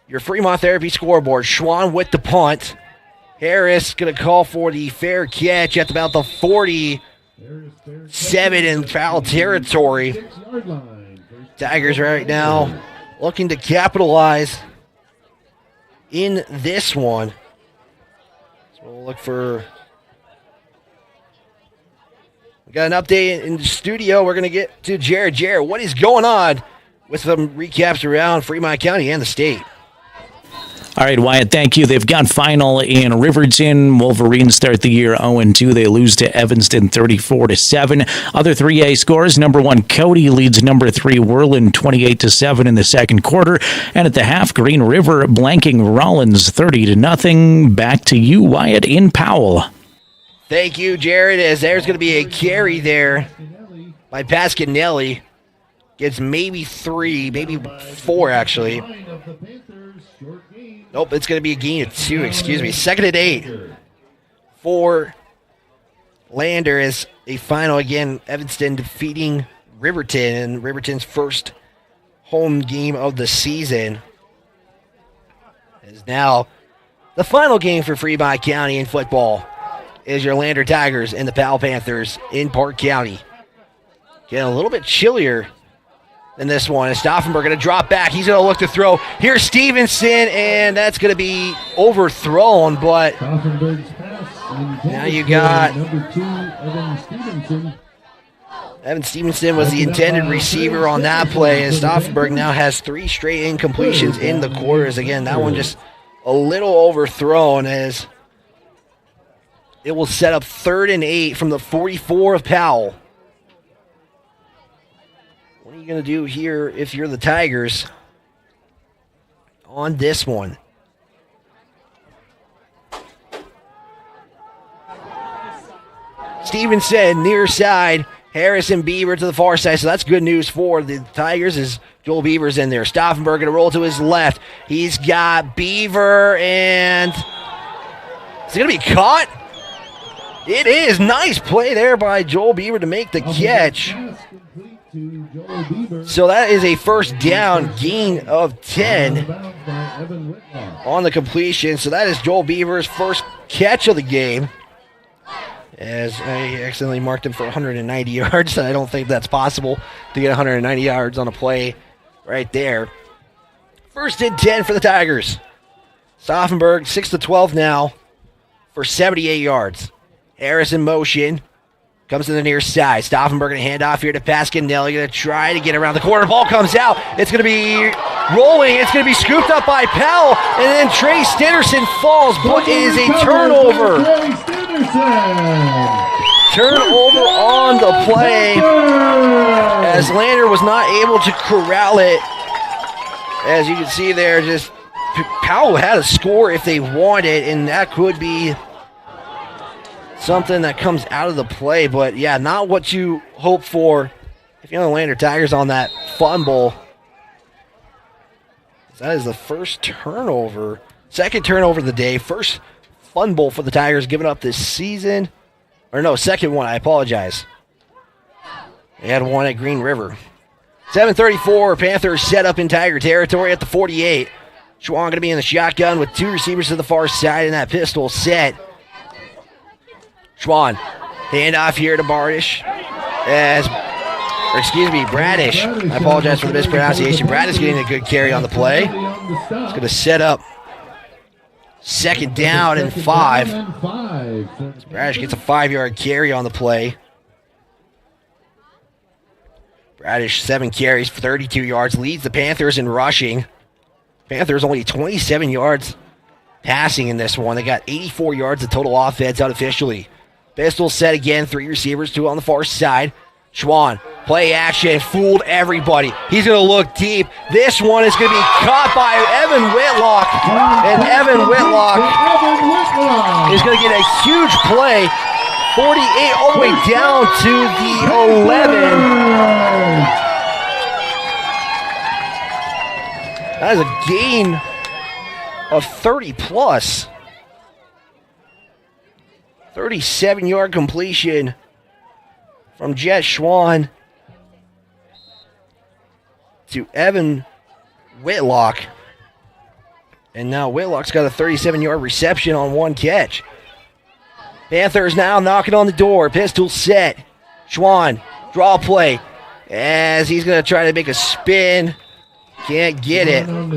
your Fremont Therapy scoreboard. Schwann with the punt. Harris going to call for the fair catch at about the 47 in foul territory. Tigers right now looking to capitalize in this one. So we'll look for... We got an update in the studio. We're going to get to Jared. Jared, what is going on with some recaps around Fremont County and the state? All right, Wyatt, thank you. They've got final in Riverton. Wolverines start the year 0-2. They lose to Evanston 34-7. Other 3A scores, number 1, Cody leads number 3, Worland 28-7 in the second quarter. And at the half, Green River blanking Rollins 30-0. Back to you, Wyatt, in Powell. Thank you, Jared, as there's going to be a carry there by Pasquinelli. Gets maybe 3, maybe 4, actually. Nope, it's going to be a gain of 2, excuse me. 2nd and 8 for Lander as a final. Again, Evanston defeating Riverton in Riverton's first home game of the season. Is now the final game for Fremont County in football is your Lander Tigers and the Powell Panthers in Park County. Getting a little bit chillier than this one. Is Stauffenberg going to drop back? He's going to look to throw. Here's Stevenson, and that's going to be overthrown, but now you got number 2, Evan Stevenson. Evan Stevenson was the intended receiver on that play, and Stauffenberg now has 3 straight incompletions in the quarters. Again, that one just a little overthrown as it will set up 3rd and 8 from the 44 of Powell. What are you going to do here if you're the Tigers on this one? Stevenson near side. Harrison Beaver to the far side, so that's good news for the Tigers as Joel Beaver's in there. Stauffenberg going to roll to his left. He's got Beaver, and is it going to be caught? It is. Nice play there by Joel Beaver to make the catch. So that is a first down, gain of 10 on the completion. So that is Joel Beaver's first catch of the game. As I accidentally marked him for 190 yards. I don't think that's possible to get 190 yards on a play right there. 1st and 10 for the Tigers. Stauffenberg, 6-12 now for 78 yards. Harris in motion. Comes to the near side. Stauffenberg going to hand off here to Pasquinelli. Going to try to get around the corner. Ball comes out. It's going to be rolling. It's going to be scooped up by Powell. And then Trey Stitterson falls. But it is a turnover. Turnover on the play. As Lander was not able to corral it. As you can see there, just Powell had a score if they wanted. And that could be something that comes out of the play, but yeah, not what you hope for if you're the Lander Tigers on that fumble. That is the first turnover. Second turnover of the day. First fumble for the Tigers given up this season. Or no, second one. I apologize. They had one at Green River. 7:34. Panthers set up in Tiger territory at the 48. Schwann going to be in the shotgun with two receivers to the far side in that pistol set. Schwann, handoff here to Bradish. Bradish. I apologize for the mispronunciation. Bradish getting a good carry on the play. It's going to set up second down and 5. Bradish gets a 5-yard carry on the play. Bradish, 7 carries for 32 yards, leads the Panthers in rushing. Panthers only 27 yards passing in this one. They got 84 yards of total offense unofficially. Pistol set again, 3 receivers, 2 on the far side. Schwann, play action, fooled everybody. He's going to look deep. This one is going to be caught by Evan Whitlock. And Evan Whitlock is going to get a huge play. 48 all the way down to the 11. That is a gain of 30 plus. 37-yard completion from Jet Schwann to Evan Whitlock. And now Whitlock's got a 37-yard reception on 1 catch. Panthers now knocking on the door. Pistol set. Schwann, draw play. As he's going to try to make a spin. Can't get it. And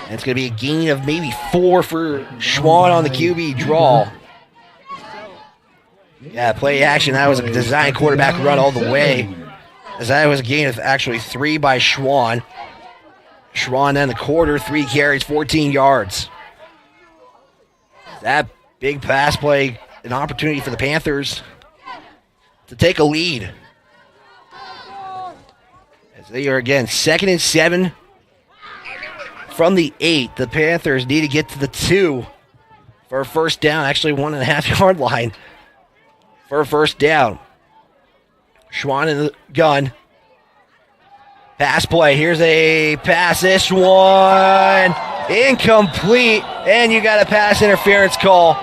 it's going to be a gain of maybe 4 for Schwann on the QB draw. Yeah, play action. That was a design quarterback run all the way. As that was a gain of actually 3 by Schwann. Schwann then the quarter, 3 carries, 14 yards. That big pass play, an opportunity for the Panthers to take a lead. As they are again 2nd and 7 from the 8. The Panthers need to get to the 2 for a first down, actually 1.5 yard line for a first down. Schwann in the gun. Pass play. Here's a pass. This one incomplete. And you got a pass interference call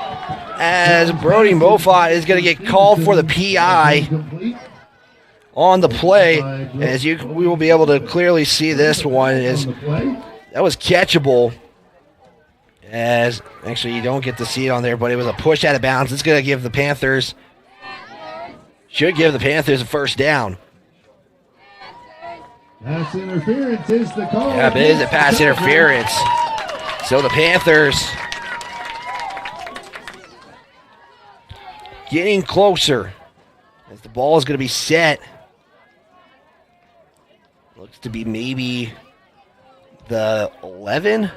as Brody Moffat is going to get called for the PI on the play. As we will be able to clearly see this one is that was catchable. As actually you don't get to see it on there, but it was a push out of bounds. It's going to give the Panthers. Should give the Panthers a first down. Pass interference is the call. Yeah, it is a pass interference. So the Panthers getting closer as the ball is going to be set. Looks to be maybe the 11.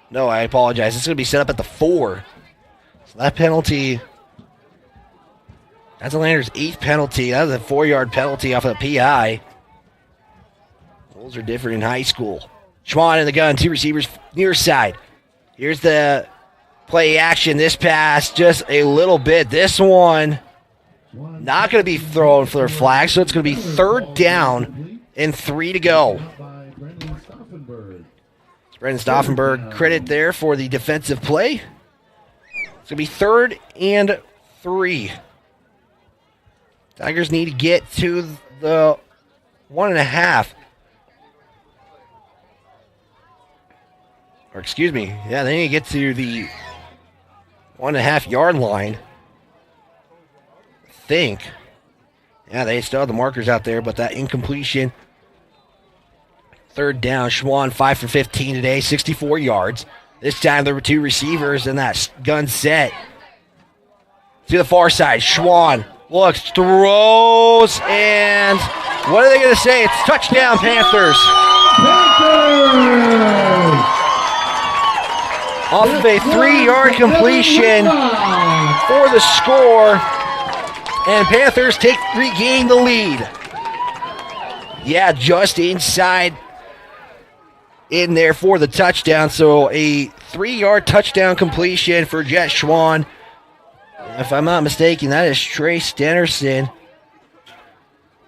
No, I apologize. It's going to be set up at the 4. So that penalty... That's the Landers' 8th penalty. That was a 4-yard penalty off of the PI. Rules are different in high school. Schwann in the gun, 2 receivers near side. Here's the play action. This pass just a little bit. This one not going to be thrown for their flag, so it's going to be 3rd down and 3 to go. Brendan Stauffenberg credit there for the defensive play. It's going to be 3rd and 3. Tigers need to get to the 1.5. Or excuse me, yeah, they need to get to the 1.5 yard line. I think. Yeah, they still have the markers out there, but that incompletion. 3rd down, Schwann 5 for 15 today, 64 yards. This time there were 2 receivers in that gun set. To the far side, Schwann looks, throws, and what are they going to say? It's touchdown, Panthers. Off of a 3-yard completion for the score, and Panthers regain the lead. Yeah, just inside in there for the touchdown. So a 3-yard touchdown completion for Jet Schwann. If I'm not mistaken, that is Trey Stennerson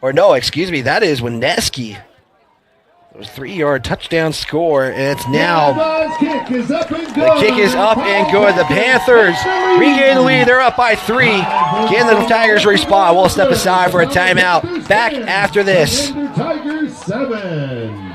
Or no, excuse me, that is Wineski. It was 3-yard touchdown score, and it's now The kick is up and the good. kick is up and good. The Panthers regain the lead. They're up by 3. Again, the Tigers respond. We'll step aside for a timeout. Back after this. Lander Tigers 7.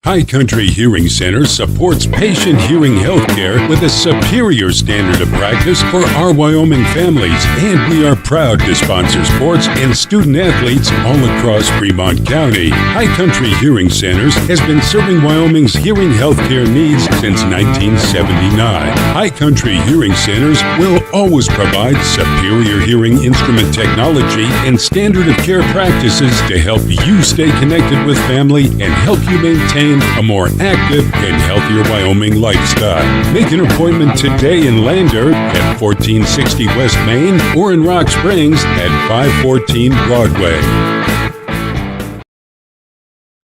High Country Hearing Center supports patient hearing health care with a superior standard of practice for our Wyoming families, and we are proud to sponsor sports and student athletes all across Fremont County. High Country Hearing Centers has been serving Wyoming's hearing health care needs since 1979. High Country Hearing Centers will always provide superior hearing instrument technology and standard of care practices to help you stay connected with family and help you maintain a more active and healthier Wyoming lifestyle. Make an appointment today in Lander at 1460 West Main or in Rock Springs at 514 Broadway.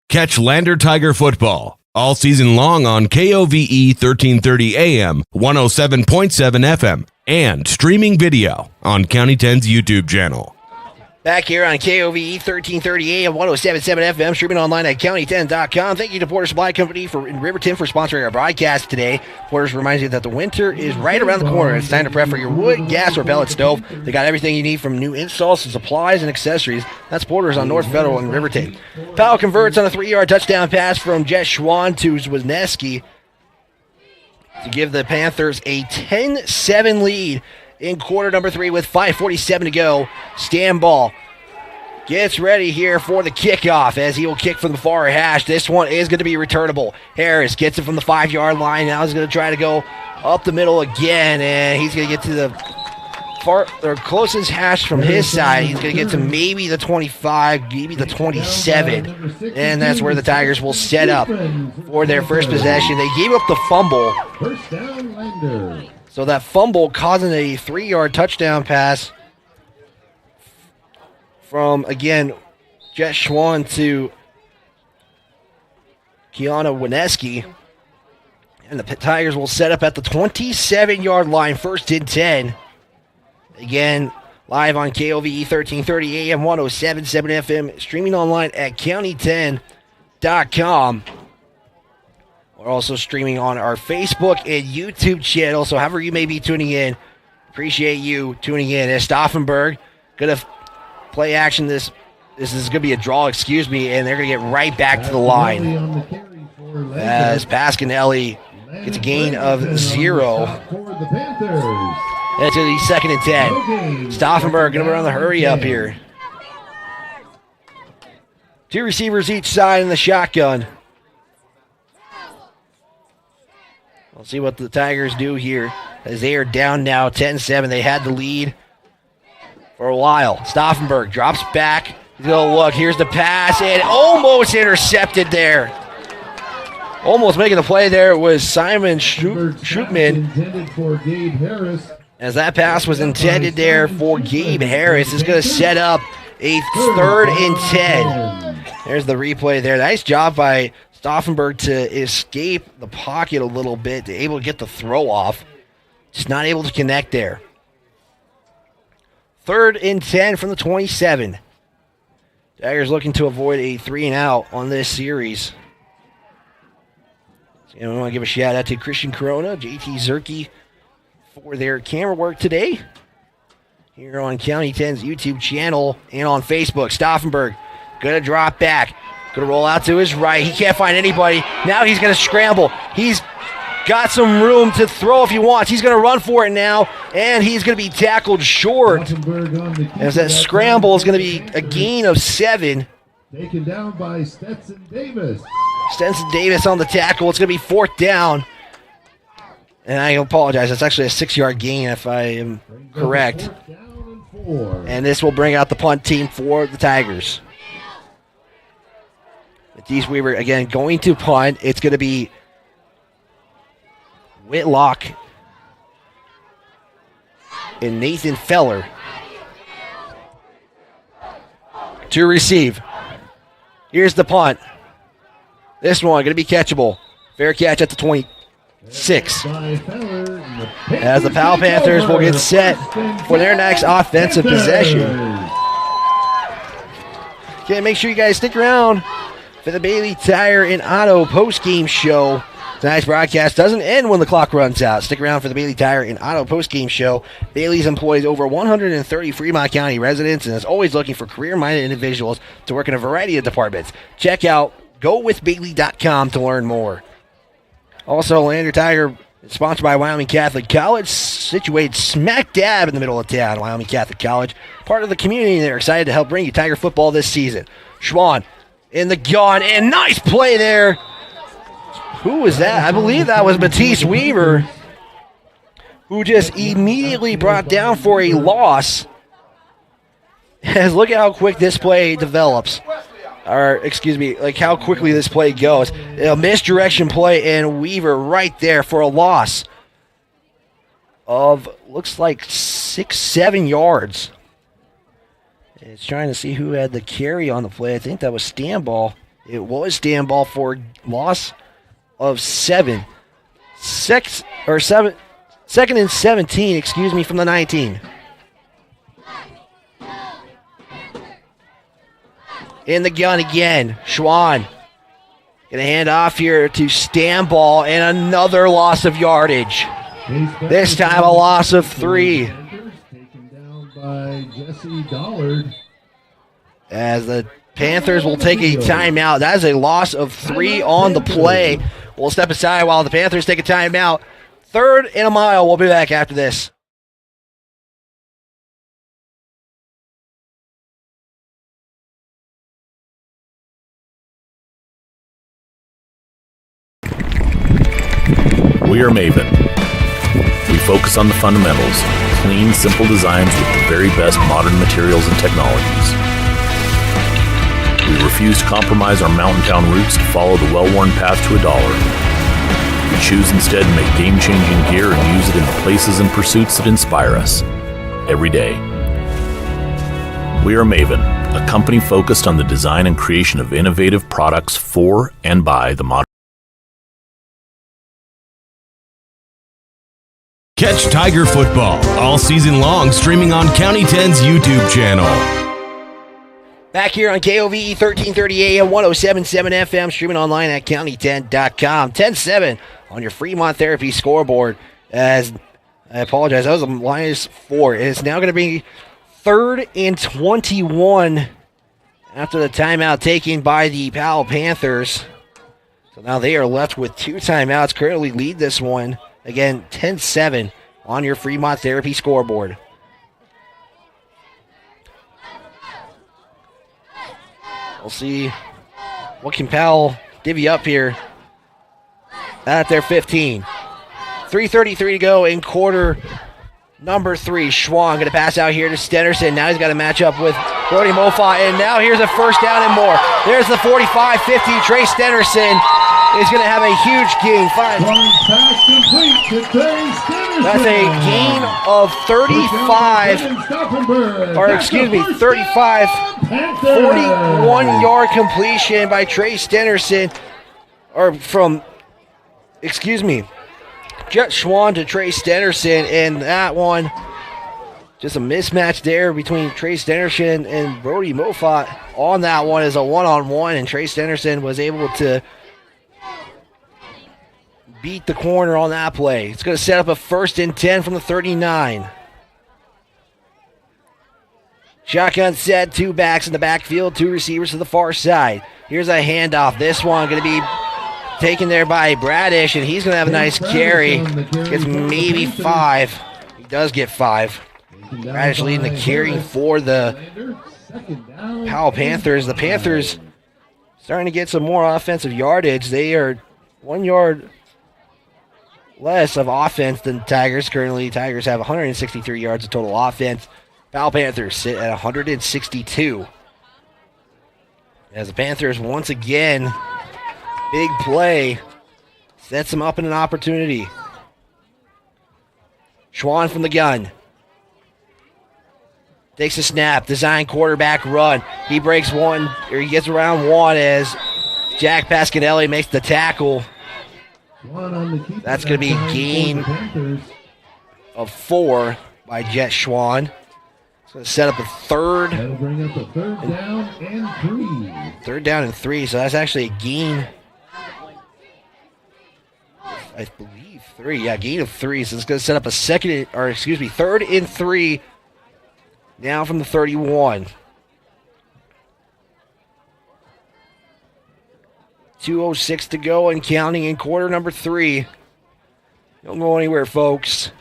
Catch Lander Tiger football all season long on KOVE 1330 AM, 107.7 FM, and streaming video on County 10's YouTube channel. Back here on KOVE 1330 AM, 107.7 FM, streaming online at county10.com. Thank you to Porter Supply Company in Riverton for sponsoring our broadcast today. Porter's reminds you that the winter is right around the corner. It's time to prep for your wood, gas, or pellet stove. They got everything you need from new installs to supplies and accessories. That's Porter's on North Federal in Riverton. Powell converts on a 3-yard touchdown pass from Jet Schwann to Wisniewski to give the Panthers a 10-7 lead in quarter number 3 with 5:47 to go. Stan Ball gets ready here for the kickoff as he will kick from the far hash. This one is going to be returnable. Harris gets it from the 5-yard line. Now he's going to try to go up the middle again, and he's going to get to the far or closest hash from his side. He's going to get to maybe the 25, maybe the 27, and that's where the Tigers will set up for their first possession. They gave up the fumble. First down, Lander. So that fumble causing a 3-yard touchdown pass from, again, Jet Schwann to Kiana Wineski. And the Tigers will set up at the 27-yard line, 1st and 10. Again, live on KOVE 1330 AM, 107.7 FM, streaming online at county10.com. We're also streaming on our Facebook and YouTube channel, so however you may be tuning in, appreciate you tuning in. As Stauffenberg going to play action, this is going to be a draw, excuse me, and they're going to get right back to the line. As Pasquinelli gets a gain of 0. That's the 2nd and 10. Stauffenberg going to run the hurry up here. 2 receivers each side in the shotgun. We'll see what the Tigers do here as they are down now 10-7. They had the lead for a while. Stauffenberg drops back. He's going to look. Here's the pass, and almost intercepted there. Almost making the play there was Simon Schupman. Intended for Gabe Harris. As that pass was intended there for Gabe Harris. It's going to set up a 3rd and 10. There's the replay there. Nice job by Stauffenberg to escape the pocket a little bit, to able to get the throw off. Just not able to connect there. 3rd and 10 from the 27. Tigers looking to avoid a 3-and-out on this series. So, we want to give a shout out to Christian Corona, JT Zerke for their camera work today. Here on County 10's YouTube channel and on Facebook. Stauffenberg going to drop back. Going to roll out to his right. He can't find anybody. Now he's going to scramble. He's got some room to throw if he wants. He's going to run for it now, and he's going to be tackled short. As that scramble is going to be a gain of 7. Taken down by Stetson Davis. Stetson Davis on the tackle. It's going to be 4th down. And I apologize. That's actually a 6-yard gain if I am correct. And this will bring out the punt team for the Tigers. Matisse Weaver, again, going to punt. It's going to be Whitlock and Nathan Feller to receive. Here's the punt. This one going to be catchable. Fair catch at the 20. 6. As the Powell Panthers will get set for their next offensive possession. Okay, make sure you guys stick around for the Bailey Tire and Auto post-game show. Tonight's broadcast doesn't end when the clock runs out. Stick around for the Bailey Tire and Auto post-game show. Bailey's employs over 130 Fremont County residents and is always looking for career-minded individuals to work in a variety of departments. Check out gowithbailey.com to learn more. Also, Lander Tiger is sponsored by Wyoming Catholic College, situated smack dab in the middle of town. Wyoming Catholic College, part of the community, and they're excited to help bring you Tiger football this season. Schwann in the gun, and nice play there. Who was that? I believe that was Matisse Weaver, who just immediately brought down for a loss. As look at how quick this play develops. Or, excuse me, like how quickly this play goes. A misdirection play, and Weaver right there for a loss of, looks like 6-7 yards. It's trying to see who had the carry on the play. I think that was Stanball. It was Stanball for loss of 7. 2nd and 17, excuse me, from the 19. In the gun again, Schwann. Gonna hand off here to Stanball, and another loss of yardage. This time a loss of 3. By Jesse Dollard. As the Panthers will take a timeout. That is a loss of 3 on the play. We'll step aside while the Panthers take a timeout. 3rd and a mile. We'll be back after this. We are Maven. We focus on the fundamentals, clean, simple designs with the very best modern materials and technologies. We refuse to compromise our mountain town roots to follow the well-worn path to $1. We choose instead to make game-changing gear and use it in the places and pursuits that inspire us every day. We are Maven, a company focused on the design and creation of innovative products for and by the modern. Catch Tiger football all season long streaming on County 10's YouTube channel. Back here on KOVE 1330 AM, 107.7 FM, streaming online at county10.com. 10-7 on your Fremont Therapy scoreboard. As I apologize, that was a -4. It is now going to be 3rd and 21 after the timeout taken by the Powell Panthers. So now they are left with 2 timeouts, currently lead this one. Again, 10-7 on your Fremont Therapy scoreboard. We'll see what can Powell divvy up here at their 15. 3:33 to go in quarter number 3. Schwann going to pass out here to Stenderson. Now he's got to match up with Brody Moffat, and now here's a first down and more. There's the 45-50. Trey Stenderson is going to have a huge gain. That's a gain of 35, or excuse me, 35, 41-yard completion by Trey Stenderson, or from, excuse me, Jet Schwann to Trey Stenderson, and that one, just a mismatch there between Trey Stenderson and Brody Moffat. On that one is a one-on-one, and Trey Stenderson was able to beat the corner on that play. It's going to set up a 1st and 10 from the 39. Shotgun set, 2 backs in the backfield, 2 receivers to the far side. Here's a handoff. This one going to be taken there by Bradish, and he's going to have a nice carry. Gets maybe 5. He does get 5. Bradish leading the carry for the Powell Panthers. The Panthers starting to get some more offensive yardage. They are 1 yard less of offense than the Tigers. Currently, Tigers have 163 yards of total offense. Powell Panthers sit at 162. As the Panthers once again, big play, sets them up in an opportunity. Schwann from the gun. Takes a snap, design quarterback run. He breaks one, or he gets around one as Jack Pasquinelli makes the tackle. That's going to be a gain of 4 by Jet Schwan. It's going to set up a third. That'll bring up a third down and 3. Third down and 3, so that's actually a gain. I believe 3. Yeah, gain of 3. So it's going to set up a third and 3. Now from the 31. 2:06 to go and counting in quarter number 3. Don't go anywhere, folks.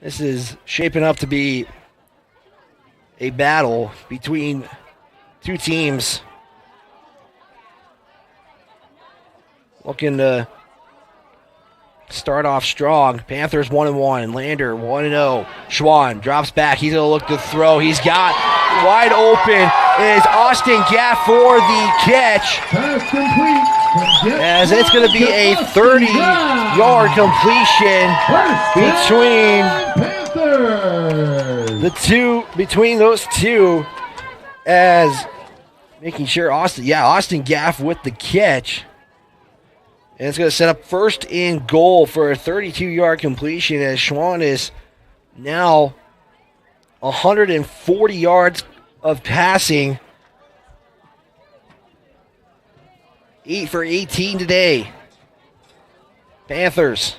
This is shaping up to be a battle between two teams looking to start off strong. Panthers 1-1. Lander 1-0. Schwan drops back. He's going to look to throw. He's got wide open is Austin Gaff for the catch. As it's going to be a 30-yard completion between those two, as making sure Austin Gaff with the catch. And it's going to set up first and goal for a 32-yard completion, as Schwan is now 140 yards of passing. 8 for 18 today. Panthers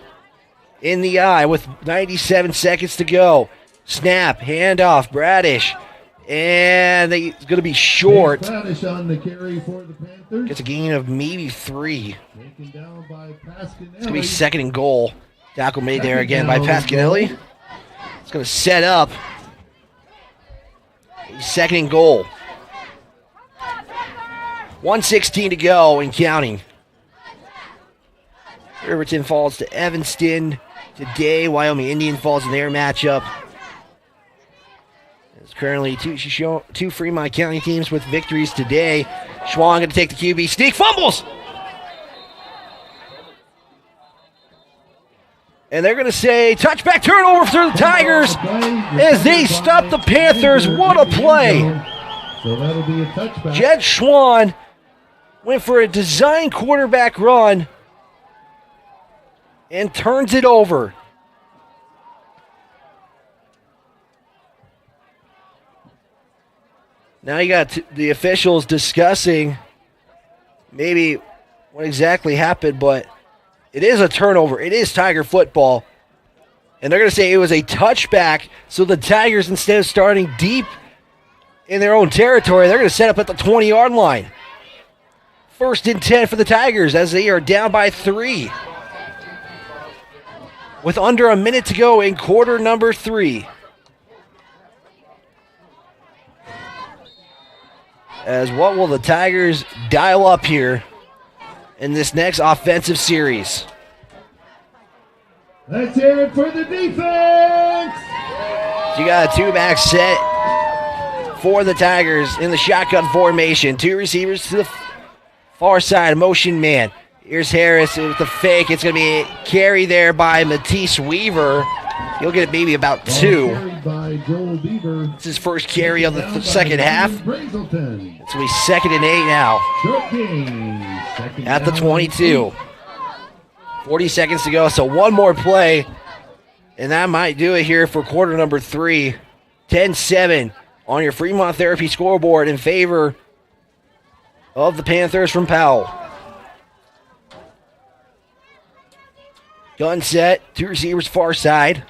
in the eye with 97 seconds to go. Snap, handoff, Bradish. And it's going to be short. Bradish on the carry for the Panthers. Gets a gain of maybe 3. Taken down by Pasquinelli. It's going to be second and goal. Tackle made there again by Pasquinelli. It's going to set up second and goal. 1:16 to go and counting. Riverton falls to Evanston today. Wyoming Indian falls in their matchup. There's currently two Fremont County teams with victories today. Schwan going to take the QB sneak. Fumbles! And they're going to say touchback turnover for the Tigers as they stop the Panthers. What a play. So that'll be a touchback. Jed Schwan went for a design quarterback run and turns it over. Now you got the officials discussing maybe what exactly happened, but it is a turnover. It is Tiger football. And they're going to say it was a touchback, so the Tigers, instead of starting deep in their own territory, they're going to set up at the 20-yard line. First and 10 for the Tigers as they are down by 3. With under a minute to go in quarter number 3. As what will the Tigers dial up here in this next offensive series? Let's hear it for the defense. So you got a two-back set for the Tigers in the shotgun formation. 2 receivers to the far side, motion man. Here's Harris with the fake. It's going to be a carry there by Matisse Weaver. He'll get maybe about 2. It's his first carry of the second half. It's going to be 2nd and 8 now. At the 22. 40 seconds to go, so one more play. And that might do it here for quarter number 3. 10-7 on your Fremont Therapy scoreboard in favor of the Panthers from Powell. Gun set, 2 receivers far side.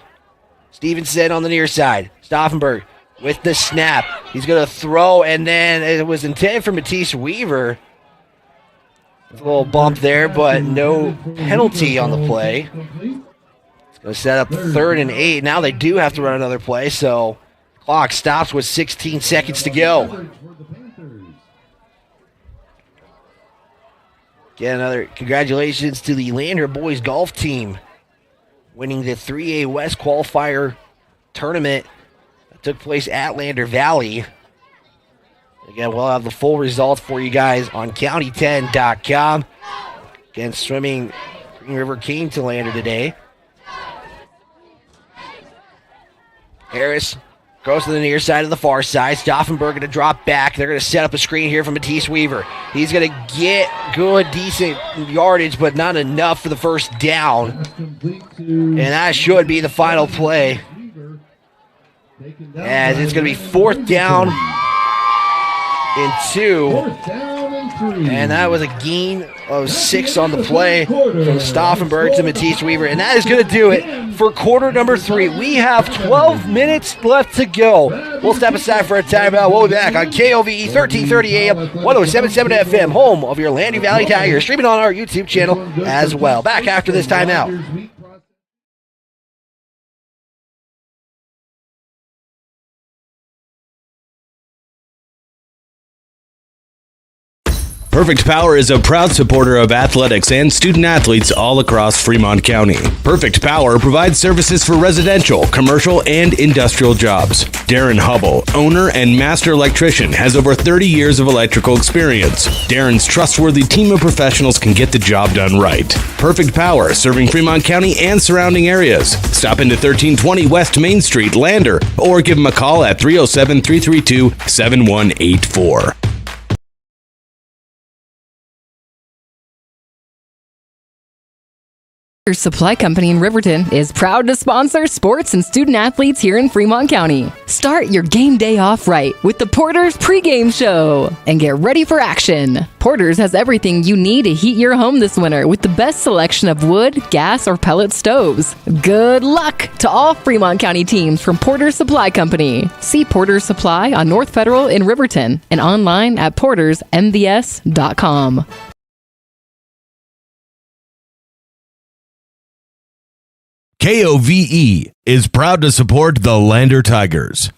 Stevenson on the near side. Stauffenberg with the snap. He's going to throw, and then it was intended for Matisse Weaver. There's a little bump there, but no penalty on the play. It's going to set up 3rd and 8. Now they do have to run another play, so clock stops with 16 seconds to go. Again, another congratulations to the Lander boys golf team winning the 3A West qualifier tournament that took place at Lander Valley. Again, we'll have the full results for you guys on county10.com. Again, swimming, Green River came to Lander today. Harris Goes to the near side of the far side. Stauffenberg going to drop back. They're going to set up a screen here from Matisse Weaver. He's going to get good, decent yardage, but not enough for the first down. And that should be the final play. As it's going to be 4th down and 2. And that was a gain of 6 on the play from Stauffenberg to Matisse Weaver. And that is going to do it for quarter number 3. We have 12 minutes left to go. We'll step aside for a timeout. We'll be back on KOVE 1330 AM, 1077 FM, home of your Lander Valley Tigers, streaming on our YouTube channel as well. Back after this timeout. Perfect Power is a proud supporter of athletics and student athletes all across Fremont County. Perfect Power provides services for residential, commercial, and industrial jobs. Darren Hubble, owner and master electrician, has over 30 years of electrical experience. Darren's trustworthy team of professionals can get the job done right. Perfect Power, serving Fremont County and surrounding areas. Stop into 1320 West Main Street, Lander, or give them a call at 307-332-7184. Supply Company in Riverton is proud to sponsor sports and student athletes here in Fremont County. Start your game day off right with the Porter's pregame show and get ready for action. Porter's has everything you need to heat your home this winter with the best selection of wood, gas, or pellet stoves. Good luck to all Fremont County teams from Porter's Supply Company. See Porter's Supply on North Federal in Riverton and online at portersmvs.com. KOVE is proud to support the Lander Tigers.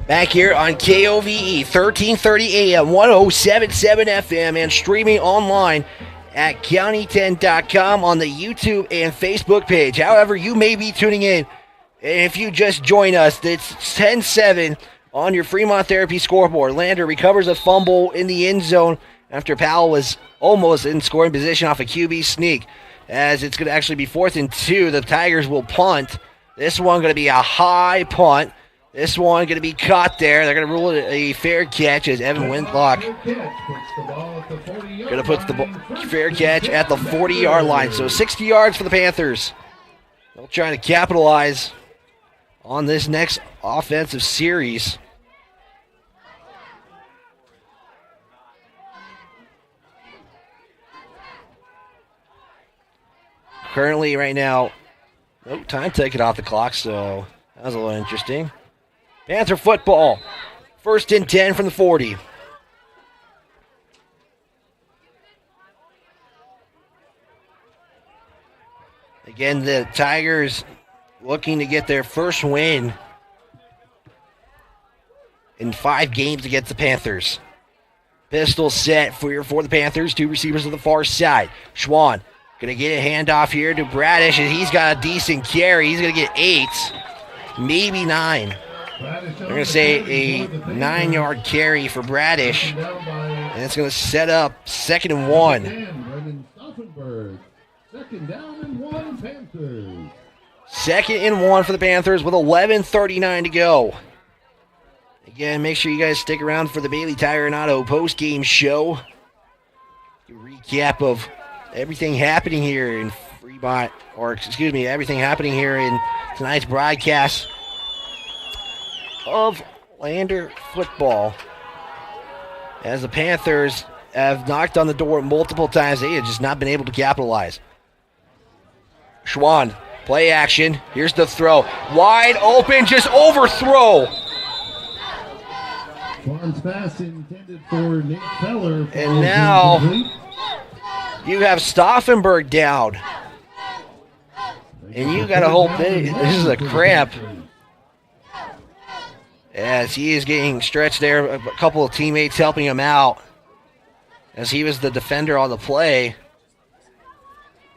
Back here on KOVE 1330 AM, 1077 FM, and streaming online at county10.com on the YouTube and Facebook page. However, you may be tuning in, and if you just join us, it's 10-7 on your Fremont Therapy scoreboard. Lander recovers a fumble in the end zone after Powell was almost in scoring position off a QB sneak. As it's going to actually be 4th and 2, the Tigers will punt. This one going to be a high punt. This one going to be caught there. They're going to rule it a fair catch as Evan Windlock going to put the fair catch at the 40-yard line. So 60 yards for the Panthers. They'll try to capitalize on this next offensive series. Currently, right now, time to take it off the clock, so that was a little interesting. Panther football, 1st and 10 from the 40. Again, the Tigers looking to get their first win in 5 games against the Panthers. Pistol set for the Panthers. 2 receivers on the far side. Schwann going to get a handoff here to Bradish, and he's got a decent carry. He's going to get 8, maybe 9. They're going to say a 9-yard carry for Bradish, and it's going to set up 2nd and 1. Second down and 1, Panthers. 2nd and 1 for the Panthers with 11:39 to go. Again, make sure you guys stick around for the Bailey Tire and Auto post-game show. A recap of everything happening here in Fremont, everything happening here in tonight's broadcast of Lander football. As the Panthers have knocked on the door multiple times, they have just not been able to capitalize. Schwann, play action. Here's the throw. Wide open, just overthrow. Schwann's pass intended for Nate Feller. And now you have Stauffenberg down. And you got to hope this is a cramp. As he is getting stretched there, a couple of teammates helping him out. As he was the defender on the play.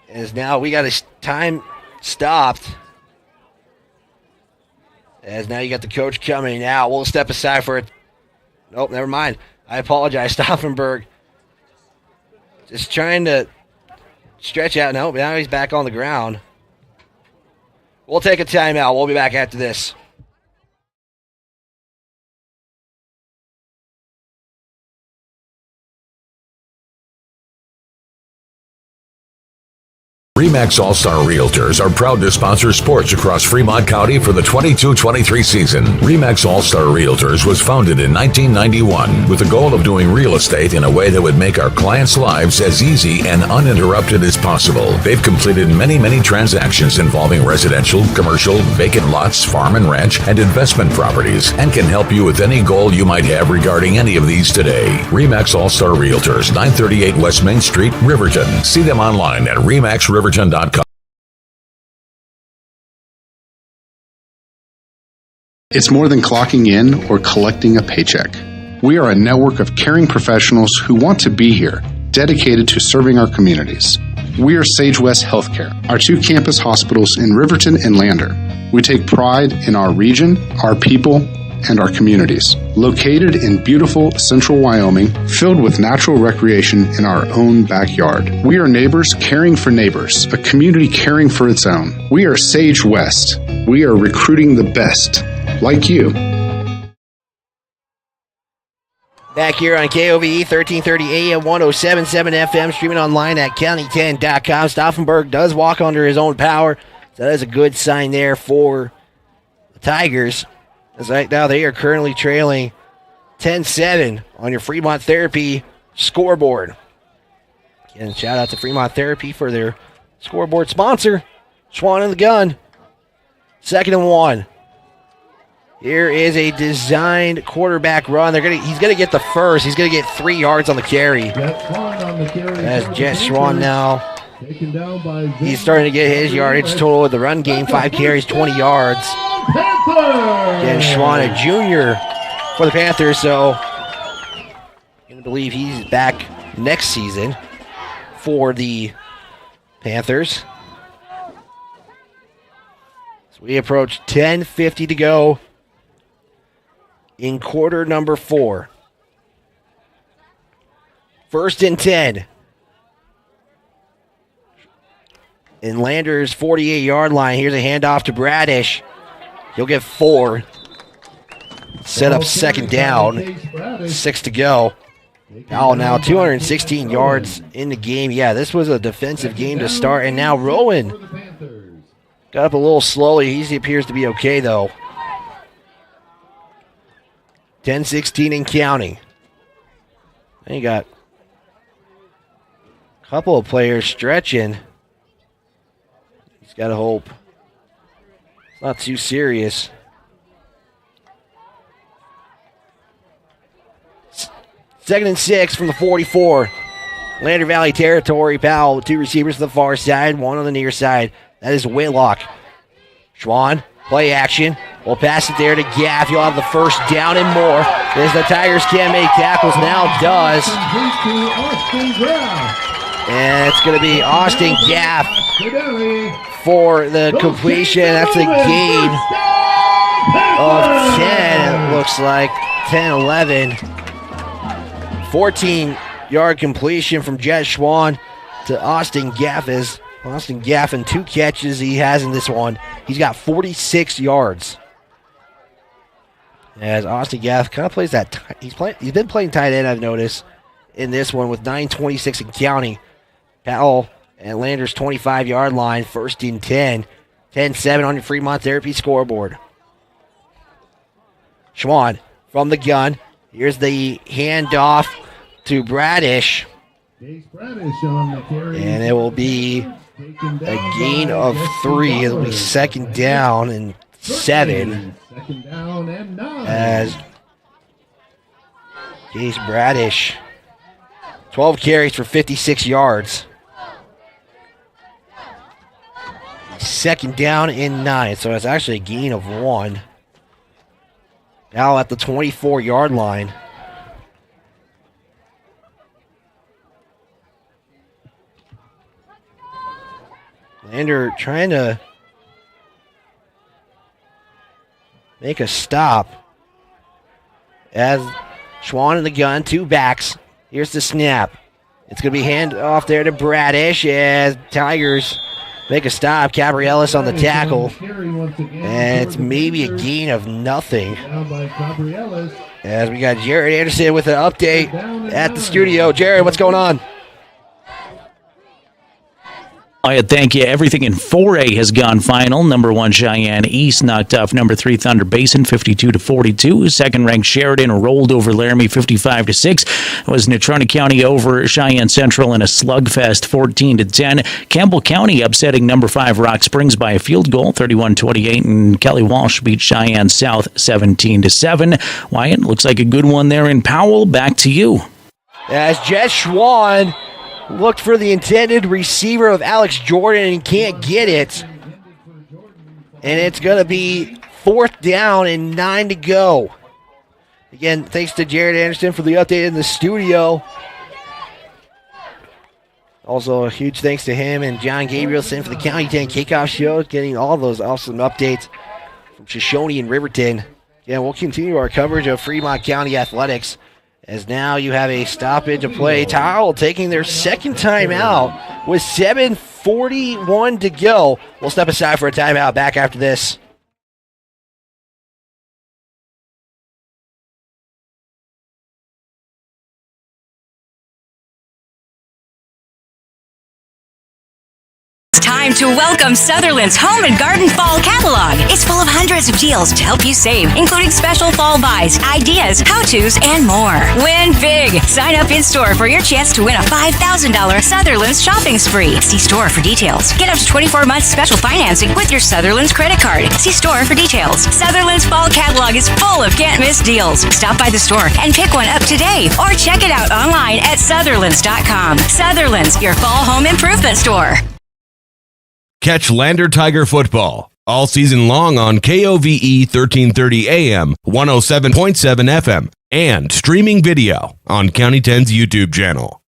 As now we got his time stopped. As now you got the coach coming out. We'll step aside for it. Nope, never mind. I apologize, Stauffenberg. Just trying to stretch out. Nope, now he's back on the ground. We'll take a timeout. We'll be back after this. RE/MAX All-Star Realtors are proud to sponsor sports across Fremont County for the 22-23 season. RE/MAX All-Star Realtors was founded in 1991 with the goal of doing real estate in a way that would make our clients' lives as easy and uninterrupted as possible. They've completed many transactions involving residential, commercial, vacant lots, farm and ranch, and investment properties, and can help you with any goal you might have regarding any of these today. RE/MAX All-Star Realtors, 938 West Main Street, Riverton. See them online at remaxriverton.com. It's more than clocking in or collecting a paycheck. We are a network of caring professionals who want to be here, dedicated to serving our communities. We are Sage West Healthcare, our 2 campus hospitals in Riverton and Lander. We take pride in our region, our people, and our communities. Located in beautiful central Wyoming, filled with natural recreation in our own backyard. We are neighbors caring for neighbors, a community caring for its own. We are Sage West. We are recruiting the best, like you. Back here on KOVE 1330 AM 107.7 FM, streaming online at county10.com. Stauffenberg does walk under his own power. So that is a good sign there for the Tigers. As right now they are currently trailing 10-7 on your Fremont Therapy scoreboard. Again, shout out to Fremont Therapy for their scoreboard sponsor. Schwan in the gun. 2nd and 1. Here is a designed quarterback run. He's gonna get the first. He's gonna get 3 yards on the carry. As Jet Schwan now. He's starting to get his yardage total of the run game. 5 carries, 20 yards. Again, Schwan, a junior for the Panthers, so I'm going to believe he's back next season for the Panthers. So we approach 10:50 to go in quarter number 4. 1st and 10. In Lander's 48-yard line, here's a handoff to Bradish. He'll get 4. Set up 2nd down. 6 to go. Powell now 216 yards in the game. Yeah, this was a defensive game to start. And now Rowan got up a little slowly. He appears to be okay, though. 10-16 and counting. And you got a couple of players stretching. He's got to hope it's not too serious. 2nd and 6 from the 44. Lander Valley territory. Powell with 2 receivers to the far side, 1 on the near side. That is Whitlock. Schwan, play action. We'll pass it there to Gaff. He'll have the first down and more. As the Tigers can't make tackles, now does. And it's going to be Austin Gaff for the completion. That's a gain of 10, it looks like. 10, 11. 14-yard completion from Jet Schwan to Austin Gaff. As Austin Gaff, in 2 catches he has in this one, he's got 46 yards. As Austin Gaff kind of plays that, he's been playing tight end, I've noticed, in this one with 9:26 in counting. Powell and Lander's 25-yard line, 1st and 10. 10-7 on your Fremont Therapy scoreboard. Schwan from the gun. Here's the handoff to Bradish. And it will be a gain of 3. It'll be 2nd down and 7. As Case Bradish, 12 carries for 56 yards. 2nd down and 9, so it's actually a gain of 1. Now at the 24-yard line. Lander trying to make a stop. As Schwan in the gun, 2 backs. Here's the snap. It's going to be hand off there to Bradish as Tigers make a stop. Cabriellis on the tackle. And it's maybe a gain of nothing. As we got Jared Anderson with an update at the studio. Jared, what's going on? Wyatt, thank you. Everything in 4A has gone final. Number 1 Cheyenne East knocked off number 3 Thunder Basin 52-42. Second-ranked Sheridan rolled over Laramie 55-6. It was Natrona County over Cheyenne Central in a slugfest 14-10. Campbell County upsetting number 5 Rock Springs by a field goal 31-28, and Kelly Walsh beat Cheyenne South 17-7. Wyatt, looks like a good one there in Powell. Back to you. As Jess Schwann looked for the intended receiver of Alex Jordan and can't get it. And it's going to be 4th down and 9 to go. Again, thanks to Jared Anderson for the update in the studio. Also, a huge thanks to him and John Gabrielson for the County 10 kickoff show, getting all those awesome updates from Shoshone and Riverton. Yeah, we'll continue our coverage of Fremont County athletics, as now you have a stoppage of play. Powell taking their second timeout with 7:41 to go. We'll step aside for a timeout. Back after this. Time to welcome Sutherland's Home and Garden Fall Catalog. It's full of hundreds of deals to help you save, including special fall buys, ideas, how-tos, and more. Win big. Sign up in-store for your chance to win a $5,000 Sutherland's shopping spree. See store for details. Get up to 24 months special financing with your Sutherland's credit card. See store for details. Sutherland's Fall Catalog is full of can't-miss deals. Stop by the store and pick one up today, or check it out online at Sutherlands.com. Sutherland's, your fall home improvement store. Catch Lander Tiger football all season long on KOVE 1330 AM, 107.7 FM, and streaming video on County 10's YouTube channel.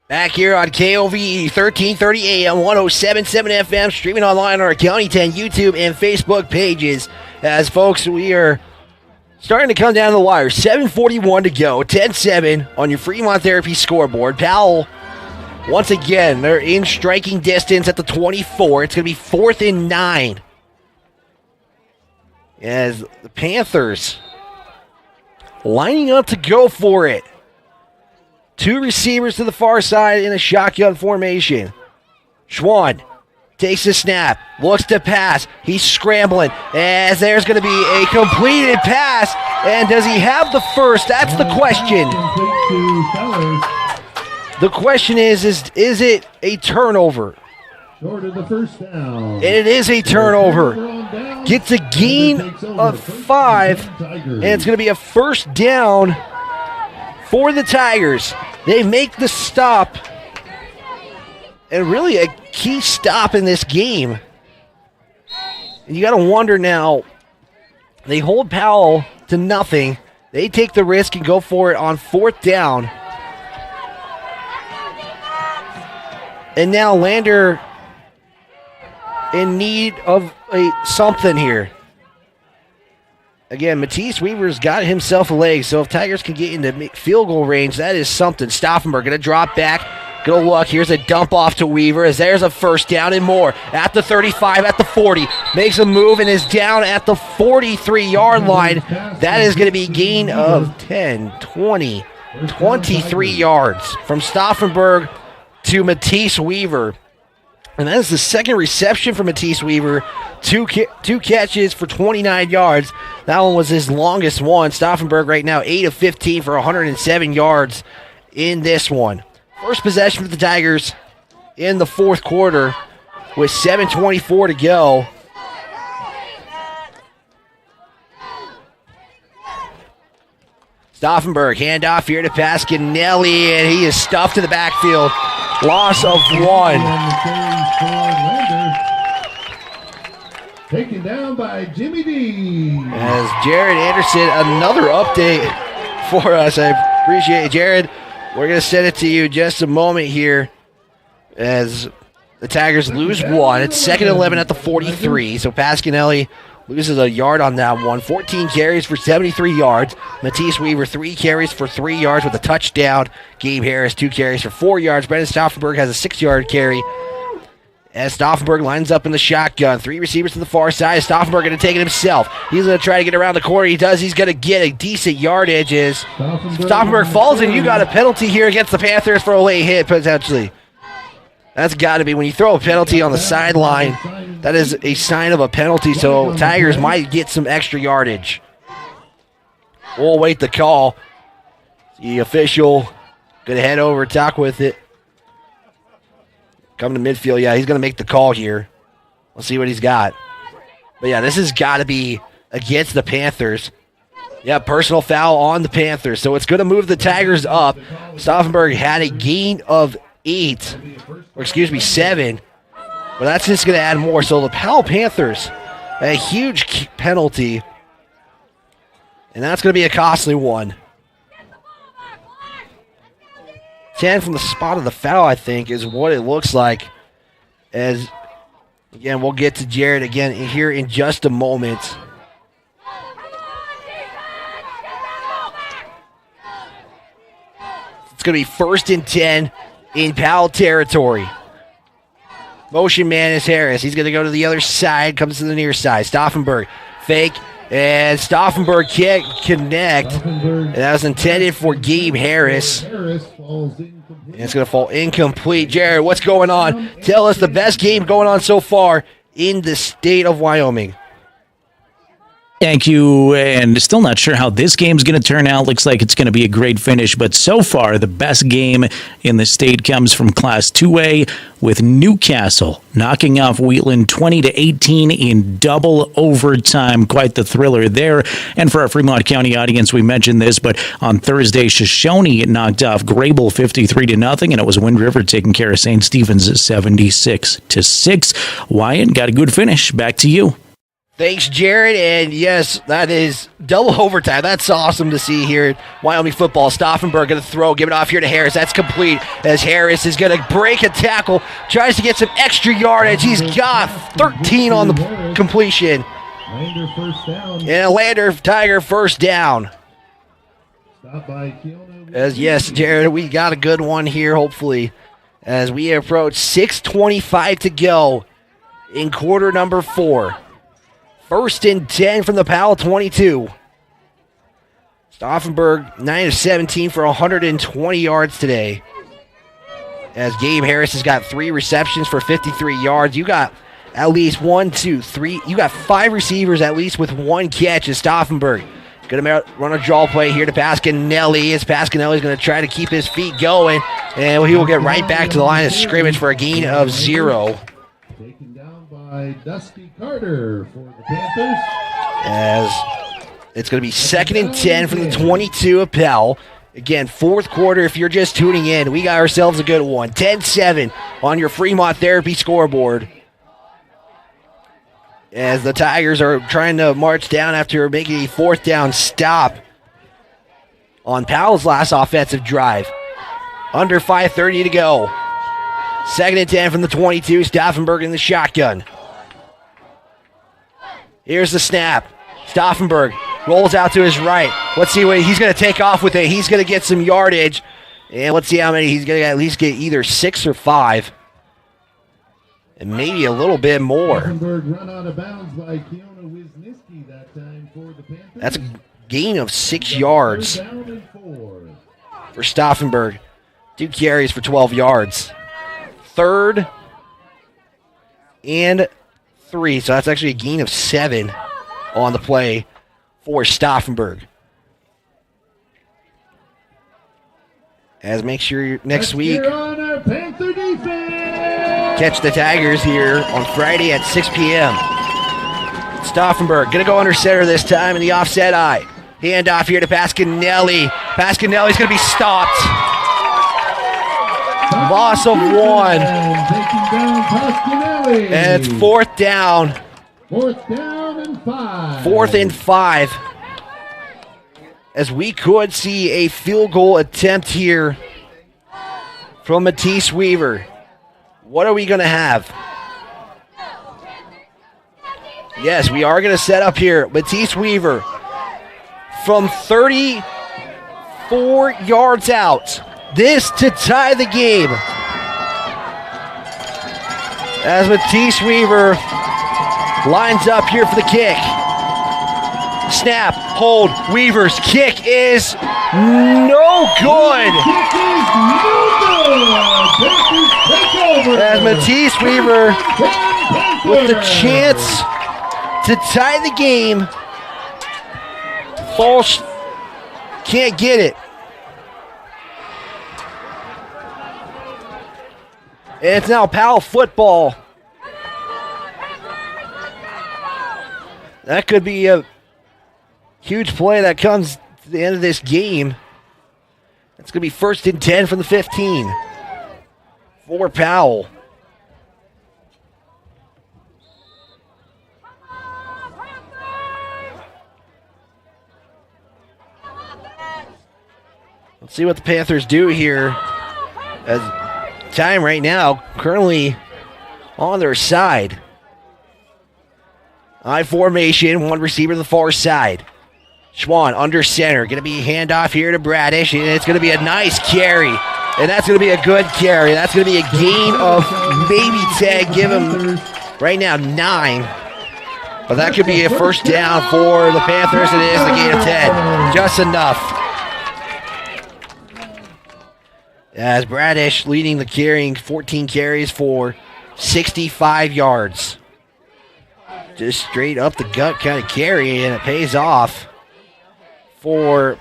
Back here on KOVE 1330 AM, 107.7 FM, streaming online on our County 10 YouTube and Facebook pages. As folks, we are starting to come down the wire. 7:41 to go, 10-7 on your Fremont Therapy scoreboard. Powell, once again, they're in striking distance at the 24. It's going to be 4th and 9. As the Panthers lining up to go for it. 2 receivers to the far side in a shotgun formation. Schwann takes the snap, looks to pass. He's scrambling, as there's going to be a completed pass. And does he have the first? That's the question. The question is it a turnover? Short of the first down. And it is a turnover. Gets a gain of 5, and it's going to be a first down for the Tigers. They make the stop, and really a key stop in this game. And you got to wonder now, they hold Powell to nothing. They take the risk and go for it on 4th down. And now Lander in need of something here. Again, Matisse Weaver's got himself a leg, so if Tigers can get into field goal range, that is something. Stauffenberg going to drop back, going to look. Here's a dump off to Weaver, as there's a first down and more. At the 35, at the 40. Makes a move and is down at the 43-yard line. That is going to be gain of 10, 20, 23 yards from Stauffenberg to Matisse Weaver. And that is the second reception for Matisse Weaver. Two catches for 29 yards. That one was his longest one. Stauffenberg right now 8 of 15 for 107 yards in this one. First possession for the Tigers in the 4th quarter with 7:24 to go. Stauffenberg, handoff here to Pasquinelli, and he is stuffed in the backfield. Loss of 1. Taken down by Jimmy D. As Jared Anderson, another update for us. I appreciate it, Jared. We're going to send it to you just a moment here as the Tigers lose 1. It's 2nd and 11 at the 43. So Pasquinelli loses a yard on that one. 14 carries for 73 yards. Matisse Weaver, 3 carries for 3 yards with a touchdown. Gabe Harris, 2 carries for 4 yards. Brendan Stauffenberg has a 6-yard carry. As Stauffenberg lines up in the shotgun. 3 receivers to the far side. Stauffenberg going to take it himself. He's going to try to get around the corner. He does. He's going to get a decent yardage. As Stauffenberg falls, and you got a penalty here against the Panthers for a late hit, potentially. That's got to be, when you throw a penalty on the sideline, that is a sign of a penalty, so Tigers might get some extra yardage. We'll wait the call. The official going to head over, talk with it. Come to midfield. Yeah, he's going to make the call here. Let's see what he's got. But yeah, this has got to be against the Panthers. Yeah, personal foul on the Panthers. So it's going to move the Tigers up. Stauffenberg had a gain of 7. But that's just going to add more. So the Powell Panthers, a huge penalty. And that's going to be a costly one. 10 from the spot of the foul, I think, is what it looks like. As, again, we'll get to Jared again here in just a moment. It's going to be 1st and 10 in Powell territory. Motion man is Harris. He's going to go to the other side, comes to the near side. Stauffenberg, fake, and Stauffenberg can't connect. And that was intended for Gabe Harris. And it's going to fall incomplete. Jared, what's going on? Tell us the best game going on so far in the state of Wyoming. Thank you, and still not sure how this game's going to turn out. Looks like it's going to be a great finish, but so far the best game in the state comes from Class 2A with Newcastle knocking off Wheatland 20-18 in double overtime. Quite the thriller there. And for our Fremont County audience, we mentioned this, but on Thursday, Shoshone knocked off Grable 53-0, and it was Wind River taking care of St. Stephen's 76-6. Wyatt got a good finish. Back to you. Thanks, Jared. And yes, that is double overtime. That's awesome to see here at Wyoming football. Stauffenberg going to throw, give it off here to Harris. That's complete as Harris is going to break a tackle, tries to get some extra yardage. He's got 13 on the completion. Lander first down. And a Lander Tiger first down. As yes, Jared, we got a good one here, hopefully, as we approach 6:25 to go in quarter number 4. 1st and 10 from the Powell 22. Stauffenberg, 9 of 17 for 120 yards today. As Gabe Harris has got 3 receptions for 53 yards. You got at least 1, 2, 3. You got 5 receivers at least with 1 catch as Stauffenberg going to run a draw play here to Pasquinelli. As Pasquinelli's going to try to keep his feet going. And he will get right back to the line of scrimmage for a gain of 0. Taken down by Dusty Carter for the Panthers. As it's going to be 2nd and 10 from the 22 of Powell. Again, 4th quarter, if you're just tuning in, we got ourselves a good one. 10-7 on your Fremont Therapy scoreboard. As the Tigers are trying to march down after making a 4th down stop on Powell's last offensive drive. Under 5:30 to go. 2nd and 10 from the 22. Stauffenberg in the shotgun. Here's the snap. Stauffenberg rolls out to his right. Let's see what he's going to take off with it. He's going to get some yardage. And let's see how many he's going to at least get, either 6 or 5. And maybe a little bit more. Stauffenberg run out of bounds by Keona Wisniewski that time for the Panthers. That's a gain of 6 yards for Stauffenberg. 2 carries for 12 yards. 3rd and 3. So that's actually a gain of 7 on the play for Stauffenberg. As make sure next week catch the Tigers here on Friday at 6 p.m. Stauffenberg going to go under center this time in the offset eye. Hand off here to Pasquinelli. Pasquinelli's going to be stopped. Loss of 1. And it's 4th down. 4th down and 5. 4th and 5. As we could see a field goal attempt here from Matisse Weaver. What are we going to have? Yes, we are going to set up here. Matisse Weaver from 34 yards out. This to tie the game. As Matisse Weaver lines up here for the kick. Snap, hold, Weaver's kick is no good. As Matisse Weaver with the chance to tie the game, falls, can't get it. And it's now Powell football. That could be a huge play that comes to the end of this game. It's going to be 1st and 10 from the 15 for Powell. Let's see what the Panthers do here. As time right now currently on their side. I formation, one receiver to the far side. Schwann under center. Going to be handoff here to Bradish, and it's going to be a nice carry. And that's going to be a good carry. That's going to be a gain of maybe 10. Give him right now 9. But that could be a first down for the Panthers. It is the gain of 10. Just enough. As Bradish leading the carrying, 14 carries for 65 yards. Just straight up the gut kind of carry, and it pays off for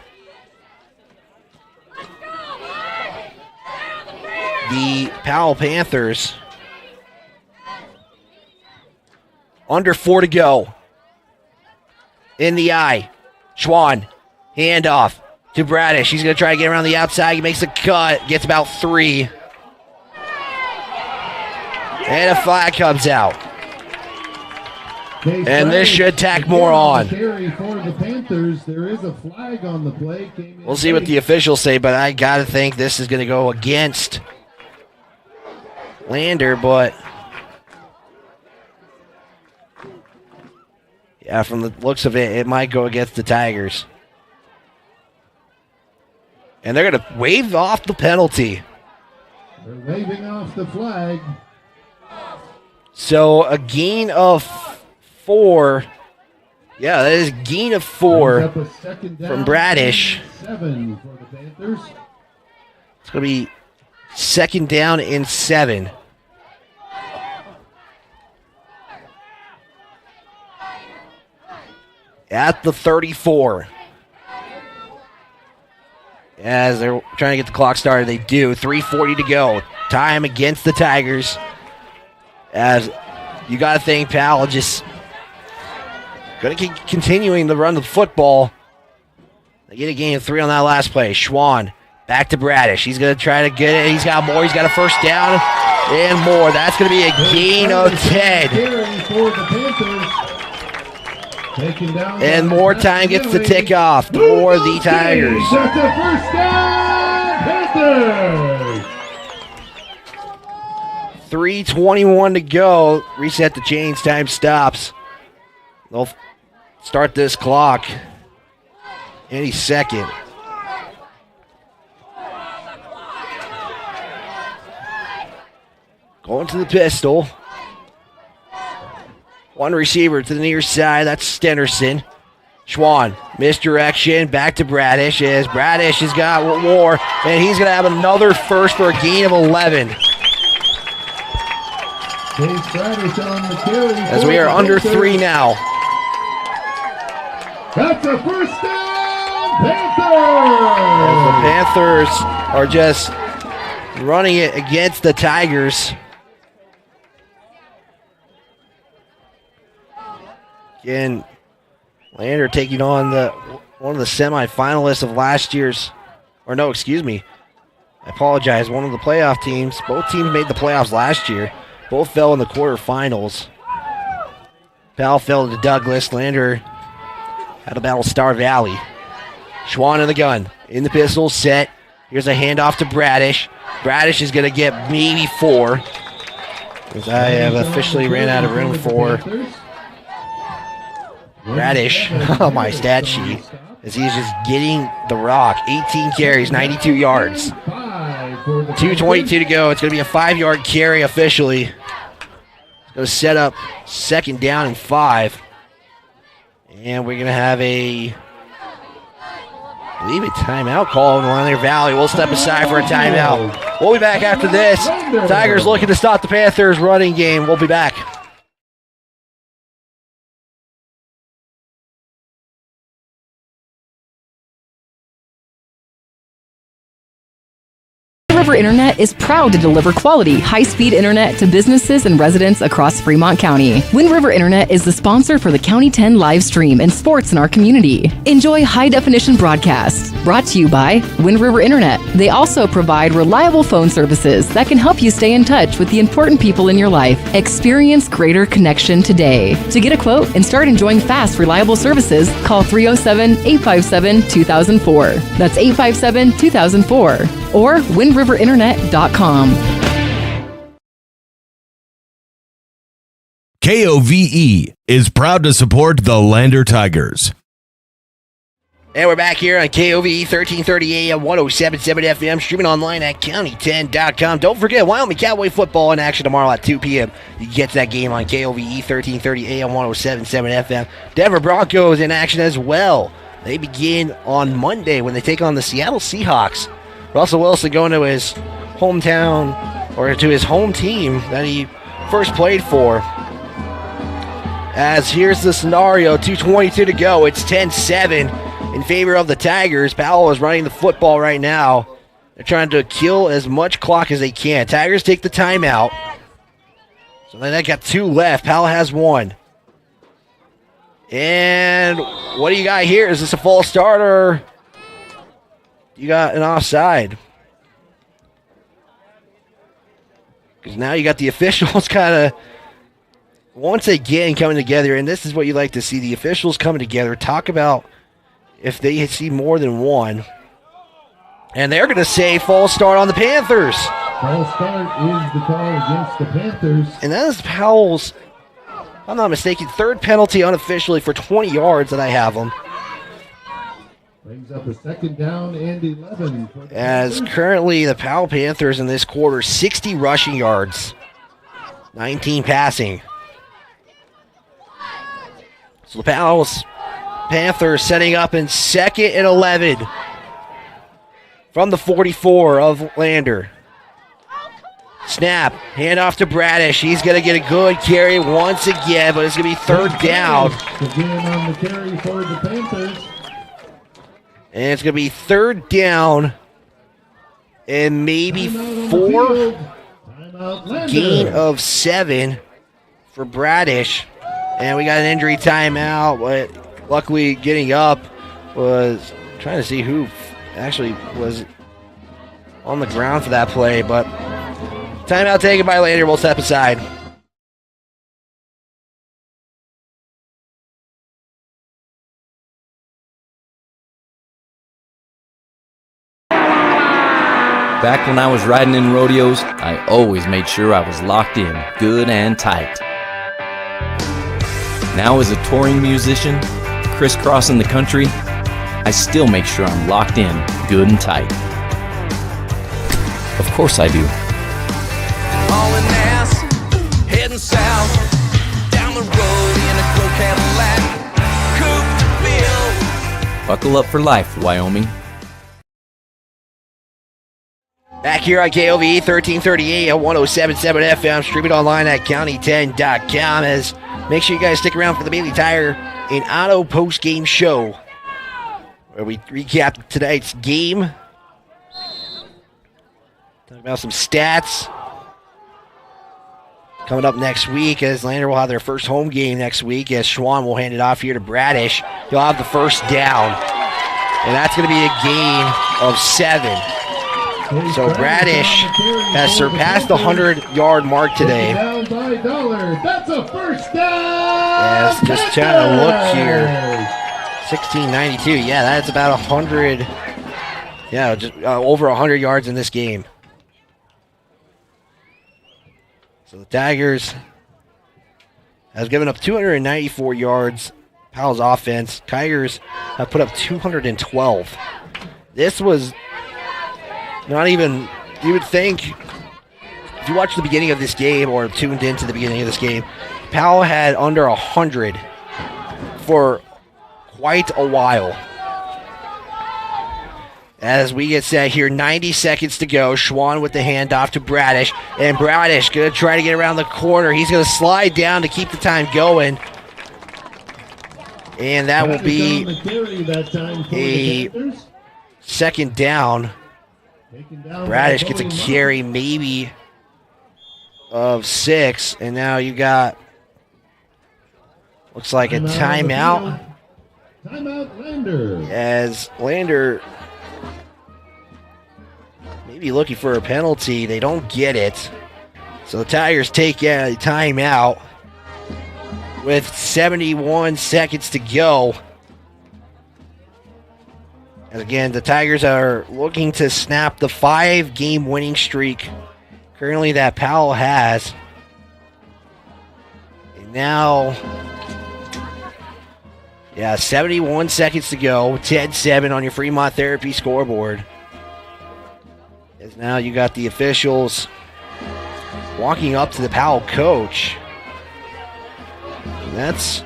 the Powell Panthers. Under 4 to go. In the eye. Schwann, handoff to Bradish. He's going to try to get around the outside. He makes a cut. Gets about 3. And a flag comes out. And this should tack more on. Carry for the Panthers. There is a flag on the play. We'll see what the officials say, but I got to think this is going to go against Lander, but yeah, from the looks of it, it might go against the Tigers. And they're going to wave off the penalty. They're waving off the flag. So a gain of 4. Yeah, that is a gain of 4 from Bradish. 7 for the Panthers. It's going to be 2nd down and 7. At the 34. As they're trying to get the clock started, they do. 3:40 to go. Time against the Tigers. As you got to think Powell just going to keep continuing the run of the football. They get a gain of 3 on that last play. Schwann back to Bradish. He's going to try to get it. He's got more. He's got a first down and more. That's going to be a gain of 10. And more time gets to tick off for the Tigers. That's a first down, Panthers. 3:21 to go. Reset the chains. Time stops. They'll start this clock any second. Going to the pistol. One receiver to the near side. That's Stenderson. Schwann, misdirection. Back to Bradish. As Bradish has got one more. And he's going to have another first for a gain of 11. As we are under 3 now. That's a first down, As the Panthers. Panthers are just running it against the Tigers. Again, Lander taking on one of the semifinalists of last year's, or no, excuse me. I apologize. One of the playoff teams. Both teams made the playoffs last year. Both fell in the quarterfinals. Powell fell to Douglas. Lander had a battle Star Valley. Schwann in the gun. In the pistol, set. Here's a handoff to Bradish. Bradish is going to get maybe 4. Because I have officially ran out of room for Bradish on my stat sheet. As he's just getting the rock. 18 carries, 92 yards. 2:22 to go. It's going to be a 5-yard carry officially. It's going to set up 2nd down and 5. And we're going to have a timeout call on Lander Valley. We'll step aside for a timeout. We'll be back after this. Tigers looking to stop the Panthers' running game. We'll be back. River Internet is proud to deliver quality, high-speed internet to businesses and residents across Fremont County. Wind River Internet is the sponsor for the County 10 live stream and sports in our community. Enjoy high-definition broadcasts. Brought to you by Wind River Internet. They also provide reliable phone services that can help you stay in touch with the important people in your life. Experience greater connection today. To get a quote and start enjoying fast, reliable services, call 307-857-2004. That's 857-2004. Or windriverinternet.com. KOVE is proud to support the Lander Tigers. And we're back here on KOVE 1330 AM, 107.7 FM, streaming online at county10.com. Don't forget, Wyoming Cowboy football in action tomorrow at 2 p.m. You can get that game on KOVE 1330 AM, 107.7 FM. Denver Broncos in action as well. They begin on Monday when they take on the Seattle Seahawks. Russell Wilson going to his hometown, or to his home team that he first played for. As here's the scenario, 2:22 to go. It's 10-7 in favor of the Tigers. Powell is running the football right now. They're trying to kill as much clock as they can. Tigers take the timeout. So then they got 2 left. Powell has 1. And what do you got here? Is this a false start or you got an offside? Because now you got the officials kind of once again coming together, and this is what you like to see, the officials coming together, talk about if they see more than one. And they're going to say false start on the Panthers. False start is the call against the Panthers. And that is Powell's, if I'm not mistaken, 3rd penalty unofficially for 20 yards that I have him. Brings up a 2nd down and 11. As currently the Powell Panthers in this quarter, 60 rushing yards, 19 passing. So the Powell's Panthers setting up in 2nd and 11 from the 44 of Lander. Snap, handoff to Bradish. He's going to get a good carry once again, but it's going to be 3rd down. Again on the carry for the Panthers. And it's going to be 3rd down and maybe 4. Gain of 7 for Bradish. And we got an injury timeout, but luckily getting up was trying to see who actually was on the ground for that play. But timeout taken by Lander. We'll step aside. Back when I was riding in rodeos, I always made sure I was locked in, good and tight. Now as a touring musician, crisscrossing the country, I still make sure I'm locked in, good and tight. Of course I do. Hauling ass, heading south, down the road in a cool Cadillac, coupe to build. Buckle up for life, Wyoming. Back here on KOVE 1330 at 107.7 FM, streaming online at county10.com. As make sure you guys stick around for the Bailey Tire and Auto post-game show, where we recap tonight's game. Talk about some stats. Coming up next week, as Lander will have their first home game next week, as Schwann will hand it off here to Bradish. He'll have the first down. And that's going to be a gain of 7. So Bradish has surpassed the 100-yard mark today. Down by $1. That's a first down. Yes, just trying to look here. 1692. Yeah, that's about 100. Yeah, just over 100 yards in this game. So the Tigers has given up 294 yards. Powell's offense. Tigers have put up 212. This was not even, you would think, if you watched the beginning of this game or tuned into the beginning of this game, Powell had under 100 for quite a while. As we get set here, 90 seconds to go. Schwann with the handoff to Bradish. And Bradish going to try to get around the corner. He's going to slide down to keep the time going. And that will be a second down. Bradish gets a carry maybe of 6. And now you got, looks like a timeout. Timeout Lander. As Lander maybe looking for a penalty. They don't get it. So the Tigers take a timeout with 71 seconds to go. And again, the Tigers are looking to snap the 5-game winning streak currently that Powell has. And now, 71 seconds to go. 10-7 on your Fremont Therapy scoreboard. As now you got the officials walking up to the Powell coach. And that's,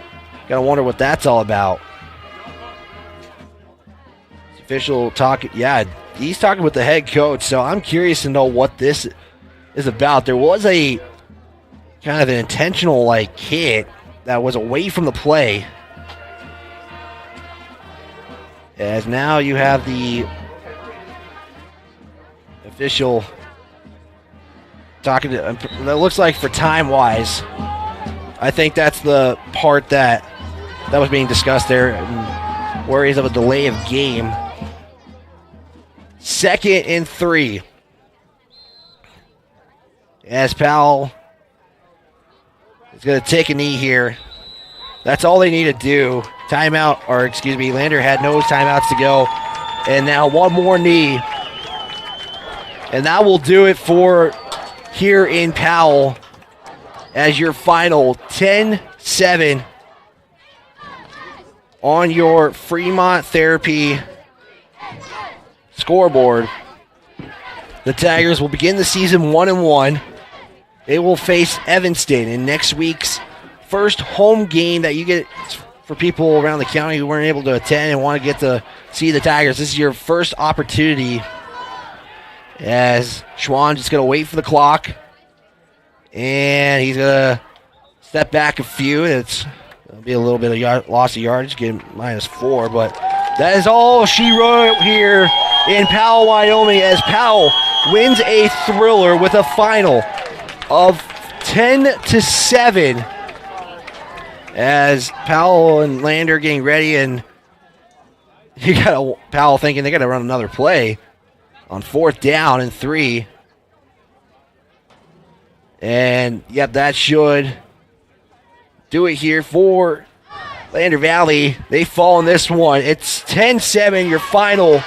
gotta wonder what that's all about. The official talking, he's talking with the head coach, so I'm curious to know what this is about. There was a kind of an intentional hit that was away from the play. As now you have the official talking to, that looks like for time-wise, I think that's the part that was being discussed there, worries of a delay of game. 2nd and 3. As Powell is going to take a knee here. That's all they need to do. Lander had no timeouts to go. And now one more knee. And that will do it for here in Powell as your final 10-7 on your Fremont Therapy scoreboard. The Tigers will begin the season 1-1. They will face Evanston in next week's first home game that you get for people around the county who weren't able to attend and want to get to see the Tigers. This is your first opportunity. As Schwann just going to wait for the clock. And he's going to step back a few. It'll be a little bit of loss of yardage, get -4. But that is all she wrote here in Powell, Wyoming, as Powell wins a thriller with a final of 10-7. As Powell and Lander getting ready, and you got Powell thinking they got to run another play on 4th down and 3. And, that should do it here for Lander Valley. They fall in this one. It's 10-7, your final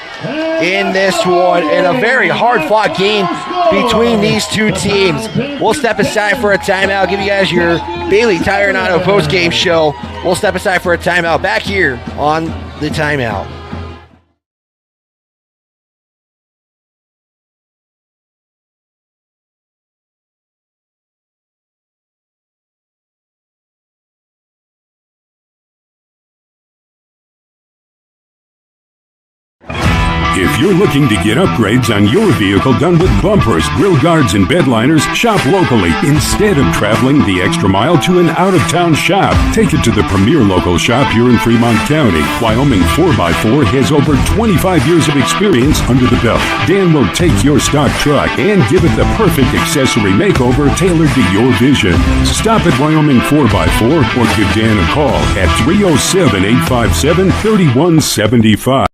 in this one, in a very hard-fought game between these two teams. We'll step aside for a timeout, give you guys your Bailey Tire and Auto post-game show. We'll step aside for a timeout back here on the timeout. If you're looking to get upgrades on your vehicle done with bumpers, grill guards, and bed liners, shop locally. Instead of traveling the extra mile to an out-of-town shop, take it to the premier local shop here in Fremont County. Wyoming 4x4 has over 25 years of experience under the belt. Dan will take your stock truck and give it the perfect accessory makeover tailored to your vision. Stop at Wyoming 4x4 or give Dan a call at 307-857-3175.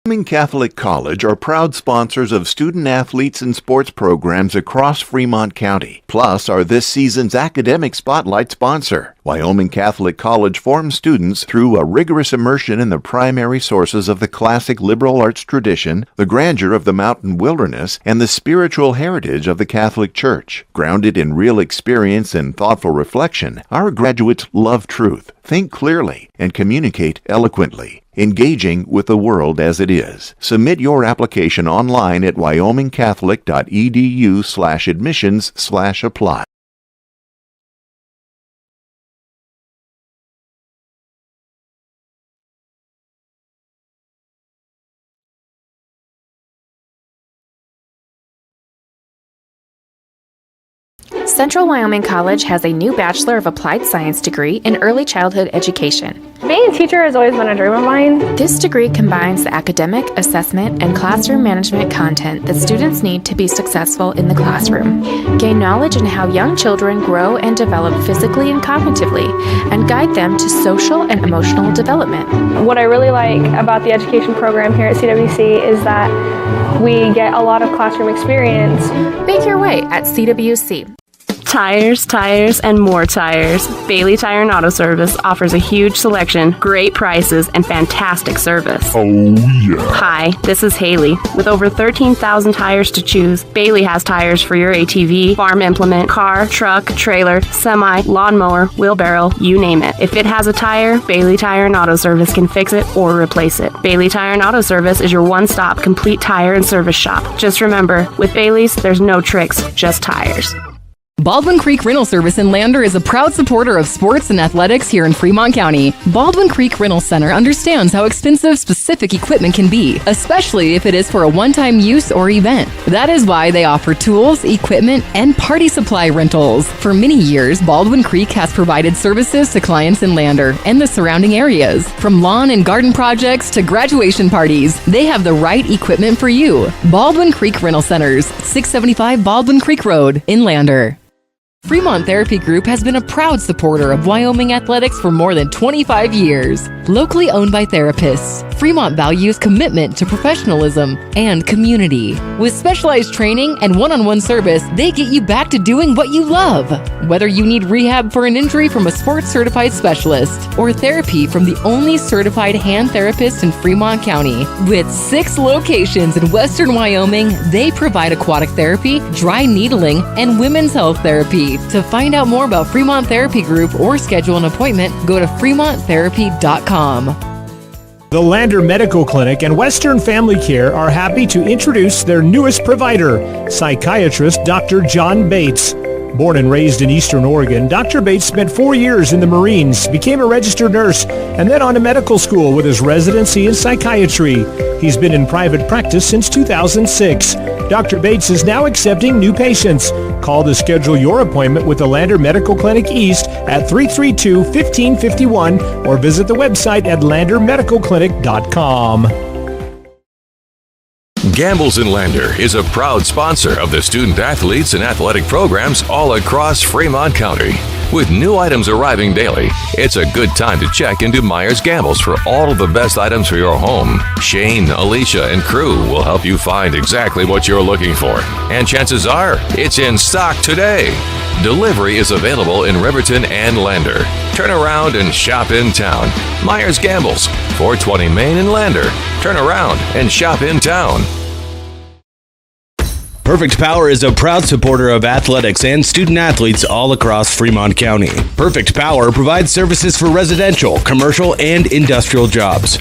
Wyoming Catholic College are proud sponsors of student athletes and sports programs across Fremont County, plus are this season's academic spotlight sponsor. Wyoming Catholic College forms students through a rigorous immersion in the primary sources of the classic liberal arts tradition, the grandeur of the mountain wilderness, and the spiritual heritage of the Catholic Church. Grounded in real experience and thoughtful reflection, our graduates love truth, think clearly, and communicate eloquently, engaging with the world as it is. Submit your application online at wyomingcatholic.edu/admissions/apply. Central Wyoming College has a new Bachelor of Applied Science degree in Early Childhood Education. Being a teacher has always been a dream of mine. This degree combines the academic, assessment, and classroom management content that students need to be successful in the classroom. Gain knowledge in how young children grow and develop physically and cognitively, and guide them to social and emotional development. What I really like about the education program here at CWC is that we get a lot of classroom experience. Make your way at CWC. Tires, tires, and more tires. Bailey Tire and Auto Service offers a huge selection, great prices, and fantastic service. Oh, yeah. Hi, this is Haley. With over 13,000 tires to choose, Bailey has tires for your ATV, farm implement, car, truck, trailer, semi, lawnmower, wheelbarrow, you name it. If it has a tire, Bailey Tire and Auto Service can fix it or replace it. Bailey Tire and Auto Service is your one-stop complete tire and service shop. Just remember, with Bailey's, there's no tricks, just tires. Baldwin Creek Rental Service in Lander is a proud supporter of sports and athletics here in Fremont County. Baldwin Creek Rental Center understands how expensive specific equipment can be, especially if it is for a one-time use or event. That is why they offer tools, equipment, and party supply rentals. For many years, Baldwin Creek has provided services to clients in Lander and the surrounding areas. From lawn and garden projects to graduation parties, they have the right equipment for you. Baldwin Creek Rental Centers, 675 Baldwin Creek Road in Lander. Fremont Therapy Group has been a proud supporter of Wyoming athletics for more than 25 years. Locally owned by therapists, Fremont values commitment to professionalism and community. With specialized training and one-on-one service, they get you back to doing what you love. Whether you need rehab for an injury from a sports-certified specialist or therapy from the only certified hand therapist in Fremont County. With 6 locations in western Wyoming, they provide aquatic therapy, dry needling, and women's health therapy. To find out more about Fremont Therapy Group or schedule an appointment, go to fremonttherapy.com. The Lander Medical Clinic and Western Family Care are happy to introduce their newest provider, psychiatrist Dr. John Bates. Born and raised in Eastern Oregon, Dr. Bates spent 4 years in the Marines, became a registered nurse, and then on to medical school with his residency in psychiatry. He's been in private practice since 2006. Dr. Bates is now accepting new patients. Call to schedule your appointment with the Lander Medical Clinic East at 332-1551 or visit the website at landermedicalclinic.com. Gambles in Lander is a proud sponsor of the student athletes and athletic programs all across Fremont County. With new items arriving daily, it's a good time to check into Myers Gambles for all of the best items for your home. Shane, Alicia, and crew will help you find exactly what you're looking for. And chances are, it's in stock today. Delivery is available in Riverton and Lander. Turn around and shop in town. Myers Gambles, 420 Main in Lander. Turn around and shop in town. Perfect Power is a proud supporter of athletics and student athletes all across Fremont County. Perfect Power provides services for residential, commercial, and industrial jobs.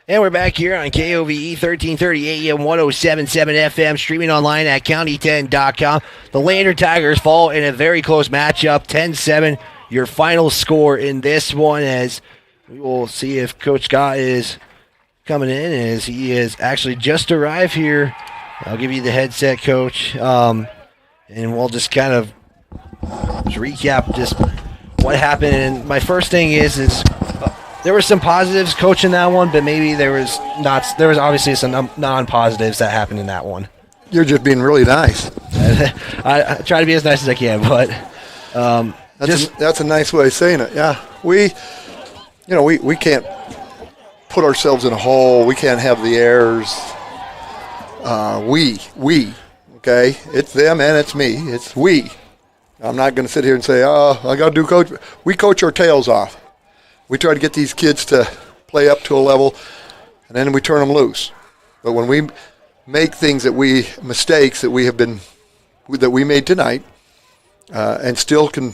And we're back here on KOVE 1330 AM 1077 FM, streaming online at county10.com. The Lander Tigers fall in a very close matchup, 10-7. Your final score in this one, as we will see if Coach Scott is coming in, as he is actually just arrived here. I'll give you the headset, Coach, and we'll just kind of recap just what happened. And my first thing is there were some positives, Coach, in that one, but maybe there was obviously some non-positives that happened in that one. You're just being really nice. I try to be as nice as I can, but that's a nice way of saying it. Yeah, we can't put ourselves in a hole. We can't have the errors. We Okay, it's them and it's me. It's we. I'm not going to sit here and say, oh, I got to do coach. We coach our tails off. We try to get these kids to play up to a level, and then we turn them loose. But when we make mistakes that we made tonight, and still can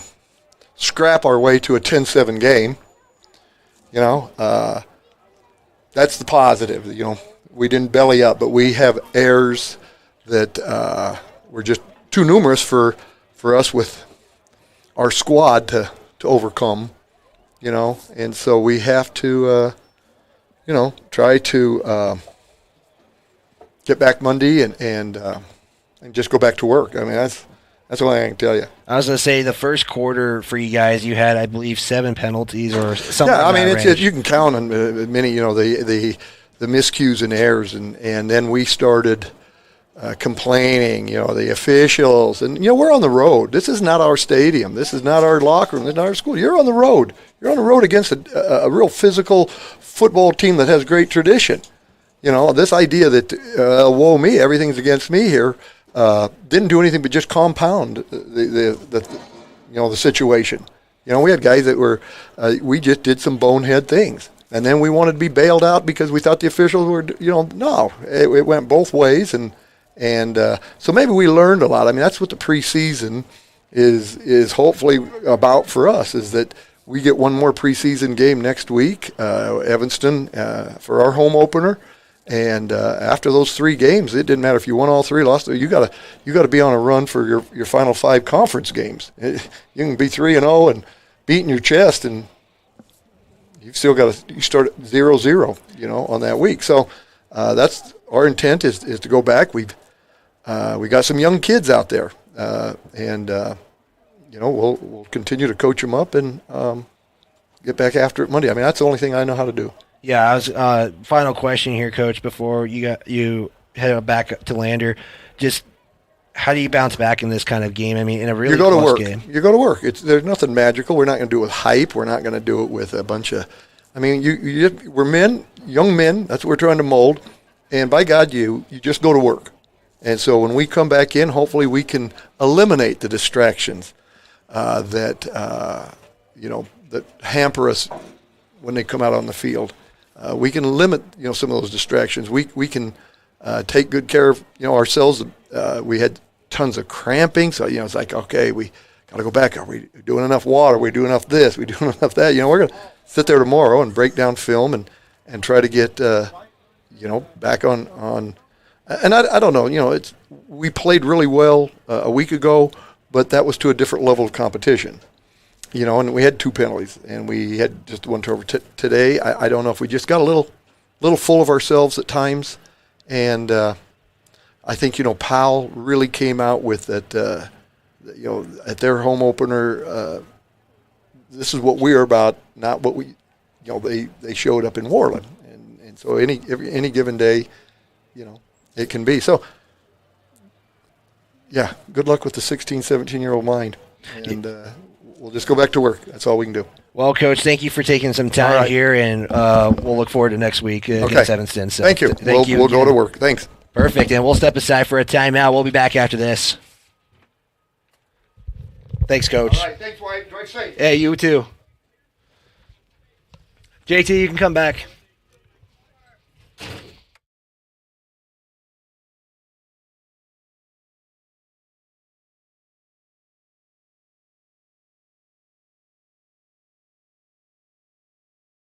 scrap our way to a 10-7 game, that's the positive. We didn't belly up, but we have errors that were just too numerous for us with our squad to overcome, and so we have to, try to get back Monday and just go back to work. I mean, that's the only thing I can tell you. I was going to say the first quarter for you guys, you had, I believe, 7 penalties or something. Yeah, like I mean, that you can count on many, the miscues and errors, and then we started complaining, the officials, and we're on the road. This is not our stadium. This is not our locker room. This is not our school. You're on the road. You're on the road against a real physical football team that has great tradition. This idea that woe me, everything's against me here, didn't do anything but just compound the situation. We had guys that were we just did some bonehead things. And then we wanted to be bailed out because we thought the officials were, no. It went both ways, and so maybe we learned a lot. I mean, that's what the preseason is hopefully about for us, is that we get one more preseason game next week, Evanston, for our home opener. And after those 3 games, it didn't matter if you won all 3, lost. You got to be on a run for your final 5 conference games. You can be 3-0 and beating your chest, and you've still got to start at 0-0, on that week. So that's our intent is to go back. We got some young kids out there, and we'll continue to coach them up and get back after it Monday. I mean, that's the only thing I know how to do. Yeah, I was final question here, Coach, before you head back to Lander. Just how do you bounce back in this kind of game? I mean, in a really close game. You go to work. There's nothing magical. We're not going to do it with hype. We're not going to do it with a bunch of. I mean, we're men, young men. That's what we're trying to mold. And by God, you just go to work. And so when we come back in, hopefully we can eliminate the distractions that hamper us when they come out on the field. We can limit, some of those distractions. We can take good care of, ourselves. We had tons of cramping, so it's like, okay, we got to go back. Are we doing enough water? Are we doing enough this? Are we doing enough that? We're going to sit there tomorrow and break down film and try to get back on. And I don't know. We played really well a week ago, but that was to a different level of competition. And we had 2 penalties, and we had just 1 turnover. Today, I don't know if we just got a little full of ourselves at times, and I think Powell really came out with that. At their home opener, this is what we're about, not what we. They showed up in Worland, and so any given day, it can be. So, yeah, good luck with the 16, 17-year-old mind, and. We'll just go back to work. That's all we can do. Well, Coach, thank you for taking some time here, and we'll look forward to next week against Evanston. So thank you. We'll go to work. Thanks. Perfect, and we'll step aside for a timeout. We'll be back after this. Thanks, Coach. All right, thanks, White. Drive safe. Hey, you too. JT, you can come back.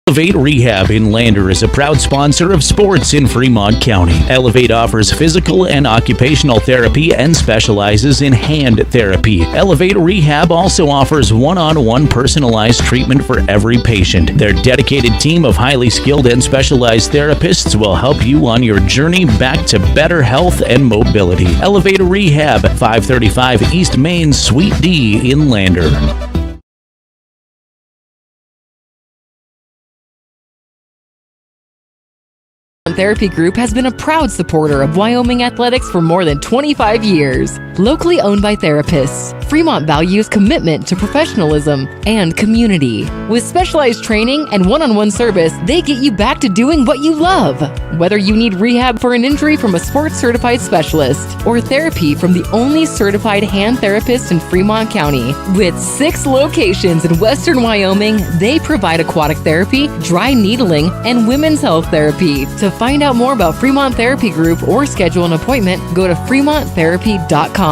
Elevate Rehab in Lander is a proud sponsor of sports in Fremont County. Elevate offers physical and occupational therapy and specializes in hand therapy. Elevate Rehab also offers one-on-one personalized treatment for every patient. Their dedicated team of highly skilled and specialized therapists will help you on your journey back to better health and mobility. Elevate Rehab, 535 East Main, Suite D in Lander. Fremont Therapy Group has been a proud supporter of Wyoming athletics for more than 25 years. Locally owned by therapists, Fremont values commitment to professionalism and community. With specialized training and one-on-one service, they get you back to doing what you love. Whether you need rehab for an injury from a sports-certified specialist or therapy from the only certified hand therapist in Fremont County. With 6 locations in western Wyoming, they provide aquatic therapy, dry needling, and women's health therapy. To find out more about Fremont Therapy Group or schedule an appointment, go to fremonttherapy.com.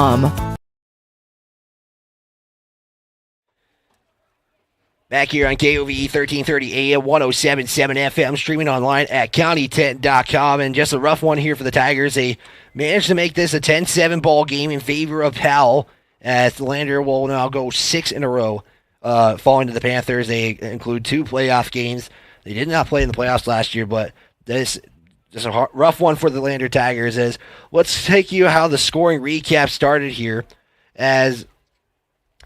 Back here on KOVE 1330 AM, 107.7 FM, streaming online at county10.com. And just a rough one here for the Tigers. They managed to make this a 10-7 ball game in favor of Powell, as the Lander will now go 6 in a row, falling to the Panthers. They include 2 playoff games. They did not play in the playoffs last year, but this is a rough one for the Lander Tigers. As let's take you how the scoring recap started here, as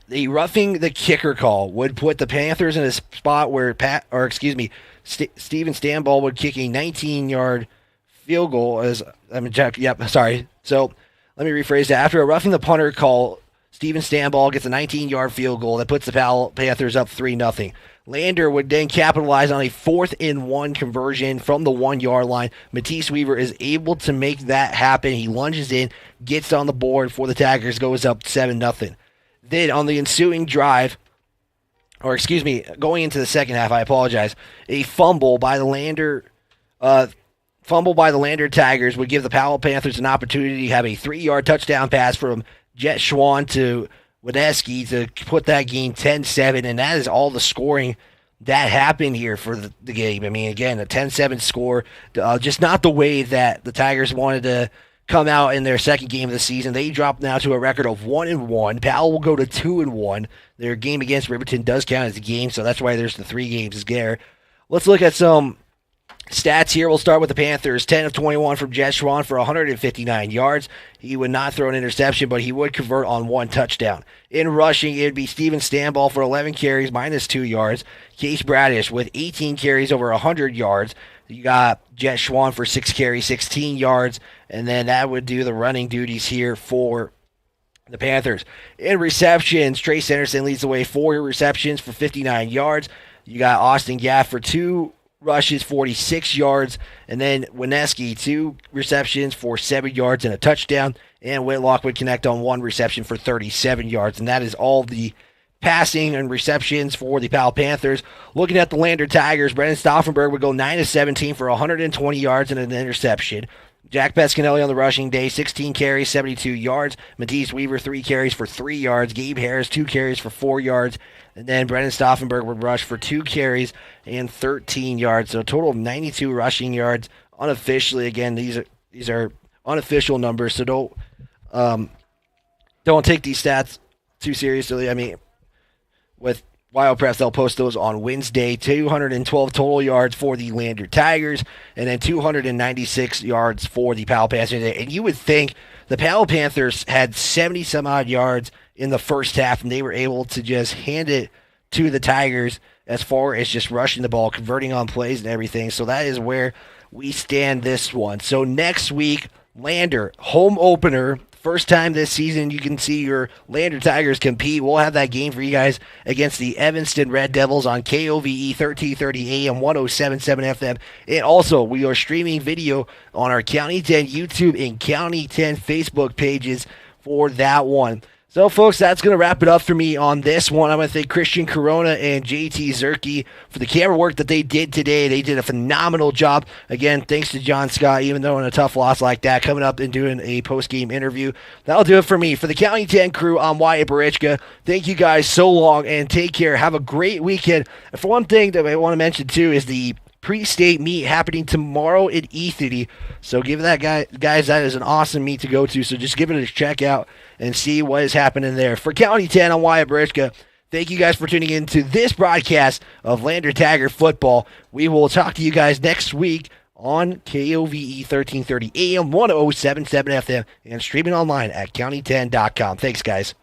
the roughing the kicker call would put the Panthers in a spot where Steven Stanball would kick a 19-yard field goal. So let me rephrase that. After a roughing the punter call, Steven Stanball gets a 19-yard field goal that puts the Panthers up 3-0. Lander would then capitalize on a 4th and 1 conversion from the 1-yard line. Matisse Weaver is able to make that happen. He lunges in, gets on the board for the Tigers, goes up 7-0. Then on the ensuing drive, going into the second half, I apologize, a fumble by the Lander Tigers would give the Powell Panthers an opportunity to have a 3-yard touchdown pass from Jet Schwan to Wadesky to put that game 10-7, and that is all the scoring that happened here for the game. I mean, again, a 10-7 score, just not the way that the Tigers wanted to come out in their second game of the season. They drop now to a record of 1-1. Powell will go to 2-1. Their game against Riverton does count as a game, so that's why there's the 3 games there. Let's look at some stats here. We'll start with the Panthers. 10 of 21 from Jet Schwan for 159 yards. He would not throw an interception, but he would convert on 1 touchdown. In rushing, it would be Steven Stanball for 11 carries, minus 2 yards. Case Bradish with 18 carries over 100 yards. You got Jet Schwan for 6 carries, 16 yards, and then that would do the running duties here for the Panthers. In receptions, Trace Anderson leads the way, 4 receptions for 59 yards. You got Austin Gaff for 2 rushes, 46 yards, and then Wineski, 2 receptions for 7 yards and a touchdown, and Whitlock would connect on 1 reception for 37 yards, and that is all the passing and receptions for the Powell Panthers. Looking at the Lander Tigers, Brendan Stauffenberg would go 9 of 17 for 120 yards and an interception. Jack Pescanelli on the rushing day, 16 carries, 72 yards. Matisse Weaver, 3 carries for 3 yards. Gabe Harris, 2 carries for 4 yards. And then Brendan Stauffenberg would rush for 2 carries and 13 yards. So a total of 92 rushing yards unofficially. Again, these are unofficial numbers, so don't take these stats too seriously. I mean, with WyoPress, they'll post those on Wednesday. 212 total yards for the Lander Tigers, and then 296 yards for the Powell Panthers. And you would think the Powell Panthers had 70-some-odd yards in the first half, and they were able to just hand it to the Tigers as far as just rushing the ball, converting on plays and everything. So that is where we stand this one. So next week, Lander, home opener. First time this season you can see your Lander Tigers compete. We'll have that game for you guys against the Evanston Red Devils on KOVE 1330 AM, 107.7 FM. And also, we are streaming video on our County 10 YouTube and County 10 Facebook pages for that one. So, folks, that's going to wrap it up for me on this one. I want to thank Christian Corona and JT Zerke for the camera work that they did today. They did a phenomenal job. Again, thanks to John Scott, even though in a tough loss like that, coming up and doing a post-game interview. That'll do it for me. For the County 10 crew, I'm Wyatt Barichka. Thank you guys so long, and take care. Have a great weekend. And for one thing that I want to mention, too, is the pre-state meet happening tomorrow in Ethity. So give that guys, that is an awesome meet to go to. So just give it a check out and see what is happening there. For County 10, I'm Wyatt Barichka. Thank you guys for tuning in to this broadcast of Lander Tiger football. We will talk to you guys next week on KOVE 1330 AM, 107.7 FM, and streaming online at county10.com. Thanks, guys.